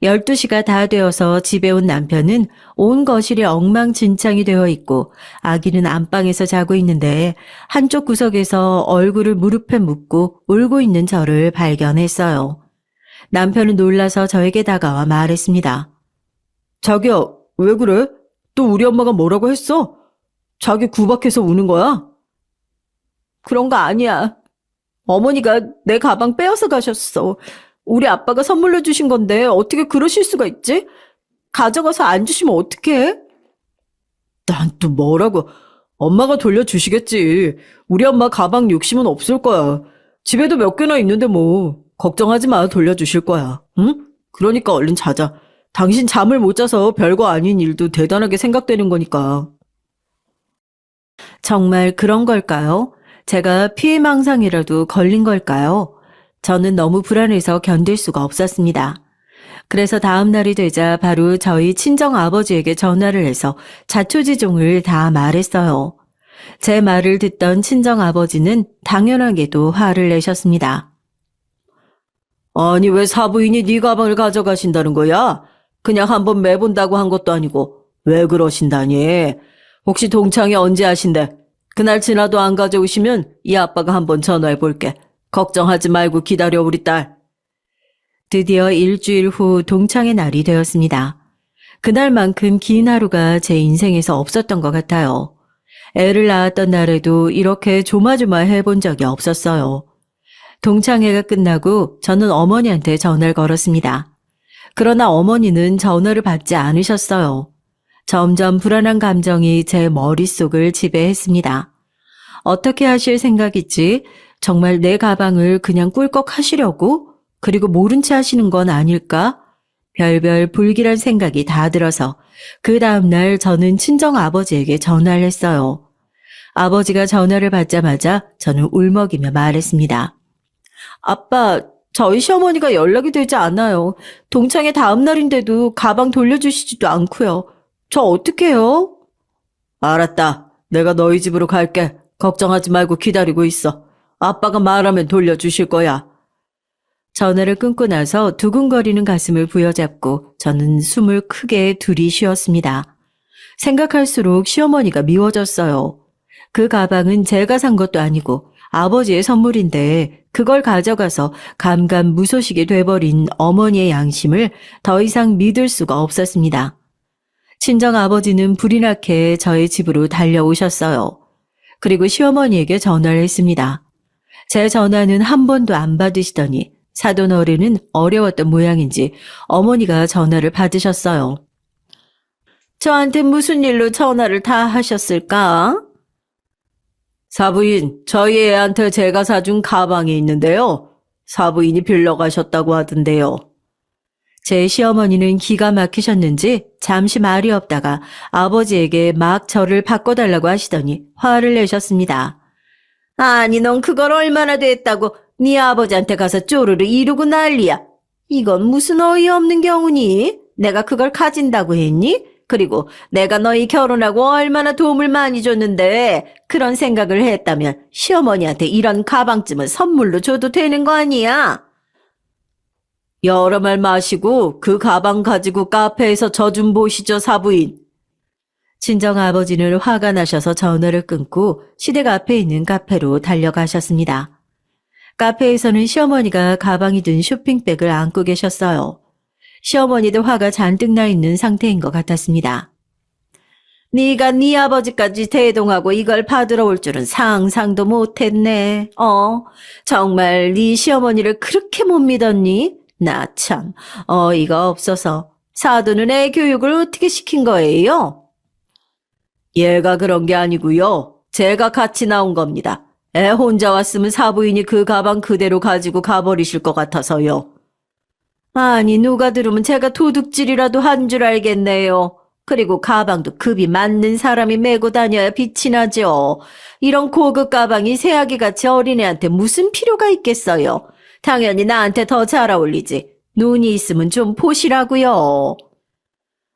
12시가 다 되어서 집에 온 남편은 온 거실이 엉망진창이 되어 있고 아기는 안방에서 자고 있는데 한쪽 구석에서 얼굴을 무릎에 묻고 울고 있는 저를 발견했어요. 남편은 놀라서 저에게 다가와 말했습니다. 자기야, 왜 그래? 또 우리 엄마가 뭐라고 했어? 자기 구박해서 우는 거야? 그런 거 아니야. 어머니가 내 가방 빼앗아 가셨어. 우리 아빠가 선물로 주신 건데 어떻게 그러실 수가 있지? 가져가서 안 주시면 어떡해? 난 또 뭐라고? 엄마가 돌려주시겠지. 우리 엄마 가방 욕심은 없을 거야. 집에도 몇 개나 있는데 뭐. 걱정하지 마, 돌려주실 거야. 응? 그러니까 얼른 자자. 당신 잠을 못 자서 별거 아닌 일도 대단하게 생각되는 거니까. 정말 그런 걸까요? 제가 피해망상이라도 걸린 걸까요? 저는 너무 불안해서 견딜 수가 없었습니다. 그래서 다음 날이 되자 바로 저희 친정 아버지에게 전화를 해서 자초지종을 다 말했어요. 제 말을 듣던 친정 아버지는 당연하게도 화를 내셨습니다. 아니 왜 사부인이 네 가방을 가져가신다는 거야? 그냥 한번 매본다고 한 것도 아니고 왜 그러신다니? 혹시 동창이 언제 하신대? 그날 지나도 안 가져오시면 이 아빠가 한번 전화해 볼게. 걱정하지 말고 기다려 우리 딸. 드디어 일주일 후 동창의 날이 되었습니다. 그날만큼 긴 하루가 제 인생에서 없었던 것 같아요. 애를 낳았던 날에도 이렇게 조마조마해 본 적이 없었어요. 동창회가 끝나고 저는 어머니한테 전화를 걸었습니다. 그러나 어머니는 전화를 받지 않으셨어요. 점점 불안한 감정이 제 머릿속을 지배했습니다. 어떻게 하실 생각이지? 정말 내 가방을 그냥 꿀꺽 하시려고? 그리고 모른 채 하시는 건 아닐까? 별별 불길한 생각이 다 들어서 그 다음날 저는 친정 아버지에게 전화를 했어요. 아버지가 전화를 받자마자 저는 울먹이며 말했습니다. 아빠, 저희 시어머니가 연락이 되지 않아요. 동창회 다음 날인데도 가방 돌려주시지도 않고요. 저 어떡해요? 알았다. 내가 너희 집으로 갈게. 걱정하지 말고 기다리고 있어. 아빠가 말하면 돌려주실 거야. 전화를 끊고 나서 두근거리는 가슴을 부여잡고 저는 숨을 크게 들이쉬었습니다. 생각할수록 시어머니가 미워졌어요. 그 가방은 제가 산 것도 아니고 아버지의 선물인데 그걸 가져가서 감감무소식이 돼버린 어머니의 양심을 더 이상 믿을 수가 없었습니다. 친정 아버지는 불이 나게 저의 집으로 달려오셨어요. 그리고 시어머니에게 전화를 했습니다. 제 전화는 한 번도 안 받으시더니 사돈 어른은 어려웠던 모양인지 어머니가 전화를 받으셨어요. 저한테 무슨 일로 전화를 다 하셨을까? 사부인, 저희 애한테 제가 사준 가방이 있는데요. 사부인이 빌려가셨다고 하던데요. 제 시어머니는 기가 막히셨는지 잠시 말이 없다가 아버지에게 막 저를 바꿔달라고 하시더니 화를 내셨습니다. 아니 넌 그걸 얼마나 됐다고 네 아버지한테 가서 쪼르르 이러고 난리야. 이건 무슨 어이없는 경우니? 내가 그걸 가진다고 했니? 그리고 내가 너희 결혼하고 얼마나 도움을 많이 줬는데 그런 생각을 했다면 시어머니한테 이런 가방쯤은 선물로 줘도 되는 거 아니야? 여러 말 마시고 그 가방 가지고 카페에서 저 좀 보시죠, 사부인. 친정 아버지는 화가 나셔서 전화를 끊고 시댁 앞에 있는 카페로 달려가셨습니다. 카페에서는 시어머니가 가방이 든 쇼핑백을 안고 계셨어요. 시어머니도 화가 잔뜩 나 있는 상태인 것 같았습니다. 네가 네 아버지까지 대동하고 이걸 받으러 올 줄은 상상도 못했네. 정말 네 시어머니를 그렇게 못 믿었니? 나 참 어이가 없어서. 사돈은 애 교육을 어떻게 시킨 거예요? 얘가 그런 게 아니고요. 제가 같이 나온 겁니다. 애 혼자 왔으면 사부인이 그 가방 그대로 가지고 가버리실 것 같아서요. 아니, 누가 들으면 제가 도둑질이라도 한 줄 알겠네요. 그리고 가방도 급이 맞는 사람이 메고 다녀야 빛이 나죠. 이런 고급 가방이 새아기같이 어린애한테 무슨 필요가 있겠어요. 당연히 나한테 더 잘 어울리지. 눈이 있으면 좀 보시라고요.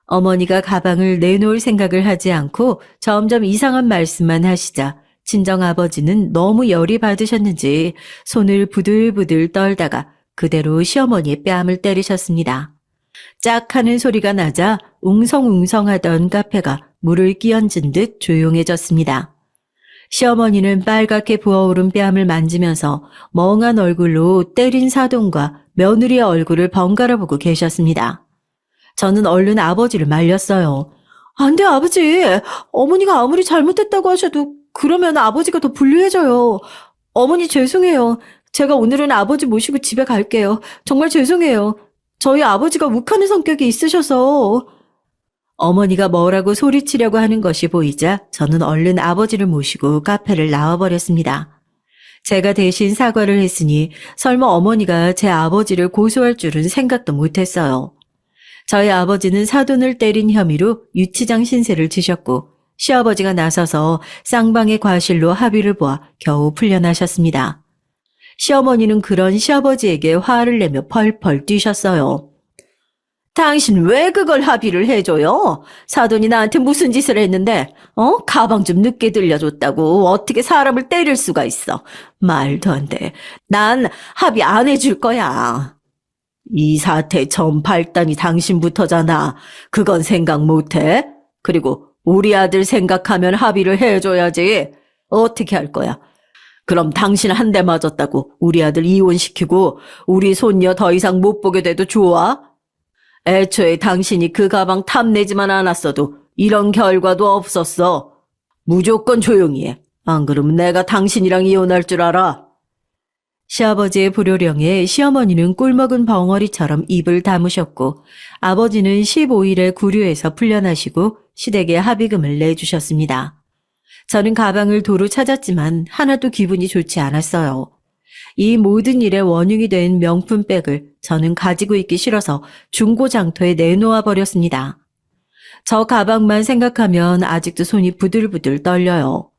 어머니가 가방을 내놓을 생각을 하지 않고 점점 이상한 말씀만 하시자 친정아버지는 너무 열이 받으셨는지 손을 부들부들 떨다가 그대로 시어머니의 뺨을 때리셨습니다. 짝 하는 소리가 나자 웅성웅성하던 카페가 물을 끼얹은 듯 조용해졌습니다. 시어머니는 빨갛게 부어오른 뺨을 만지면서 멍한 얼굴로 때린 사돈과 며느리의 얼굴을 번갈아 보고 계셨습니다. 저는 얼른 아버지를 말렸어요. 안 돼, 아버지. 어머니가 아무리 잘못했다고 하셔도 그러면 아버지가 더 불리해져요. 어머니 죄송해요. 제가 오늘은 아버지 모시고 집에 갈게요. 정말 죄송해요. 저희 아버지가 욱하는 성격이 있으셔서. 어머니가 뭐라고 소리치려고 하는 것이 보이자 저는 얼른 아버지를 모시고 카페를 나와버렸습니다. 제가 대신 사과를 했으니 설마 어머니가 제 아버지를 고소할 줄은 생각도 못했어요. 저희 아버지는 사돈을 때린 혐의로 유치장 신세를 지셨고 시아버지가 나서서 쌍방의 과실로 합의를 보아 겨우 풀려나셨습니다. 시어머니는 그런 시아버지에게 화를 내며 펄펄 뛰셨어요. 당신 왜 그걸 합의를 해줘요? 사돈이 나한테 무슨 짓을 했는데, 가방 좀 늦게 들려줬다고 어떻게 사람을 때릴 수가 있어. 말도 안 돼. 난 합의 안 해줄 거야. 이 사태 전 발단이 당신부터잖아. 그건 생각 못해? 그리고 우리 아들 생각하면 합의를 해줘야지. 어떻게 할 거야? 그럼 당신 한 대 맞았다고 우리 아들 이혼시키고 우리 손녀 더 이상 못 보게 돼도 좋아? 애초에 당신이 그 가방 탐내지만 않았어도 이런 결과도 없었어. 무조건 조용히 해. 안 그러면 내가 당신이랑 이혼할 줄 알아. 시아버지의 불효령에 시어머니는 꿀먹은 벙어리처럼 입을 다무셨고 아버지는 15일에 구류에서 풀려나시고 시댁에 합의금을 내주셨습니다. 저는 가방을 도로 찾았지만 하나도 기분이 좋지 않았어요. 이 모든 일의 원흉이 된 명품백을 저는 가지고 있기 싫어서 중고장터에 내놓아 버렸습니다. 저 가방만 생각하면 아직도 손이 부들부들 떨려요.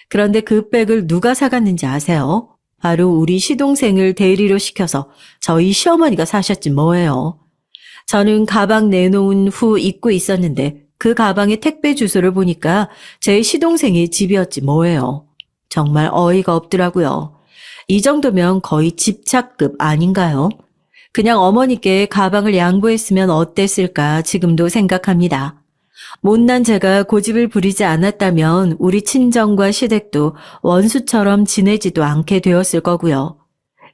그런데 그 백을 누가 사갔는지 아세요? 바로 우리 시동생을 대리로 시켜서 저희 시어머니가 사셨지 뭐예요. 저는 가방 내놓은 후 잊고 있었는데 그 가방의 택배 주소를 보니까 제 시동생의 집이었지 뭐예요. 정말 어이가 없더라고요. 이 정도면 거의 집착급 아닌가요? 그냥 어머니께 가방을 양보했으면 어땠을까 지금도 생각합니다. 못난 제가 고집을 부리지 않았다면 우리 친정과 시댁도 원수처럼 지내지도 않게 되었을 거고요.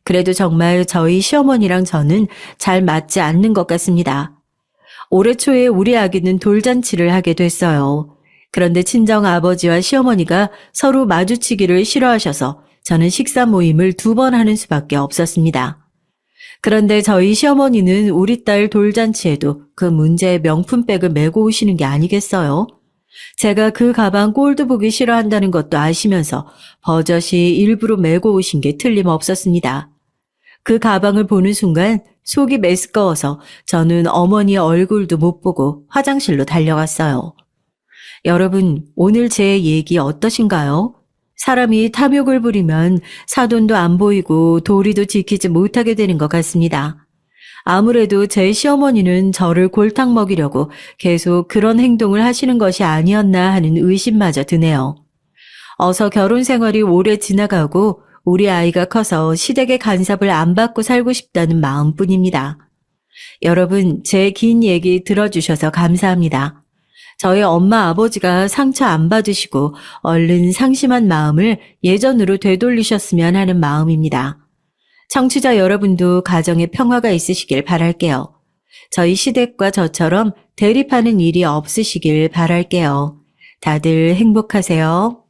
그래도 정말 저희 시어머니랑 저는 잘 맞지 않는 것 같습니다. 올해 초에 우리 아기는 돌잔치를 하게 됐어요. 그런데 친정 아버지와 시어머니가 서로 마주치기를 싫어하셔서 저는 식사 모임을 2번 하는 수밖에 없었습니다. 그런데 저희 시어머니는 우리 딸 돌잔치에도 그 문제의 명품백을 메고 오시는 게 아니겠어요? 제가 그 가방 꼴도 보기 싫어한다는 것도 아시면서 버젓이 일부러 메고 오신 게 틀림없었습니다. 그 가방을 보는 순간 속이 메스꺼워서 저는 어머니의 얼굴도 못 보고 화장실로 달려갔어요. 여러분, 오늘 제 얘기 어떠신가요? 사람이 탐욕을 부리면 사돈도 안 보이고 도리도 지키지 못하게 되는 것 같습니다. 아무래도 제 시어머니는 저를 골탕 먹이려고 계속 그런 행동을 하시는 것이 아니었나 하는 의심마저 드네요. 어서 결혼 생활이 오래 지나가고 우리 아이가 커서 시댁의 간섭을 안 받고 살고 싶다는 마음뿐입니다. 여러분, 제 긴 얘기 들어주셔서 감사합니다. 저희 엄마 아버지가 상처 안 받으시고 얼른 상심한 마음을 예전으로 되돌리셨으면 하는 마음입니다. 청취자 여러분도 가정에 평화가 있으시길 바랄게요. 저희 시댁과 저처럼 대립하는 일이 없으시길 바랄게요. 다들 행복하세요.